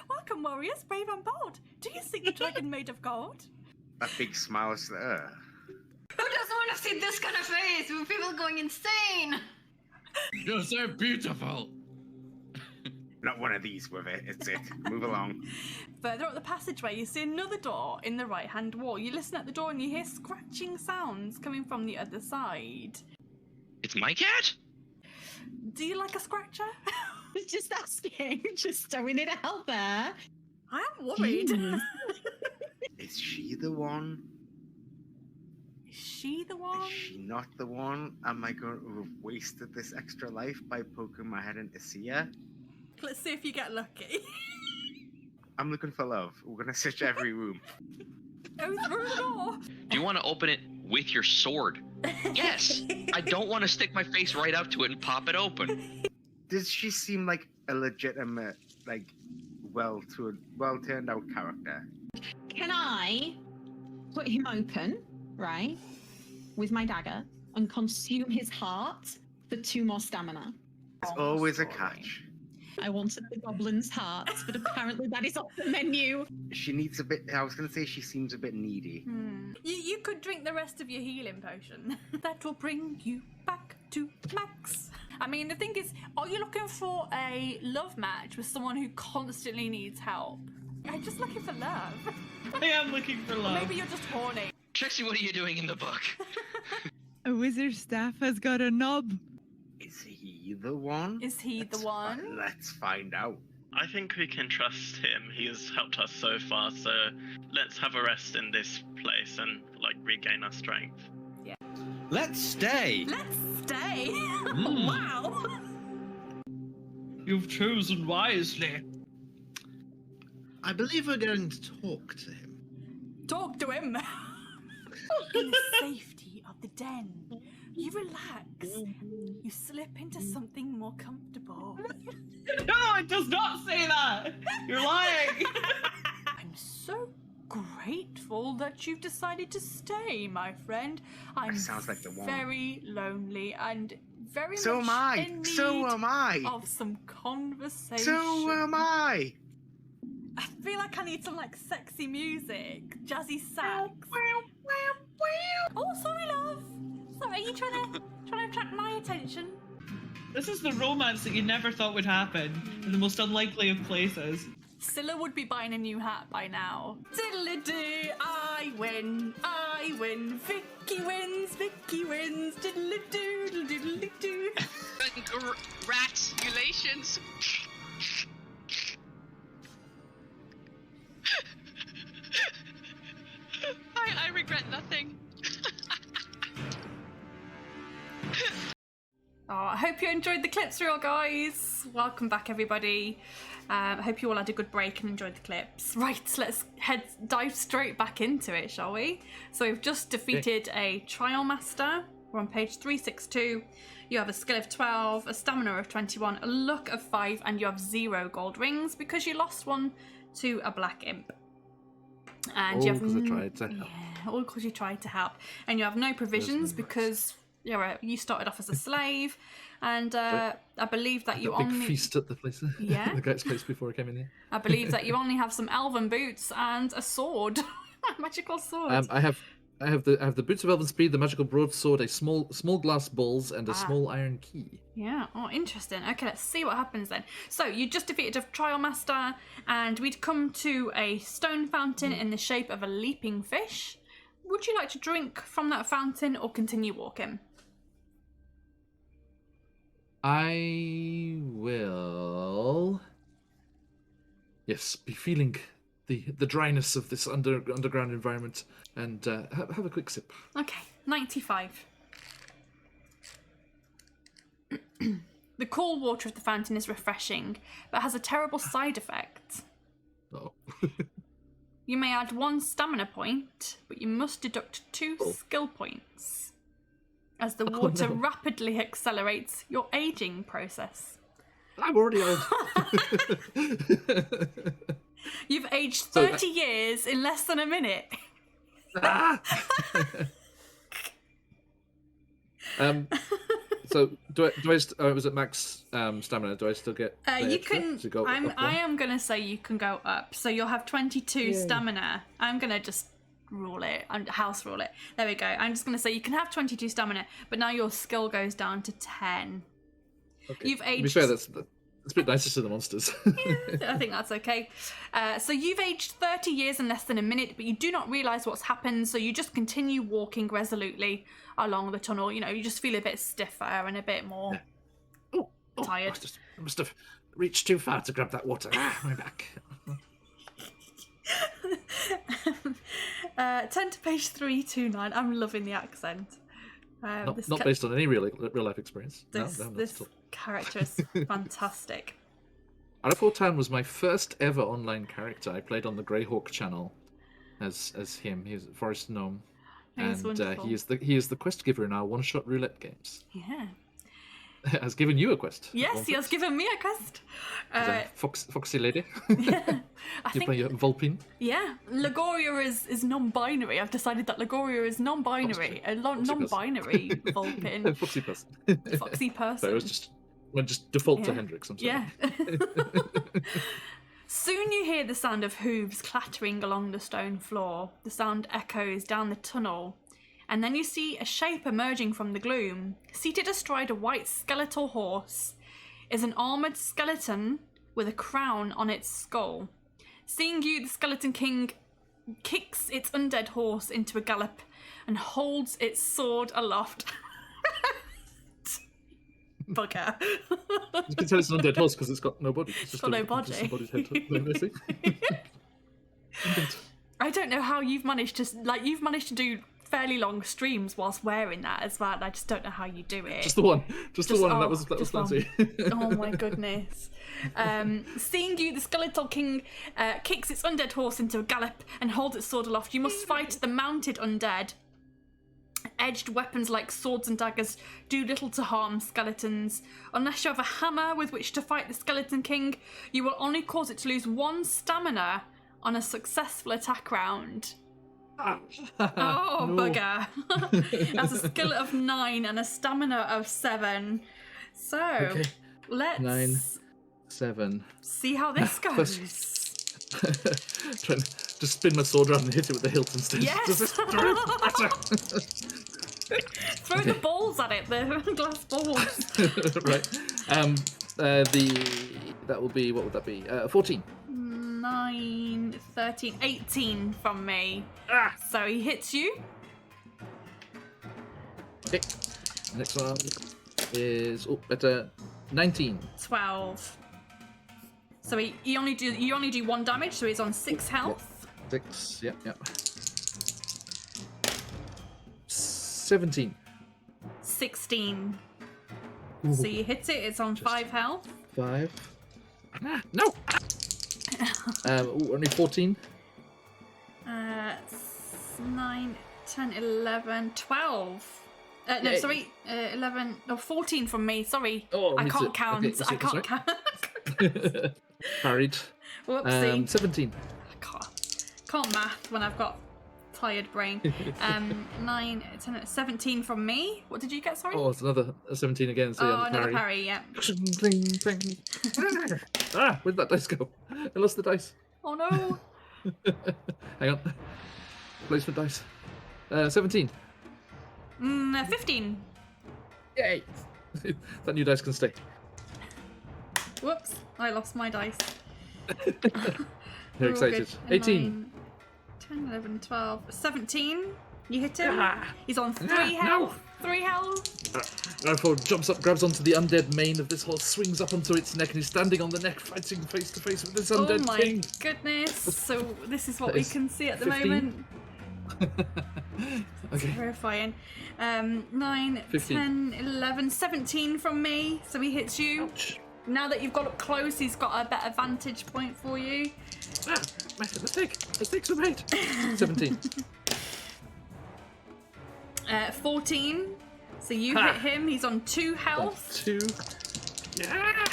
Welcome, warriors, brave and bold. Do you seek the dragon made of gold? That big smile is there. Who doesn't want to see this kind of face with people going insane? You're so beautiful. Not one of these with it. It's it. Move along. Further up the passageway, you see another door in the right-hand wall. You listen at the door and you hear scratching sounds coming from the other side. It's my cat? Do you like a scratcher? Just asking, just throwing it out there. I am worried. Is she the one? Is she the one? Is she not the one? Am I going to have wasted this extra life by poking my head into see her? Let's see if you get lucky. I'm looking for love. We're gonna search every room. Go through the door. Do you want to open it with your sword? Yes. I don't want to stick my face right up to it and pop it open. Does she seem like a legitimate, like, well turned out character? Can I put him open, right, with my dagger and consume his heart for 2 more stamina? There's always a catch. I wanted the goblin's heart, but apparently that is off the menu. She needs a bit. I was gonna say she seems a bit needy. You could drink the rest of your healing potion. That will bring you back to max. I mean, the thing is, are you looking for a love match with someone who constantly needs help? I'm just looking for love. I am looking for Or love. maybe you're just horny. Trixie, what are you doing in the book? A wizard's staff has got a knob. Is he the one? Is he the one? Let's find out. I think we can trust him. He has helped us so far, so let's have a rest in this place and, like, regain our strength. Yeah. Let's stay. Let's stay. Mm. Wow. You've chosen wisely. I believe we're going to talk to him. Talk to him. In the safety of the den. You relax. You slip into something more comfortable. No, it does not say that. You're lying. I'm so grateful that you've decided to stay, my friend. I'm Sounds like the one. very lonely and very So much am I. in need So am I. of some conversation. So am I. I feel like I need some like sexy music, jazzy sax. Oh, sorry, love. Sorry, are you trying to attract my attention? This is the romance that you never thought would happen in the most unlikely of places. Scylla would be buying a new hat by now. Diddly-doo, I win, Vicky wins, diddly-doo, diddly-doo. Congratulations. I regret nothing. Oh, I hope you enjoyed the clips reel, guys. Welcome back, everybody. I hope you all had a good break and enjoyed the clips. Right, let's dive straight back into it, shall we? So we've just defeated a Trial Master. We're on page 362. You have a skill of 12, a stamina of 21, a luck of 5, and you have 0 gold rings because you lost one to a black imp. And you have because I tried to help. Yeah, all because you tried to help. And you have no provisions because you started off as a slave, and I believe that you big only feast at the place. Yeah. The guy's place before I came in here. I believe that you only have some elven boots and a sword, a magical sword. I have the boots of elven speed, the magical broadsword, a small glass balls, and a small iron key. Yeah. Oh, interesting. Okay, let's see what happens then. So you just defeated a Trial Master, and we'd come to a stone fountain in the shape of a leaping fish. Would you like to drink from that fountain or continue walking? I will. Yes, be feeling the dryness of this underground environment, and have a quick sip. Okay, 95. The cool water of the fountain is refreshing, but has a terrible side effect. Oh. You may add 1 stamina point, but you must deduct 2 skill points, as the water rapidly accelerates your aging process. I'm already old. You've aged 30 years in less than a minute. So do I was it max stamina? Do I still get? You can. Go I am gonna say you can go up. So you'll have 22 stamina. I'm gonna just rule it and house rule it. There we go. I'm just gonna say you can have 22 stamina, but now your skill goes down to 10. Okay. You've aged. To be fair, that's a bit nicer to the monsters. Yeah, I think that's okay. So you've aged 30 years in less than a minute, but you do not realise what's happened, so you just continue walking resolutely along the tunnel. You know, you just feel a bit stiffer and a bit more tired. I must have reached too far to grab that water. My back. Turn to page 329. I'm loving the accent. Not based on any real life experience. This character is fantastic. Arafortan was my first ever online character. I played on the Greyhawk channel as him. He's a forest gnome, and he is the quest giver in our one-shot roulette games. Yeah. Has given you a quest. Yes, he has given me a quest. Foxy lady. Yeah, you play Vulpine. Yeah, Lagoria is non-binary. I've decided that Lagoria is non-binary. A non-binary Vulpine. Foxy person. Foxy person. So it was just default to Hendrix. I'm sorry. Yeah. Soon you hear the sound of hooves clattering along the stone floor. The sound echoes down the tunnel. And then you see a shape emerging from the gloom. Seated astride a white skeletal horse is an armoured skeleton with a crown on its skull. Seeing you, the Skeleton King kicks its undead horse into a gallop and holds its sword aloft. Bugger. You can tell it's an undead horse because it's got no body. It's got no body. Just somebody's head to... I don't know how you've managed to do fairly long streams whilst wearing that as well. I just don't know how you do it. Just the one, and that was plenty. Oh my goodness. Seeing you, the Skeletal King kicks its undead horse into a gallop and holds its sword aloft. You must fight the mounted undead. Edged weapons like swords and daggers do little to harm skeletons. Unless you have a hammer with which to fight the Skeleton King, you will only cause it to lose 1 stamina on a successful attack round. Oh, bugger. That's a skill of 9 and a stamina of 7. So, let's 9, 7. see how this goes. Trying to just spin my sword around and hit it with the hilt instead. Yes! Does this do it better? Throw the balls at it, the glass balls. Right. That will be, what would that be? 14. 9, 13, 18 from me. So he hits you. Okay. Next one is 19. 12. So you only do 1 damage, so he's on 6 health. 6. Yep. 17. 16. Ooh. So you hit it. It's on 5 health. 5. No. Only 14. 9, 10, 11, 12. No, sorry, 11. No, 14 from me. Sorry, I can't count. Okay, I can't count. Parried. Whoopsie. 17. Can't math when I've got tired brain. 9, 10, 17 from me. What did you get? Sorry. Oh, it's another 17 again. So another parry. Yeah. Where'd that dice go? I lost the dice. Oh no. Hang on. Placement dice. 17. 15. Yay! That new dice can stay. Whoops! I lost my dice. You're excited. 18. 10, 11, 12, 17. You hit him. He's on 3 health. 3 health. Arafo jumps up, grabs onto the undead mane of this horse, swings up onto its neck, and he's standing on the neck, fighting face to face with this undead king. Oh my goodness! So this is what we can see at the 15. moment. Okay. Terrifying. 9, 15. 10, 11, 17 from me. So he hits you. Ouch. now that you've got up close, he's got a better vantage point for you. Ah, massive mistake. Mistake so made. 17. 14. So you hit him. He's on 2 health. 2. Yeah.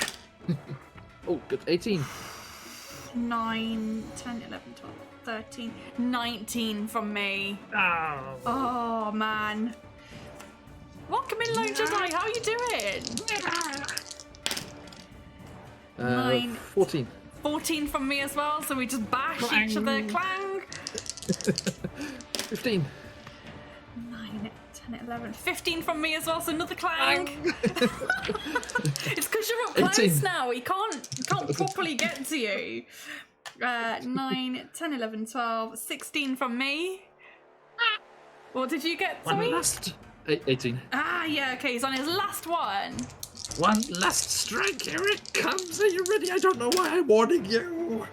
Oh, good. 18. 9, 10, 11, 12, 13, 19 from me. Oh. Oh, man. Welcome in, Lone Jedi. How are you doing? 9. 14. 14 from me as well, so we just bash each other. Clang. 15. 9, 10, 11, 15 from me as well, so another clang. It's because you're up close 18. now. He can't properly get to you. 9, 10, 11, 12, 16 from me. What did you get, One sorry? last. 18. Ah, yeah, okay, he's on his last one. One last strike. Here it comes. Are you ready? I don't know why I'm warning you.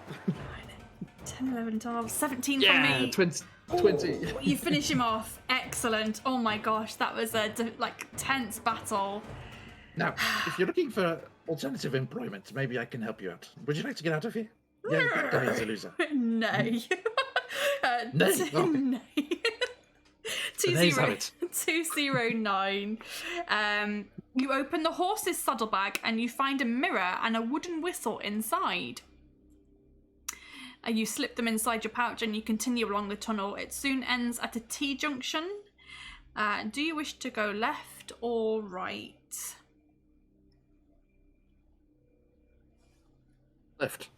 10, 11, 12, 17 Yeah, from me. 20. Ooh, you finish him off. Excellent. Oh my gosh, that was a tense battle. Now, if you're looking for alternative employment, maybe I can help you out. Would you like to get out of here? Yeah, that is a loser. Nay. Nay? Oh. Nay. The nays have it. 209. You open the horse's saddlebag and you find a mirror and a wooden whistle inside. You slip them inside your pouch and you continue along the tunnel. It soon ends at a T-junction. Do you wish to go left or right? Left.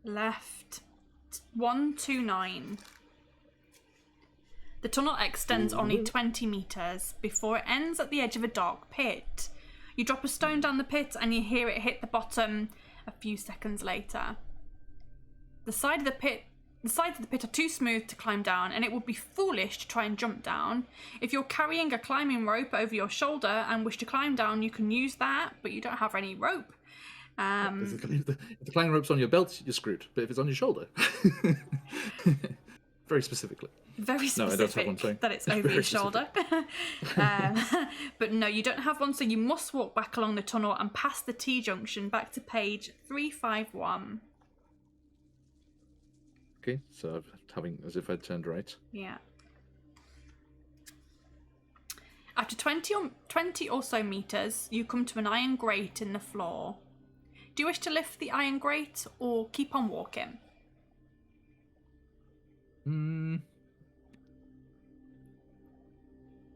Left. 129. The tunnel extends only 20 metres before it ends at the edge of a dark pit. You drop a stone down the pit and you hear it hit the bottom a few seconds later. The sides of the pit are too smooth to climb down, and it would be foolish to try and jump down. If you're carrying a climbing rope over your shoulder and wish to climb down, you can use that, but you don't have any rope. If the climbing rope's on your belt, you're screwed. But if it's on your shoulder, very specifically. Very specific no, I don't have one, sorry. that it's over your shoulder. But no, you don't have one, so you must walk back along the tunnel and past the T-junction back to page 351. Okay, so having as if I'd turned right. Yeah. After 20 or so meters, you come to an iron grate in the floor. Do you wish to lift the iron grate or keep on walking?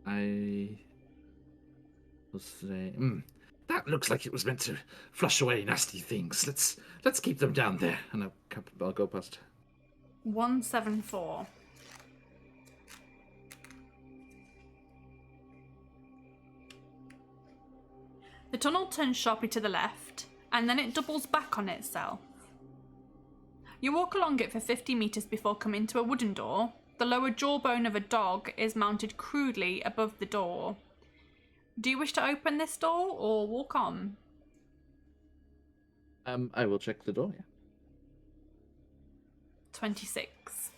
I will say, that looks like it was meant to flush away nasty things. Let's keep them down there, and I'll go past. 174. The tunnel turns sharply to the left, and then it doubles back on itself. You walk along it for 50 meters before coming to a wooden door. The lower jawbone of a dog is mounted crudely above the door. Do you wish to open this door or walk on? I will check the door, yeah. 26.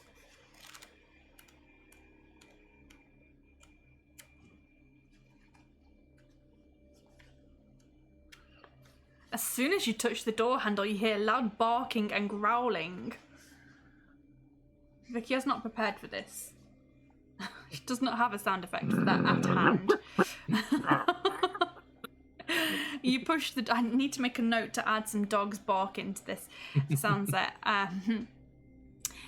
As soon as you touch the door handle, you hear loud barking and growling. Vicky has not prepared for this. She does not have a sound effect for that at hand. You push the... I need to make a note to add some dogs barking to this sound set.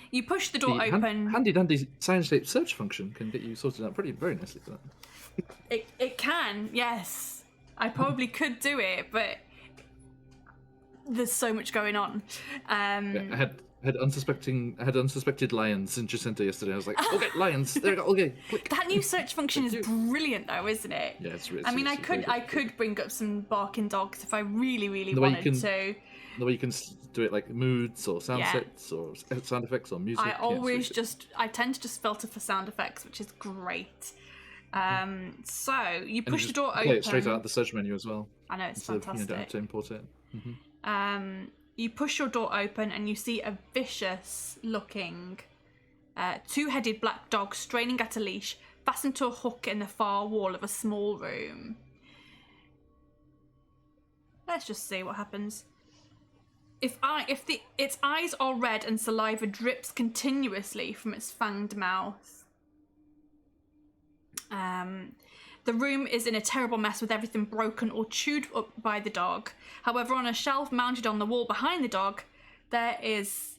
You push the door open. Handy dandy soundscape search function can get you sorted out very nicely for that. It can, yes. I probably could do it, but there's so much going on. Yeah, I had unsuspected lions in Jacinta yesterday. I was like, okay, lions. There you go. Okay, click. That new search function is brilliant, though, isn't it? Yeah, it's really. I mean, I could bring up some barking dogs if I really wanted to. The way you can do it, like moods or sound sets or sound effects or music. I tend to just filter for sound effects, which is great. So you push the door open. Play it straight out the search menu as well. I know, it's fantastic. You don't have to import it. You push your door open and you see a vicious-looking, two-headed black dog straining at a leash, fastened to a hook in the far wall of a small room. Let's just see what happens. If its eyes are red and saliva drips continuously from its fanged mouth. The room is in a terrible mess with everything broken or chewed up by the dog. However, on a shelf mounted on the wall behind the dog, there is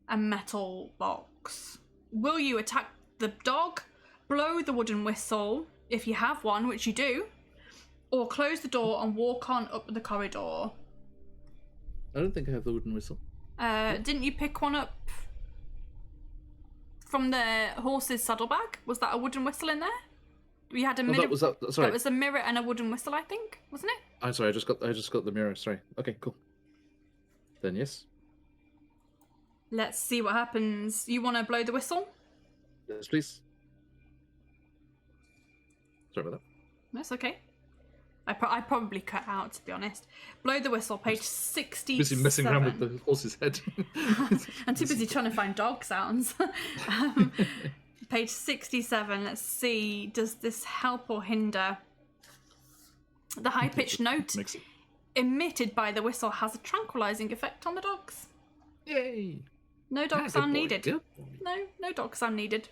a metal box. Will you attack the dog, blow the wooden whistle, if you have one, which you do, or close the door and walk on up the corridor? I don't think I have the wooden whistle. Didn't you pick one up from the horse's saddlebag? Was that a wooden whistle in there? We had a mirror. Sorry. That was a mirror and a wooden whistle, I think, wasn't it? I'm sorry. I just got the mirror. Sorry. Okay, cool. Then yes. Let's see what happens. You want to blow the whistle? Yes, please. Sorry about that. That's okay. I probably cut out, to be honest. Blow the whistle, page 67. Busy messing around with the horse's head. I'm too busy trying to find dog sounds. Page 67. Let's see. Does this help or hinder? The high-pitched note emitted by the whistle has a tranquilizing effect on the dogs. Yay! No dog sound needed. No dog sound needed.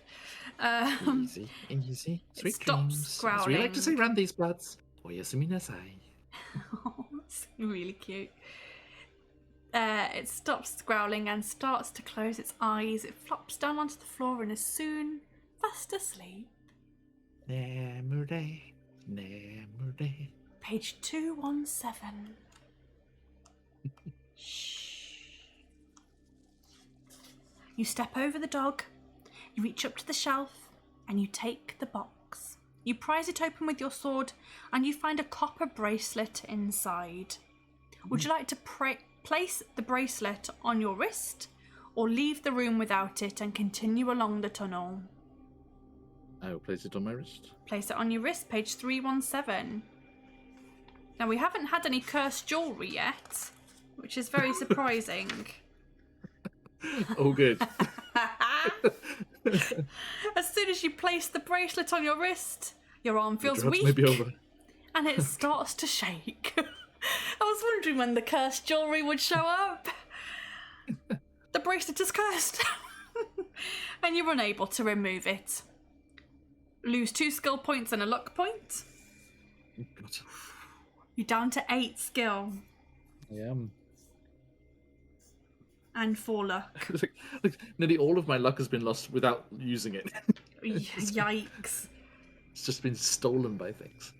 Easy. Sweet stops dreams. growling. As we like to say around these parts. Oyasumi nasai. Oh, that's really cute. It stops growling and starts to close its eyes. It flops down onto the floor and is soon fast asleep. Nemure. Page 217. Shh. You step over the dog, you reach up to the shelf, and you take the box. You prise it open with your sword, and you find a copper bracelet inside. Would you like to place the bracelet on your wrist, or leave the room without it and continue along the tunnel? I will place it on my wrist. Place it on your wrist, page 317. Now, we haven't had any cursed jewellery yet, which is very surprising. Oh, good. As soon as you place the bracelet on your wrist, your arm feels weak, may be over. and it starts to shake. I was wondering when the cursed jewellery would show up. The bracelet is cursed, and you're unable to remove it. Lose 2 skill points and a luck point. God. You're down to 8 skill. I am. And 4 luck. Like, nearly all of my luck has been lost without using it. Yikes. It's just been stolen by things.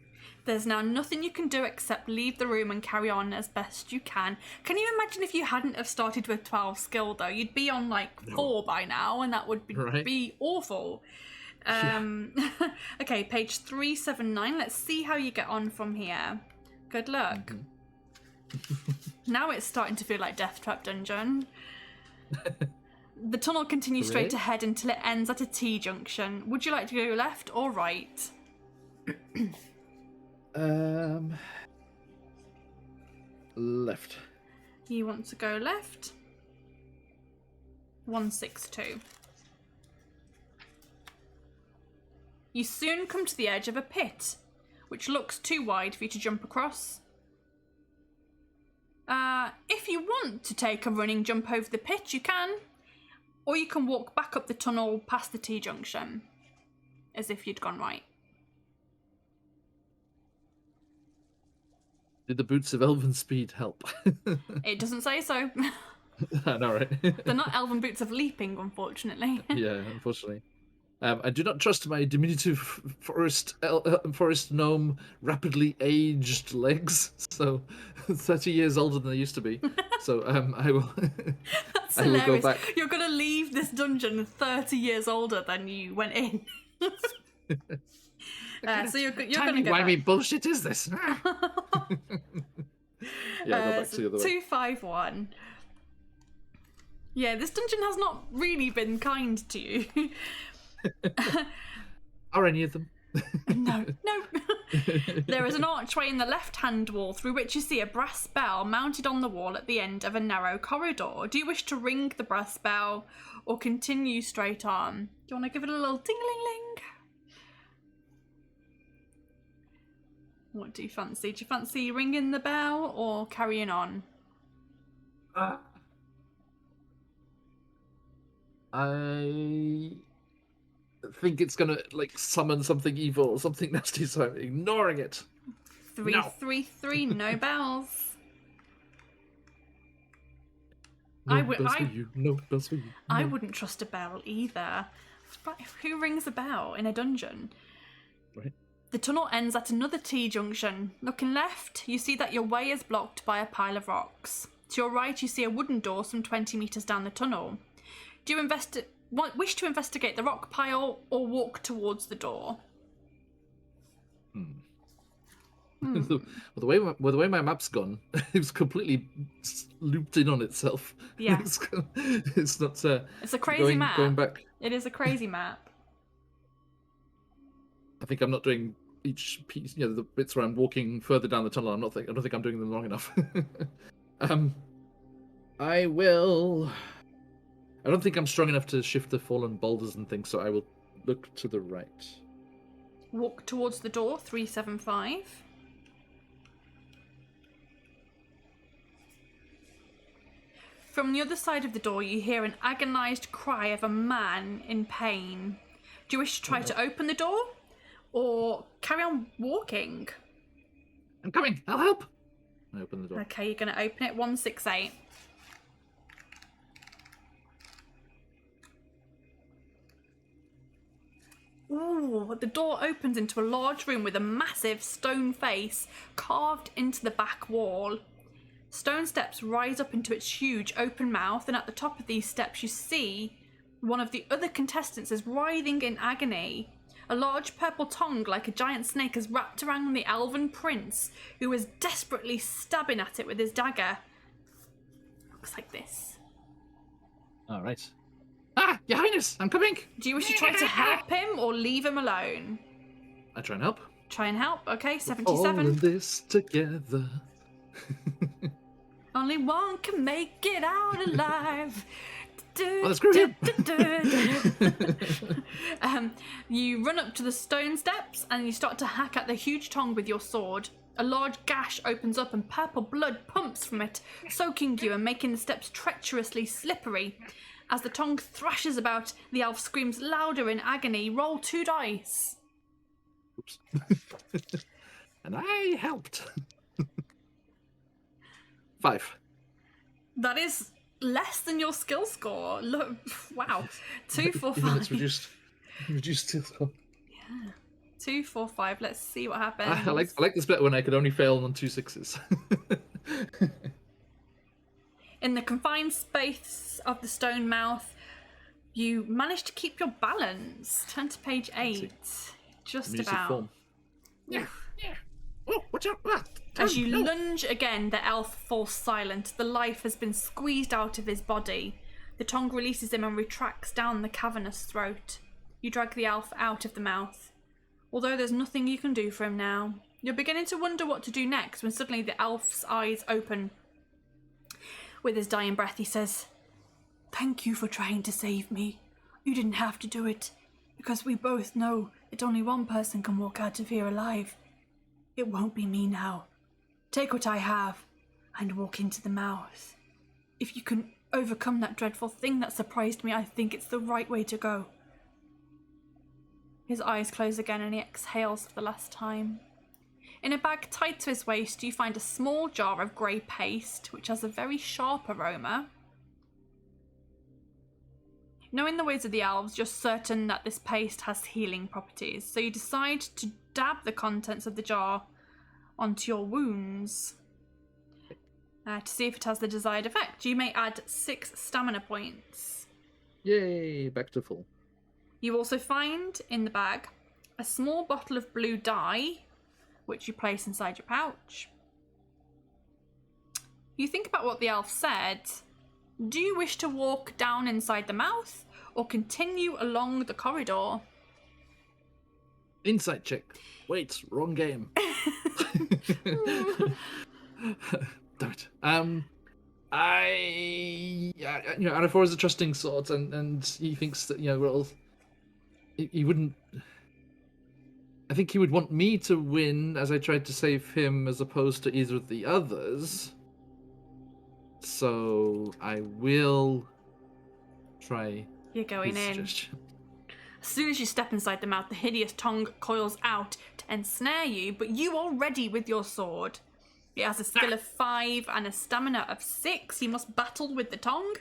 There's now nothing you can do except leave the room and carry on as best you can. Can you imagine if you hadn't have started with 12 skill, though? You'd be on, 4 by now, and that would be awful. Okay, page 379. Let's see how you get on from here. Good luck. Mm-hmm. Now it's starting to feel like Death Trap Dungeon. The tunnel continues straight ahead until it ends at a T-junction. Would you like to go left or right? Left. You want to go left? 162. You soon come to the edge of a pit, which looks too wide for you to jump across. If you want to take a running jump over the pit, you can. Or you can walk back up the tunnel past the T-junction, as if you'd gone right. Did the boots of elven speed help? It doesn't say so. I know, right? They're not elven boots of leaping, unfortunately. Yeah, unfortunately. I do not trust my diminutive forest gnome rapidly aged legs. So, 30 years older than they used to be. So I will. That's I will hilarious. go back. You're gonna leave this dungeon 30 years older than you went in. So you're gonna go. Why bullshit is this? Yeah, go back to the other way. 251. Yeah, this dungeon has not really been kind to you. Are any of them? No. There is an archway in the left-hand wall through which you see a brass bell mounted on the wall at the end of a narrow corridor. Do you wish to ring the brass bell or continue straight on? Do you want to give it a little ding-a-ling-ling? What do you fancy? Do you fancy ringing the bell or carrying on? I think it's gonna like summon something evil or something nasty, so I'm ignoring it. 333, no bells. No bells for you. No bells for you. I wouldn't trust a bell either. But who rings a bell in a dungeon? Right. The tunnel ends at another T-junction. Looking left, you see that your way is blocked by a pile of rocks. To your right, you see a wooden door some 20 metres down the tunnel. Do you wish to investigate the rock pile or walk towards the door? Well, the way my map's gone, it's completely looped in on itself. Yeah. It's not. It's a crazy map. Going back. It is a crazy map. I think I'm not doing each piece. The bits where I'm walking further down the tunnel. I don't think I'm doing them long enough. I will. I don't think I'm strong enough to shift the fallen boulders and things, so I will look to the right. Walk towards the door, 375. From the other side of the door, you hear an agonised cry of a man in pain. Do you wish to try to open the door or carry on walking? I'm coming. I'll help. I open the door. Okay, you're going to open it, 168. Ooh, the door opens into a large room with a massive stone face carved into the back wall. Stone steps rise up into its huge open mouth, and at the top of these steps you see one of the other contestants is writhing in agony. A large purple tongue like a giant snake is wrapped around the elven prince, who is desperately stabbing at it with his dagger. Looks like this. All right. Your Highness, I'm coming. Do you wish to try to help him or leave him alone? I try and help. Try and help. Okay, We're all 77. in this together. Only one can make it out alive. Well, screw him. You run up to the stone steps and you start to hack at the huge tongue with your sword. A large gash opens up and purple blood pumps from it, soaking you and making the steps treacherously slippery. As the tongue thrashes about, the elf screams louder in agony. Roll 2 dice. Oops. And I helped. 5. That is less than your skill score. Look, wow. 2, 4, 5. It's reduced skill score. Yeah. 2, 4, 5. Let's see what happens. I like this better when I could only fail on 2 6s. In the confined space of the stone mouth, you manage to keep your balance. Turn to page 8. Just Music about. form. Yeah. Oh, watch out! As you lunge again, the elf falls silent. The life has been squeezed out of his body. The tongue releases him and retracts down the cavernous throat. You drag the elf out of the mouth. Although there's nothing you can do for him now. You're beginning to wonder what to do next when suddenly the elf's eyes open. With his dying breath, he says, "Thank you for trying to save me. You didn't have to do it, because we both know that only one person can walk out of here alive. It won't be me now. Take what I have and walk into the mouth. If you can overcome that dreadful thing that surprised me, I think it's the right way to go." His eyes close again and he exhales for the last time. In a bag tied to his waist, you find a small jar of grey paste, which has a very sharp aroma. Knowing the ways of the elves, you're certain that this paste has healing properties, so you decide to dab the contents of the jar onto your wounds to see if it has the desired effect. You may add 6 stamina points. Yay, back to full. You also find in the bag a small bottle of blue dye, which you place inside your pouch. You think about what the elf said. Do you wish to walk down inside the mouth or continue along the corridor? Insight check. Wait, wrong game. Damn it. Anafor is a trusting sort, and he thinks that, well, he wouldn't. I think he would want me to win as I tried to save him as opposed to either of the others. So I will try. You're going his in. suggestion. As soon as you step inside the mouth, the hideous tongue coils out to ensnare you, but you are ready with your sword. It has a skill of 5 and a stamina of 6. You must battle with the tongue,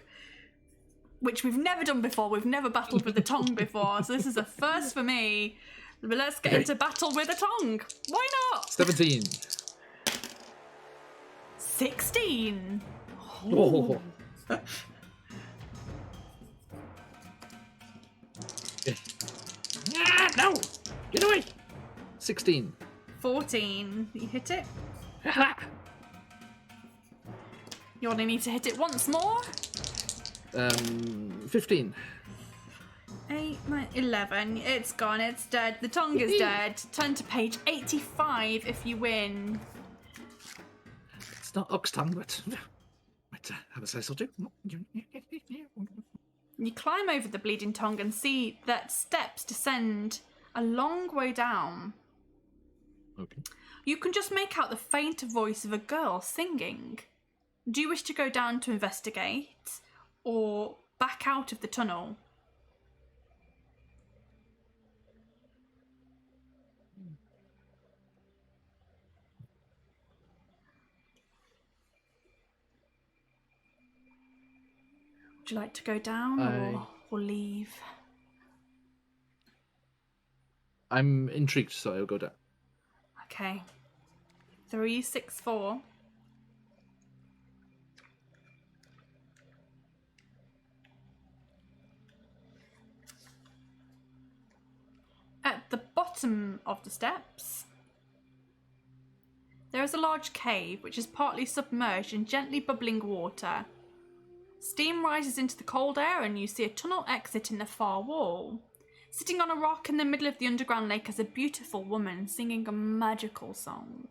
which we've never done before. We've never battled with the tongue before, so this is a first for me. But let's get into battle with a tongue. Why not? 17. 16. Oh. No! Get away! 16. 14. You hit it. You only need to hit it once more. 15. 8, 9, 11. It's gone. It's dead. The tongue is dead. Turn to page 85 if you win. It's not ox tongue, but might have a slice or two. You climb over the bleeding tongue and see that steps descend a long way down. Okay. You can just make out the faint voice of a girl singing. Do you wish to go down to investigate or back out of the tunnel? Would you like to go down or leave? I'm intrigued, so I'll go down. Okay. 3, 6, 4. At the bottom of the steps, there is a large cave which is partly submerged in gently bubbling water. Steam rises into the cold air and you see a tunnel exit in the far wall. Sitting on a rock in the middle of the underground lake is a beautiful woman singing a magical song.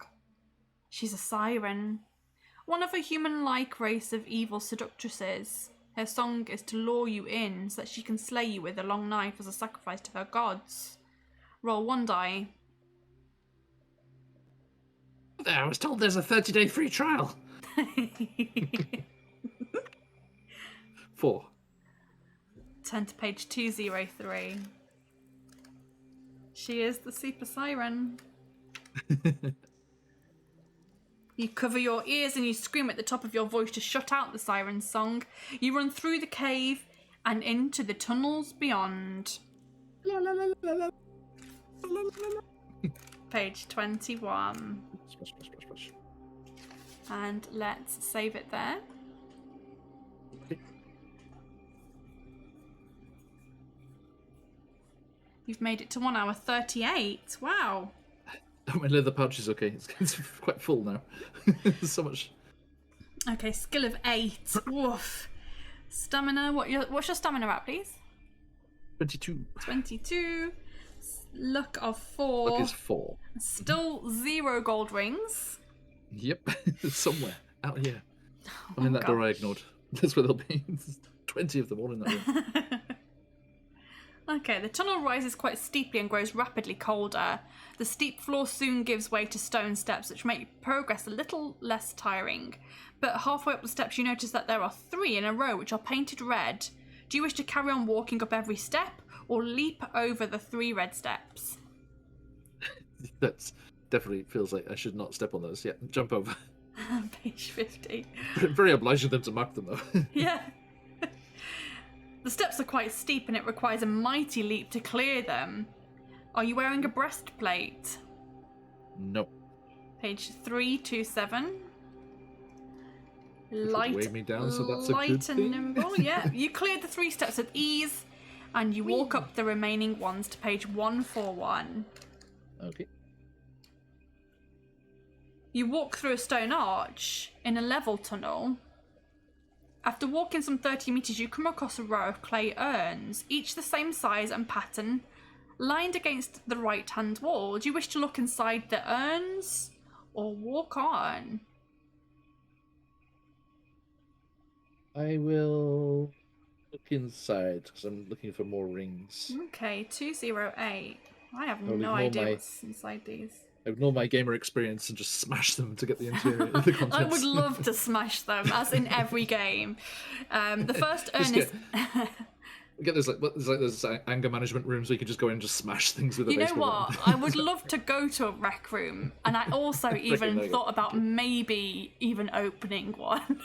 She's a siren, one of a human-like race of evil seductresses. Her song is to lure you in so that she can slay you with a long knife as a sacrifice to her gods. Roll 1 die. There, I was told there's a 30-day free trial. 4. Turn to page 203. She is the super siren. You cover your ears and you scream at the top of your voice to shut out the siren's song. You run through the cave and into the tunnels beyond. Page 21. And let's save it there. You've made it to 1 hour 38. Wow. Oh, my leather pouch is okay. It's quite full now. So much. Okay, skill of 8. Woof. Stamina. What's your stamina at, please? 22. 22. Luck of 4. Luck is 4. Still 0 gold rings. Yep. Somewhere out here. Oh, in that door I ignored. That's where they'll be. There's 20 of them all in that room. Okay, the tunnel rises quite steeply and grows rapidly colder. The steep floor soon gives way to stone steps, which make progress a little less tiring. But halfway up the steps, you notice that there are 3 in a row, which are painted red. Do you wish to carry on walking up every step, or leap over the 3 red steps? That's definitely feels like I should not step on those. Yeah, jump over. Page 50. Very obliged of them to mark them, though. Yeah. The steps are quite steep and it requires a mighty leap to clear them. Are you wearing a breastplate? No. Page 327. Light, weigh me down, so that's light a good and thing. nimble. Yeah, you cleared the 3 steps with ease, and you walk up the remaining ones to page 141. Okay. You walk through a stone arch in a level tunnel. After walking some 30 meters, you come across a row of clay urns, each the same size and pattern, lined against the right-hand wall. Do you wish to look inside the urns or walk on? I will look inside because I'm looking for more rings. Okay, 208. I have I'll no ignore idea my- what's inside these. Ignore my gamer experience and just smash them to get the interior of the contents. I would love to smash them, as in every game. The first urn is... Get those anger management rooms where you can just go in and just smash things with a You know baseball what? bat. I would love to go to a rec room, and I also even thought about maybe even opening one.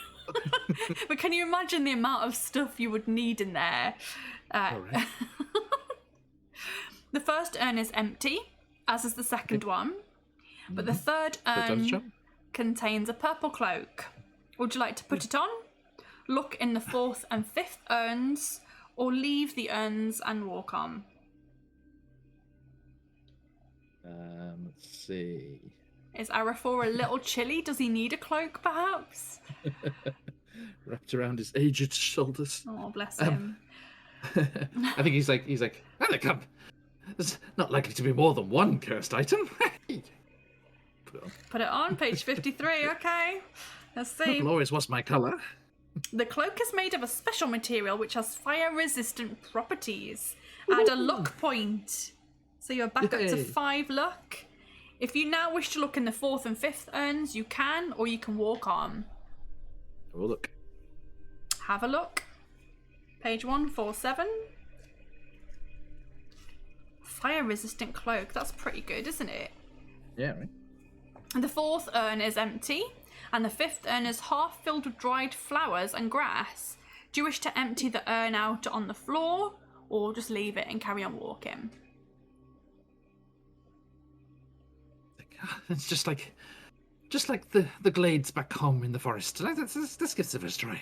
But can you imagine the amount of stuff you would need in there? Alright. The first urn is empty, as is the second one. But the third urn contains a purple cloak. Would you like to put it on? Look in the fourth and fifth urns, or leave the urns and walk on? Let's see. Is Arafor a little chilly? Does he need a cloak, perhaps? Wrapped around his aged shoulders. Oh, bless him. I think he's like, oh, come. There's not likely to be more than one cursed item. Put it on, page 53, okay. Let's see. Purple always was my colour. The cloak is made of a special material which has fire-resistant properties. Add a luck point. So you're back up to 5 luck. If you now wish to look in the fourth and fifth urns, you can, or you can walk on. Oh, look. Have a look. Page 147. Fire-resistant cloak. That's pretty good, isn't it? Yeah, right. The fourth urn is empty, and the fifth urn is half filled with dried flowers and grass. Do you wish to empty the urn out on the floor, or just leave it and carry on walking? It's just like the glades back home in the forest. Let's give it a try.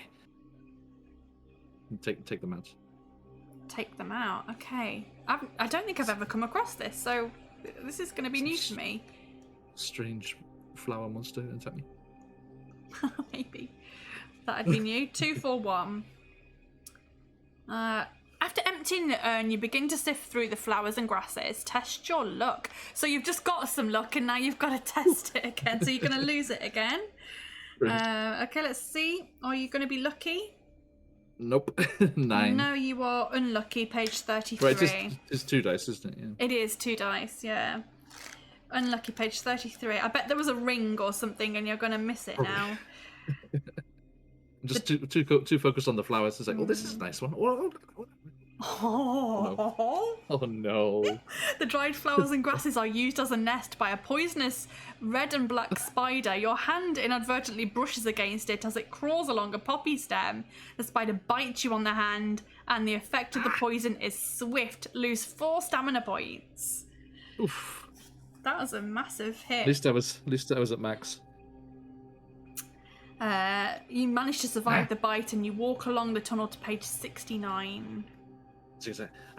Take them out. Take them out. Okay. I don't think I've ever come across this, so this is going to be new to me. Strange flower monster attack me. Maybe that'd be new. 2 for 1. After emptying the urn, you begin to sift through the flowers and grasses. Test your luck. So you've just got some luck, and now you've got to test it again. So you're going to lose it again. Okay, let's see. Are you going to be lucky? Nope. 9. No, you are unlucky. Page 33. Right, it's 2 dice, isn't it? Yeah. It is 2 dice. Yeah. Unlucky, page 33. I bet there was a ring or something, and you're going to miss it now. Just too focused on the flowers. It's like, oh, this is a nice one. Oh no. The dried flowers and grasses are used as a nest by a poisonous red and black spider. Your hand inadvertently brushes against it as it crawls along a poppy stem. The spider bites you on the hand, and the effect of the poison is swift. Lose 4 stamina points. Oof. That was a massive hit. At least I was at max. You manage to survive the bite, and you walk along the tunnel to page 69.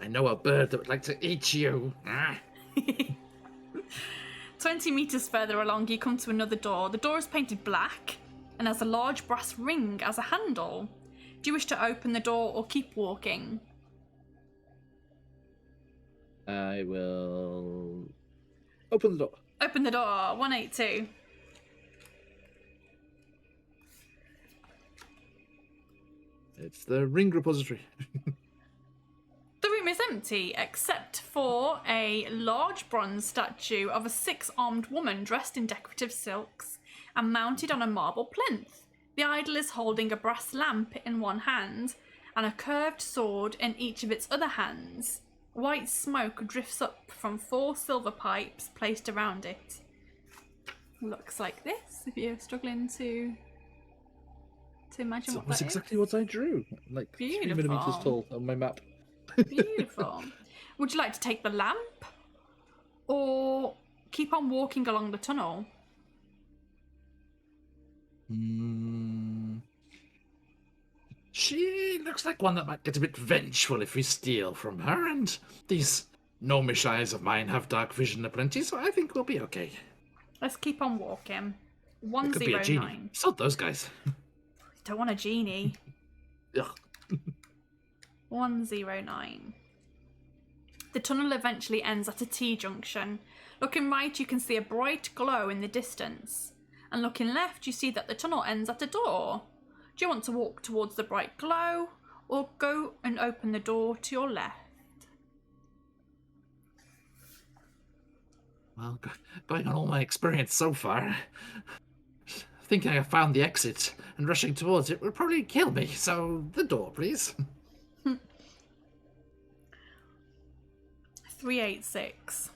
I know a bird that would like to eat you. 20 meters further along, you come to another door. The door is painted black and has a large brass ring as a handle. Do you wish to open the door or keep walking? I will open the door. Open the door. 182. It's the ring repository. The room is empty, except for a large bronze statue of a 6-armed woman dressed in decorative silks and mounted on a marble plinth. The idol is holding a brass lamp in one hand and a curved sword in each of its other hands. White smoke drifts up from 4 silver pipes placed around it. Looks like this, if you're struggling to imagine what that is. That's exactly what I drew. Like 3 millimeters tall on my map. Beautiful. Would you like to take the lamp or keep on walking along the tunnel? She looks like one that might get a bit vengeful if we steal from her, and these gnomish eyes of mine have dark vision aplenty, so I think we'll be okay. Let's keep on walking. It could be a genie. 109. Sod those guys. Don't want a genie. Ugh. 109. The tunnel eventually ends at a T-junction. Looking right, you can see a bright glow in the distance. And looking left, you see that the tunnel ends at a door. Do you want to walk towards the bright glow, or go and open the door to your left? Well, going on all my experience so far, thinking I found the exit and rushing towards it would probably kill me. So, the door, please. 386.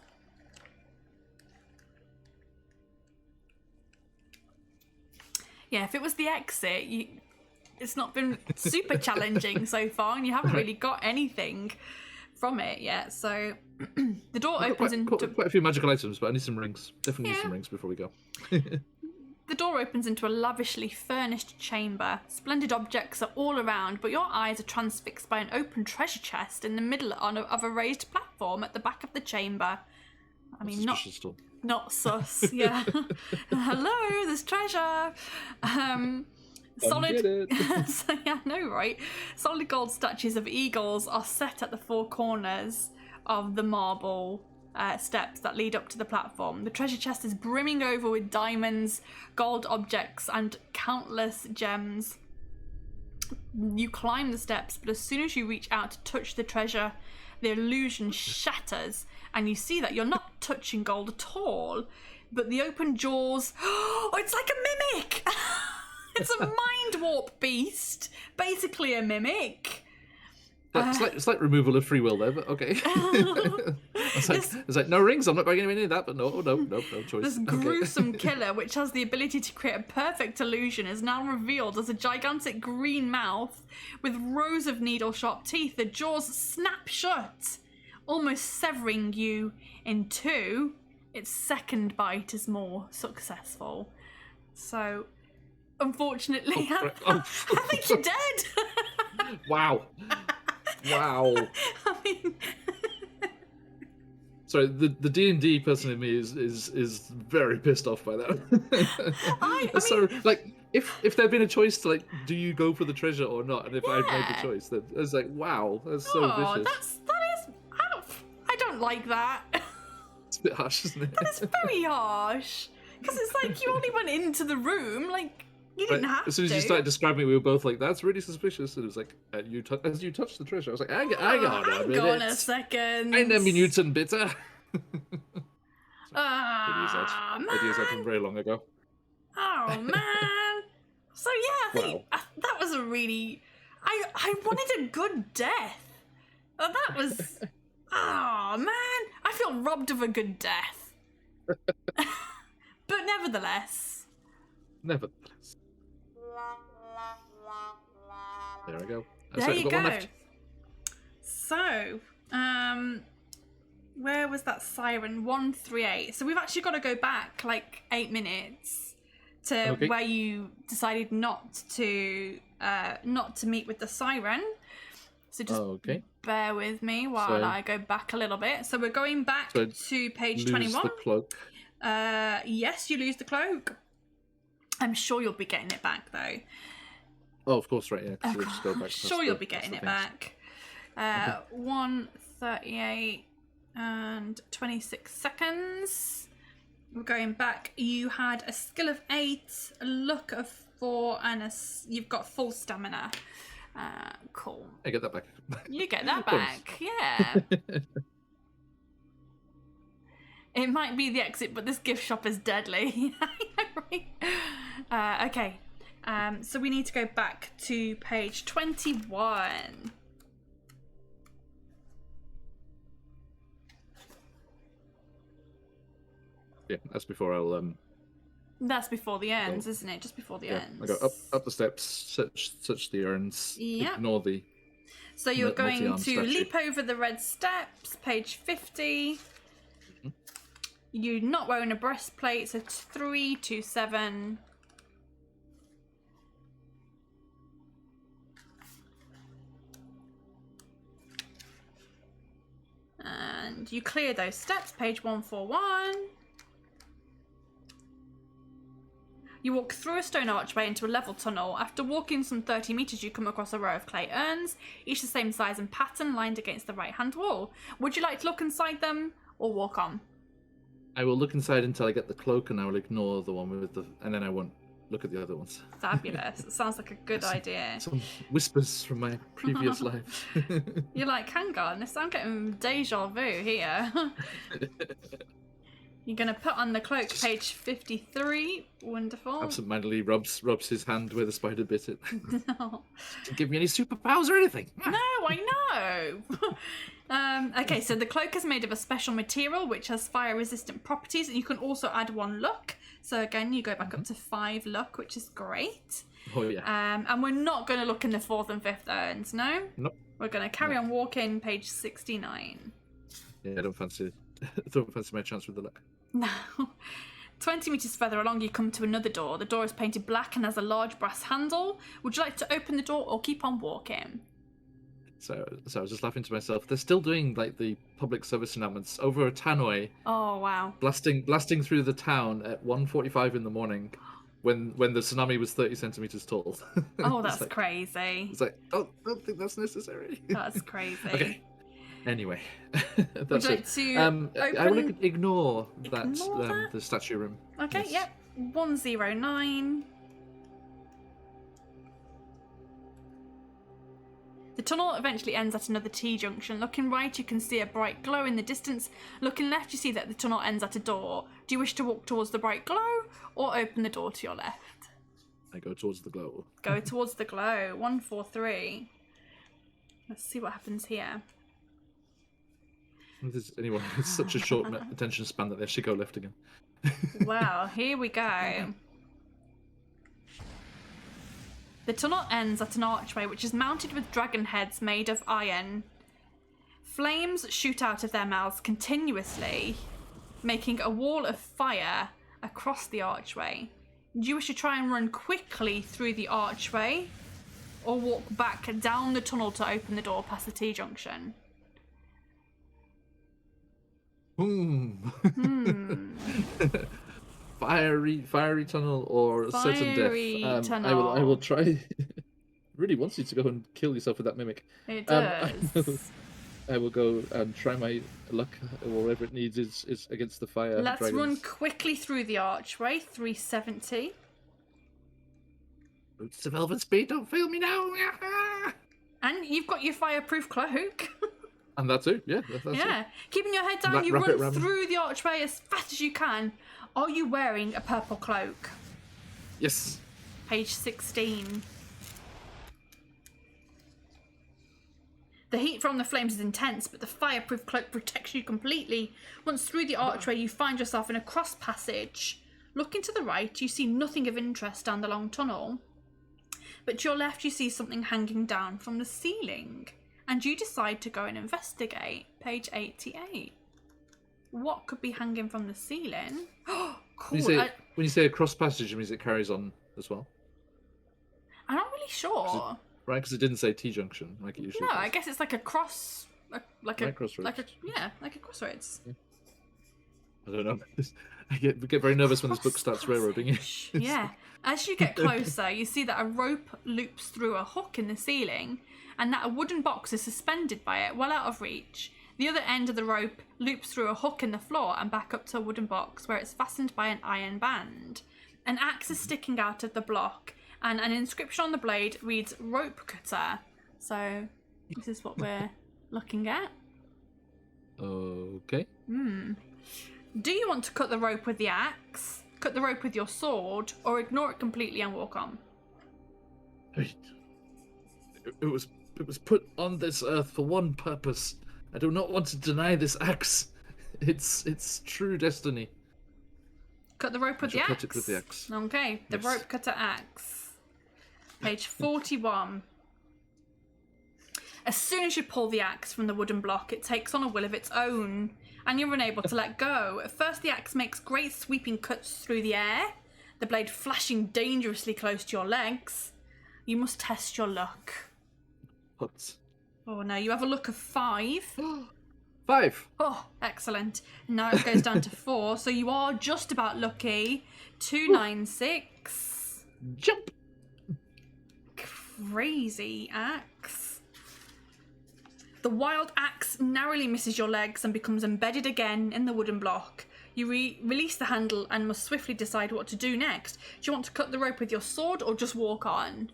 Yeah, if it was the exit, it's not been super challenging so far, and you haven't really got anything from it yet. So the door opens into quite a few magical items, but I need some rings. Definitely need some rings before we go. The door opens into a lavishly furnished chamber. Splendid objects are all around, but your eyes are transfixed by an open treasure chest in the middle of a raised platform at the back of the chamber. I mean, not sus. Yeah. Hello, there's treasure. Solid. So, yeah, I know, right? Solid gold statues of eagles are set at the four corners of the marble steps that lead up to the platform. The treasure chest is brimming over with diamonds, gold objects, and countless gems. You climb the steps, but as soon as you reach out to touch the treasure, the illusion shatters, and you see that you're not touching gold at all, but the open jaws... Oh, it's like a mimic! It's a mind warp beast, basically a mimic. It's like removal of free will there, but okay. It's like, no rings, I'm not buying any of that, but no choice. This gruesome killer, which has the ability to create a perfect illusion, is now revealed as a gigantic green mouth with rows of needle-sharp teeth. The jaws snap shut, almost severing you in two. Its second bite is more successful. So, unfortunately, I think you're dead. Wow. I mean... Sorry, the D&D person in me is very pissed off by that. So, like, if there'd been a choice to, like, do you go for the treasure or not, and if I'd made the choice, then it's like, wow, that's so vicious. I don't like that. It's a bit harsh, isn't it? That is very harsh. Because it's like you only went into the room, like, you didn't have to. As soon as you started describing it, we were both like, that's really suspicious. And it was like, as you touched the treasure, I was like, hang on a second. I never Newton bitter. Man. Ideas out from very long ago. Oh, man. So, yeah, I think that was a really... I wanted a good death. That was... Oh, man. I feel robbed of a good death. But nevertheless. There we go. There you go. So, where was that siren? 138. So we've actually got to go back like 8 minutes to where you decided not to meet with the siren. So just bear with me while I go back a little bit. So we're going back to page 21. The cloak. Yes, you lose the cloak. I'm sure you'll be getting it back though. Oh, of course, right, yeah. We'll just go back. Sure, you'll be getting it back. 138 and 26 seconds. We're going back. You had a skill of 8, a luck of 4, and you've got full stamina. Cool. I get that back. You get that back, yeah. It might be the exit, but this gift shop is deadly. Okay. So we need to go back to page 21. Yeah, that's before I'll That's before the ends, isn't it? Just before the ends. I go up the steps, search the urns, ignore the... So you're going to leap over the red steps, page 50. Mm-hmm. You're not wearing a breastplate, so 327. And you clear those steps, page 141. You walk through a stone archway into a level tunnel. After walking some 30 meters, you come across a row of clay urns, each the same size and pattern, lined against the right-hand wall. Would you like to look inside them or walk on? I will look inside until I get the cloak, and I will ignore the one with the... And then I won't look at the other ones. Fabulous. It sounds like a good idea. Some whispers from my previous life. You're like, hang on, I'm getting deja vu here. You're going to put on the cloak, page 53. Wonderful. Absentmindedly rubs his hand where the spider bit it. No. Didn't give me any superpowers or anything. No, I know. Okay, so the cloak is made of a special material which has fire-resistant properties, and you can also add 1 luck. So again, you go back up to 5 luck, which is great. Oh yeah. And we're not going to look in the 4th and 5th urns, no? Nope. We're going to carry on walking, page 69. Yeah, I don't fancy my chance with the luck. No. 20 metres further along, you come to another door. The door is painted black and has a large brass handle. Would you like to open the door or keep on walking? So I was just laughing to myself. They're still doing like the public service announcements over a tannoy. Oh wow! Blasting through the town at 1:45 in the morning, when the tsunami was 30 centimeters tall. Oh, that's crazy. It's like, I don't think that's necessary. That's crazy. Okay. Anyway, that's Would you like it. to I want to ignore that, that? the statue room. Okay, Yes. yep. 109. The tunnel eventually ends at another T-junction. Looking right, you can see a bright glow in the distance. Looking left, you see that the tunnel ends at a door. Do you wish to walk towards the bright glow or open the door to your left? I go towards the glow. Go towards the glow. 143. Let's see what happens here. Anyway, it's such a short attention span that they should go left again. Well, here we go. The tunnel ends at an archway which is mounted with dragon heads made of iron. Flames shoot out of their mouths continuously, making a wall of fire across the archway. Do you wish to try and run quickly through the archway, or walk back down the tunnel to open the door past the T-junction? Fiery tunnel or certain death. Tunnel. I will try. Really wants you to go and kill yourself with that mimic. It does. I will go and try my luck, or whatever it needs is against the fire. Let's dragons. run quickly through the archway. 370. Boots of elven speed, don't fail me now. And you've got your fireproof cloak. And that too, yeah. That's yeah. it. Keeping your head down, That you rapid run ramming. through the archway as fast as you can. Are you wearing a purple cloak? Yes. Page 16. The heat from the flames is intense, but the fireproof cloak protects you completely. Once through the archway, you find yourself in a cross passage. Looking to the right, you see nothing of interest down the long tunnel. But to your left, you see something hanging down from the ceiling. And you decide to go and investigate. Page 88. What could be hanging from the ceiling? Oh, cool. When you say a cross passage, it means it carries on as well. I'm not really sure. Right, because it didn't say T-junction like it usually No, does. I guess it's like a cross, like a crossroads. like a crossroads. Yeah. I don't know. I get very nervous when this book starts railroading. Yeah. As you get closer, you see that a rope loops through a hook in the ceiling, and that a wooden box is suspended by it, well out of reach. The other end of the rope loops through a hook in the floor and back up to a wooden box where it's fastened by an iron band. An axe is sticking out of the block, and an inscription on the blade reads "Rope Cutter." So this is what we're looking at. Okay. Do you want to cut the rope with the axe, cut the rope with your sword, or ignore it completely and walk on? It was put on this earth for one purpose. I do not want to deny this axe. It's true destiny. Cut the rope with the axe. Cut it with the axe. Okay, the Yes. rope cutter axe. Page 41. As soon as you pull the axe from the wooden block, it takes on a will of its own, and you're unable to let go. At first, the axe makes great sweeping cuts through the air, the blade flashing dangerously close to your legs. You must test your luck. What? Oh no, you have a luck of 5. 5. Oh, excellent. Now it goes down to 4, so you are just about lucky. 296. Jump! Crazy axe. The wild axe narrowly misses your legs and becomes embedded again in the wooden block. You release the handle and must swiftly decide what to do next. Do you want to cut the rope with your sword or just walk on?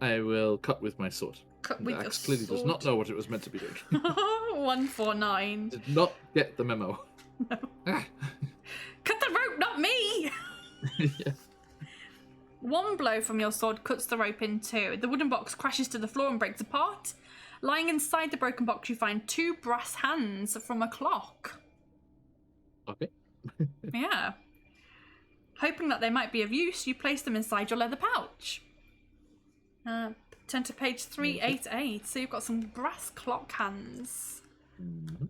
I will cut with my sword. Cut with the your axe clearly does sword. not know what it was meant to be doing. 149. Did not get the memo. No. Cut the rope, not me! Yeah. One blow from your sword cuts the rope in two. The wooden box crashes to the floor and breaks apart. Lying inside the broken box, you find 2 brass hands from a clock. Okay. Yeah. Hoping that they might be of use, you place them inside your leather pouch. Turn to page 388. So you've got some brass clock hands. Mm-hmm.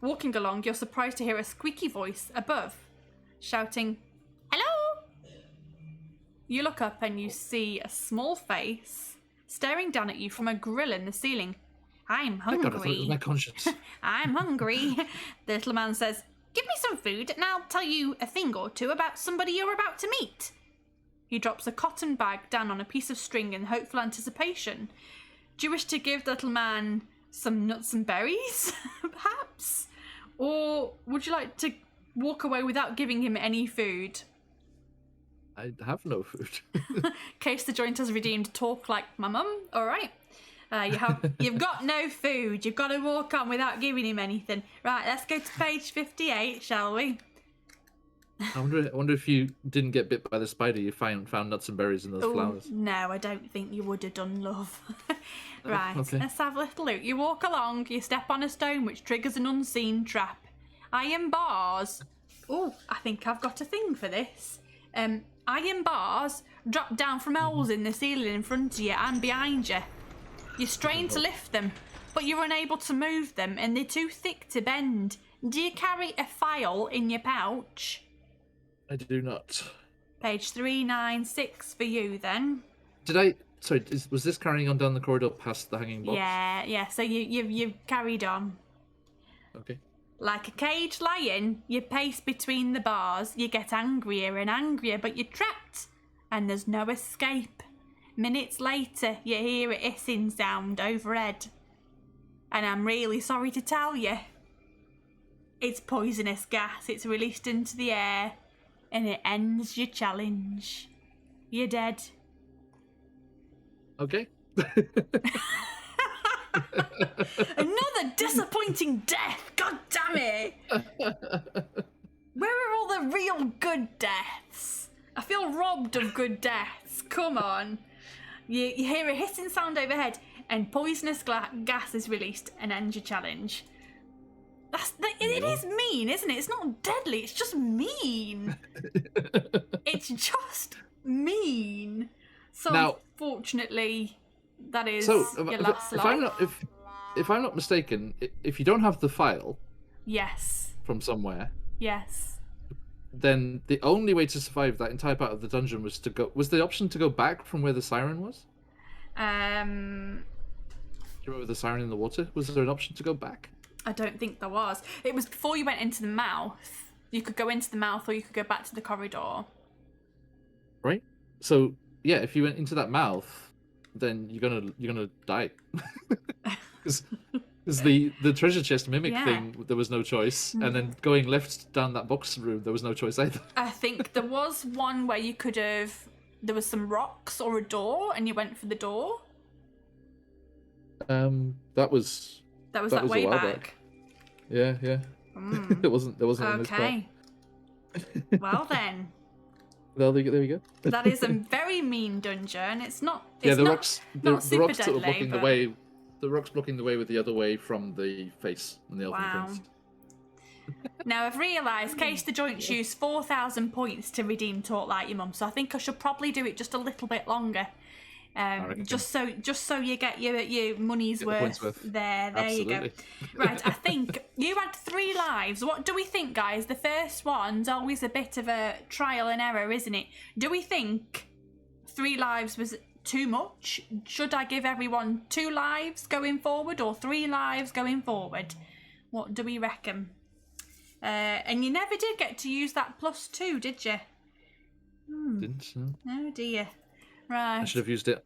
Walking along, you're surprised to hear a squeaky voice above, shouting, "Hello!" You look up and you see a small face staring down at you from a grill in the ceiling. "I'm Thank God, I thought it was hungry." my conscience. "I'm hungry." The little man says, "Give me some food and I'll tell you a thing or two about somebody you're about to meet." He drops a cotton bag down on a piece of string in hopeful anticipation. Do you wish to give the little man some nuts and berries, perhaps? Or would you like to walk away without giving him any food? I have no food. Case the joint has redeemed talk like my mum. All right. You've got no food. You've got to walk on without giving him anything. Right, let's go to page 58, shall we? I wonder if you didn't get bit by the spider, you found nuts and berries in those Ooh, flowers. no, I don't think you would have done, love. Right, Okay. let's have a little look. You walk along, you step on a stone which triggers an unseen trap. Iron bars. Oh, I think I've got a thing for this. Iron bars drop down from holes in the ceiling in front of you and behind you. You strain to lift them, but you're unable to move them and they're too thick to bend. Do you carry a file in your pouch? I do not. Page 396 for you then. Sorry, was this carrying on down the corridor past the hanging box? Yeah, so you've carried on. Okay. Like a caged lion, you pace between the bars, you get angrier and angrier, but you're trapped, and there's no escape. Minutes later, you hear a hissing sound overhead. And I'm really sorry to tell you, it's poisonous gas. It's released into the air, and it ends your challenge. You're dead. Okay. Another disappointing death. God damn it. Where are all the real good deaths? I feel robbed of good deaths. Come on. You hear a hissing sound overhead and poisonous gas is released and ends your challenge. It is mean, isn't it? It's not deadly, it's just mean. It's just mean. So now, unfortunately, that is your last if life. if I'm not mistaken, if you don't have the file Yes. from somewhere, Yes. then the only way to survive that entire part of the dungeon was to go. Was the option to go back from where the siren was? Do you remember the siren in the water? Was there an option to go back? I don't think there was. It was before you went into the mouth. You could go into the mouth or you could go back to the corridor. Right. So yeah, if you went into that mouth, then you're gonna die. Because the treasure chest mimic thing, there was no choice, and then going left down that box room, there was no choice either. I think there was one where you could have. There was some rocks or a door, and you went for the door. That was that way a while back. Yeah. There wasn't on this part. Okay. Well then. Well, there we go. That is a very mean dungeon. It's not. Yeah, It's the not, rocks. not The super rocks sort of deadly, blocking but... the way. The rocks blocking the way with the other way from the face and the elven Wow. face. Now I've realised Case the Joints used 4,000 points to redeem Talk Like Your Mum, so I think I should probably do it just a little bit longer. Just so you get your money's worth. There Absolutely. you go. Right, I think you had 3 lives. What do we think, guys? The first one's always a bit of a trial and error, isn't it? Do we think 3 lives was too much? Should I give everyone 2 lives going forward or 3 lives going forward? What do we reckon? And you never did get to use that +2, did you? Didn't know. Oh dear. Right. I should have used it.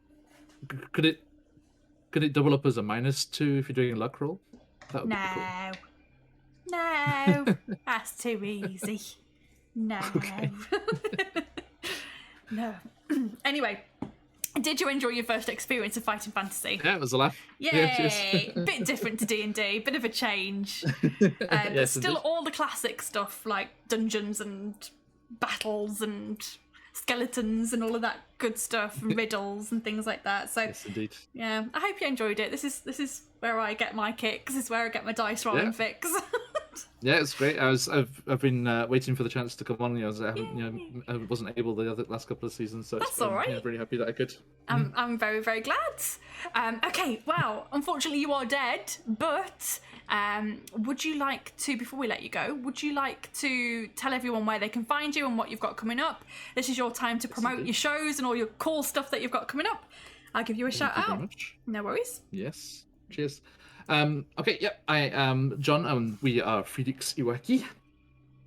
Could it double up as a -2 if you're doing a luck roll? That would be cool. No, that's too easy. No. Okay. No. Anyway, Did you enjoy your first experience of Fighting Fantasy? Yeah, it was a laugh. Yay! Yeah, cheers. Bit different to D&D, bit of a change. But Yes, still indeed. all the classic stuff like dungeons and battles and skeletons and all of that good stuff and riddles and things like that. So Yes, indeed. yeah, I hope you enjoyed it. This is where I get my kicks. This is where I get my dice rolling Yeah. fix. Yeah, it's great. I've been waiting for the chance to come on. I wasn't able the last couple of seasons, so That's all right. I'm really happy that I could. I'm very, very glad. Okay, well, unfortunately you are dead, but would you like to, before we let you go, would you like to tell everyone where they can find you and what you've got coming up? This is your time to promote your shows and all your cool stuff that you've got coming up. I'll give you a shout Thank you out. very much. No worries. Yes. Cheers. Okay, yeah, I am John, and we are Phoenix Iwaki,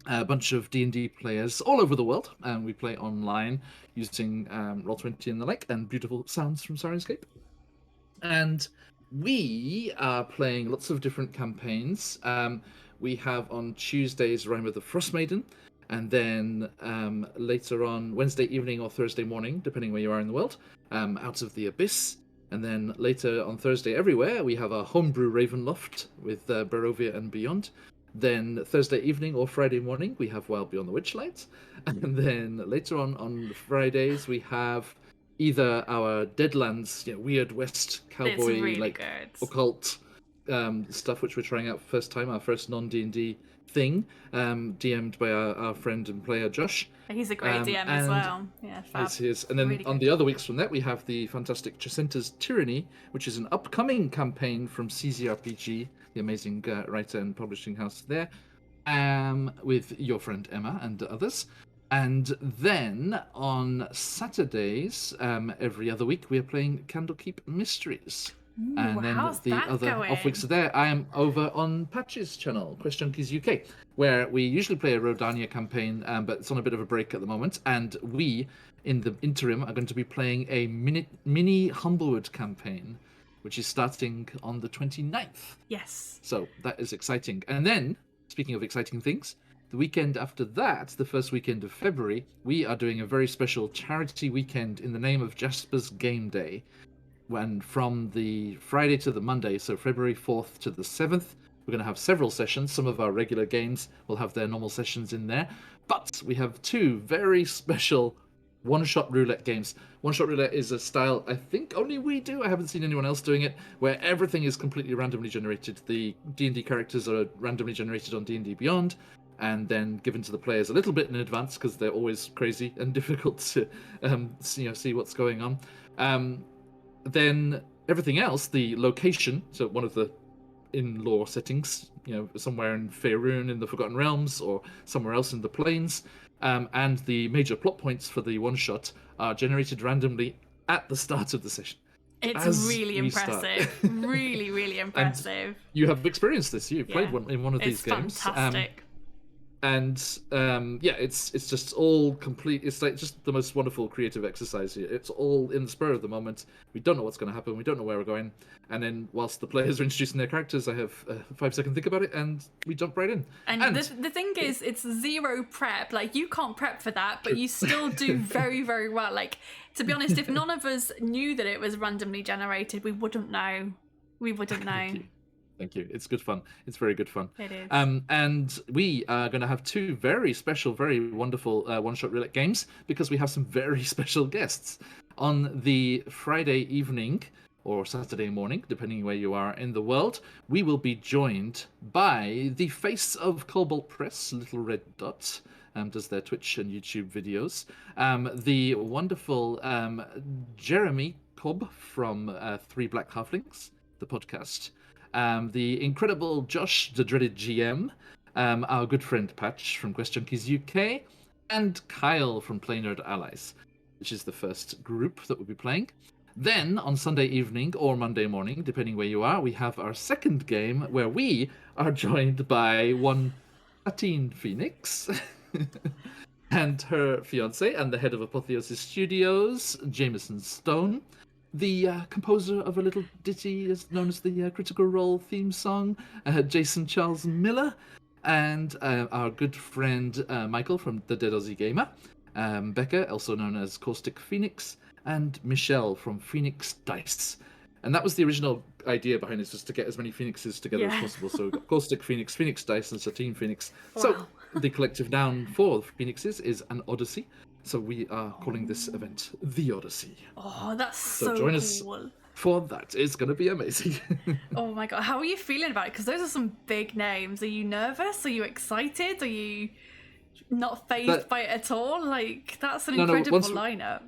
a bunch of D&D players all over the world, and we play online using Roll20 and the like, and beautiful sounds from Sirenscape. And we are playing lots of different campaigns. We have on Tuesdays Rime of the Frost Maiden, and then later on Wednesday evening or Thursday morning, depending where you are in the world, Out of the Abyss. And then later on Thursday everywhere, we have our homebrew Ravenloft with Barovia and Beyond. Then Thursday evening or Friday morning, we have Wild Beyond the Witchlight. And then later on Fridays, we have either our Deadlands, Weird West cowboy, really good. occult stuff, which we're trying out first time, our first non-D&D thing, DM'd by our friend and player Josh. He's a great DM as well. Yeah, fab. And then Really on good. the other weeks from that, we have the fantastic Jacinta's Tyranny, which is an upcoming campaign from ttrpg, the amazing writer and publishing house there, with your friend Emma and others. And then on Saturdays, every other week, we are playing Candlekeep Mysteries. Ooh, And then how's the that other going? off weeks there, I am over on Patch's channel, Quest Junkies UK, where we usually play a Rodania campaign, but it's on a bit of a break at the moment. And we, in the interim, are going to be playing a mini Humblewood campaign, which is starting on the 29th. Yes. So that is exciting. And then, speaking of exciting things, the weekend after that, the first weekend of February, we are doing a very special charity weekend in the name of Jasper's Game Day. When from the Friday to the Monday, so February 4th to the 7th, we're going to have several sessions. Some of our regular games will have their normal sessions in there. But we have two very special one-shot roulette games. One-shot roulette is a style I think only we do. I haven't seen anyone else doing it, where everything is completely randomly generated. The D&D characters are randomly generated on D&D Beyond, and then given to the players a little bit in advance because they're always crazy and difficult to see what's going on. Then everything else, the location, so one of the in-law settings, somewhere in Faerun in the Forgotten Realms or somewhere else in the Plains, and the major plot points for the one-shot are generated randomly at the start of the session. It's As really we start. impressive. Really, really impressive. You have experienced this. You've played one in one of these It's games. fantastic. It's just all complete. It's like just the most wonderful creative exercise here. It's all in the spur of the moment. We don't know what's going to happen. We don't know where we're going. And then whilst the players are introducing their characters, I have a 5-second think about it, and we jump right in. And the thing is, it's zero prep. Like, you can't prep for that, but you still do very, very well. Like, to be honest, if none of us knew that it was randomly generated, we wouldn't know. We wouldn't know. Thank you. It's good fun. It's very good fun. It is. And we are going to have two very special, very wonderful one-shot roulette games because we have some very special guests. On the Friday evening or Saturday morning, depending where you are in the world, we will be joined by the face of Cobalt Press, Little Red Dot, does their Twitch and YouTube videos. The wonderful Jeremy Cobb from Three Black Halflings, the podcast. The incredible Josh, the dreaded GM, our good friend Patch from Quest Junkies UK, and Kyle from Play Nerd Allies, which is the first group that we'll be playing. Then, on Sunday evening or Monday morning, depending where you are, we have our second game where we are joined by one Satine Phoenix and her fiance and the head of Apotheosis Studios, Jameson Stone, the composer of a little ditty is known as the Critical Role theme song, Jason Charles Miller, and our good friend Michael from The Dead Aussie Gamer, Becca, also known as Caustic Phoenix, and Michelle from Phoenix Dice. And that was the original idea behind it, just to get as many Phoenixes together as possible. So we've got Caustic Phoenix, Phoenix Dice, and Satine Phoenix. Wow. So the collective noun for Phoenixes is an Odyssey. So we are calling this event the Odyssey. Oh, that's so join cool. us for that. It's going to be amazing. Oh my god, how are you feeling about it? Because those are some big names. Are you nervous? Are you excited? Are you not phased by it at all? Like, that's an incredible lineup.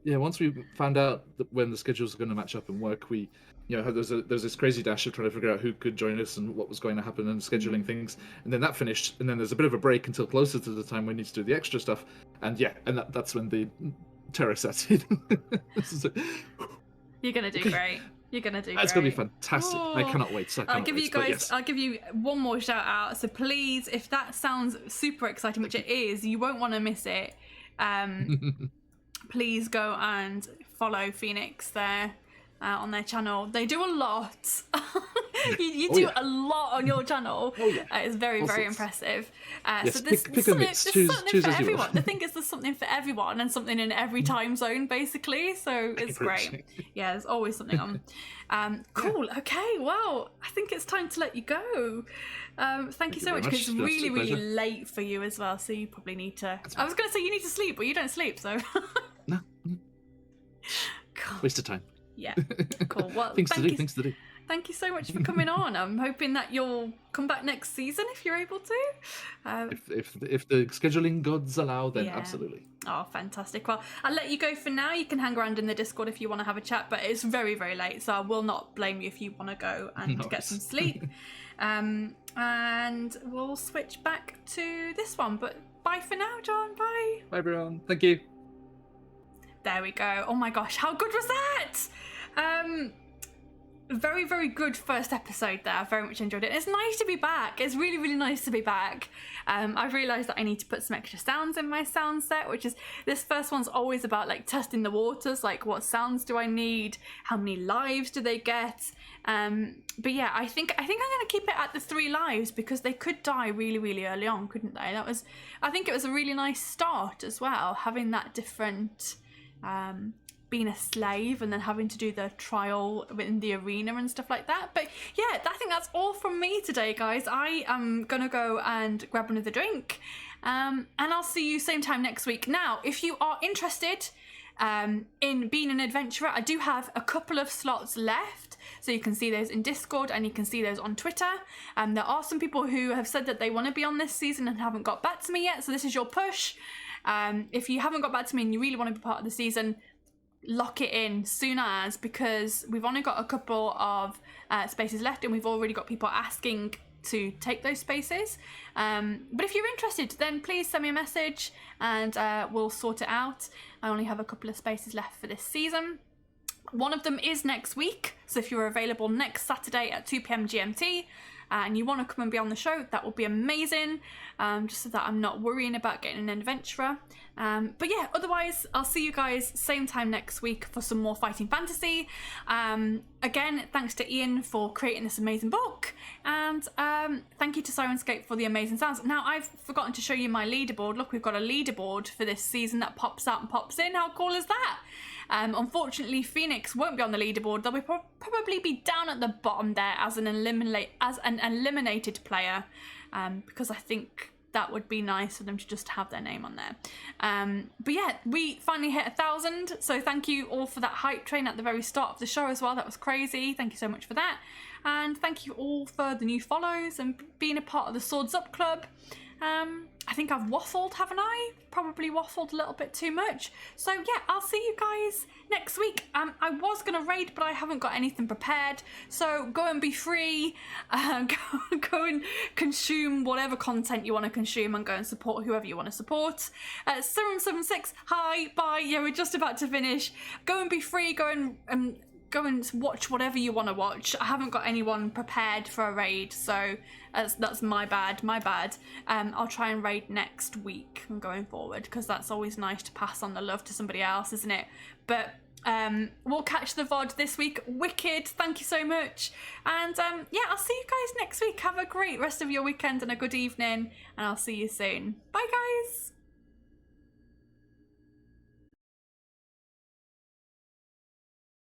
Yeah, once we found out that when the schedules are going to match up and work, we, there's this crazy dash of trying to figure out who could join us and what was going to happen and scheduling things. And then that finished, and then there's a bit of a break until closer to the time we need to do the extra stuff. And that's when the terror sets in. You're gonna do great. You're gonna do great. It's gonna be fantastic. Oh. I cannot wait. I'll give you one more shout out. So please, if that sounds super exciting, which it is, you won't want to miss it. Please go and follow Phoenix there on their channel. They do a lot. you do a lot on your channel. It's very, very impressive. So there's something for everyone. The thing is, there's something for everyone and something in every time zone, basically. So it's great. Yeah, there's always something on. Cool. Okay. Well, I think it's time to let you go. Thank you so much, because it's really, really late for you as well. So you probably need to. I was going to say you need to sleep, but you don't sleep. So. No. Cool. Waste of time. Yeah, cool. Well, things to do. Thank you so much for coming on. I'm hoping that you'll come back next season if you're able to. If the scheduling gods allow, then absolutely. Oh, fantastic. Well, I'll let you go for now. You can hang around in the Discord if you want to have a chat, but it's very, very late, so I will not blame you if you want to go and get some sleep. And we'll switch back to this one. But bye for now, John. Bye. Bye, everyone. Thank you. There we go. Oh my gosh, how good was that? Very, very good first episode there. I very much enjoyed it. It's nice to be back. It's really, really nice to be back. I've realised that I need to put some extra sounds in my sound set, which is, this first one's always about like testing the waters, like what sounds do I need? How many lives do they get? But yeah, I think I'm going to keep it at the 3 lives, because they could die really, really early on, couldn't they? I think it was a really nice start as well, having that different, being a slave and then having to do the trial in the arena and stuff like that. But yeah, I think that's all from me today, guys. I am gonna go and grab another drink, and I'll see you same time next week. Now, if you are interested in being an adventurer, I do have a couple of slots left, so you can see those in Discord and you can see those on Twitter. There are some people who have said that they want to be on this season and haven't got back to me yet, so this is your push. If you haven't got back to me and you really want to be part of the season, lock it in soon as, because we've only got a couple of spaces left and we've already got people asking to take those spaces. But if you're interested, then please send me a message and we'll sort it out. I only have a couple of spaces left for this season. One of them is next week, so if you're available next Saturday at 2 PM GMT and you want to come and be on the show, that would be amazing, just so that I'm not worrying about getting an adventurer. But yeah, otherwise I'll see you guys same time next week for some more Fighting Fantasy. Again, thanks to Ian for creating this amazing book, and thank you to Sirenscape for the amazing sounds. Now, I've forgotten to show you my leaderboard. Look, we've got a leaderboard for this season that pops out and pops in. How cool is that? Unfortunately, Phoenix won't be on the leaderboard. They'll probably be down at the bottom there as an eliminated player, because I think that would be nice for them to just have their name on there. But yeah, we finally hit 1,000, so thank you all for that hype train at the very start of the show as well. That was crazy. Thank you so much for that, and thank you all for the new follows and being a part of the Swords Up Club. I think I've waffled, haven't I? Probably waffled a little bit too much. So yeah, I'll see you guys next week. I was going to raid, but I haven't got anything prepared. So go and be free. Go and consume whatever content you want to consume, and go and support whoever you want to support. 776, hi, bye. Yeah, we're just about to finish. Go and be free. Go and watch whatever you want to watch. I haven't got anyone prepared for a raid, so that's my bad. I'll try and raid next week and going forward, because that's always nice to pass on the love to somebody else, isn't it? But we'll catch the VOD this week. Wicked, thank you so much. And yeah, I'll see you guys next week. Have a great rest of your weekend and a good evening, and I'll see you soon. Bye.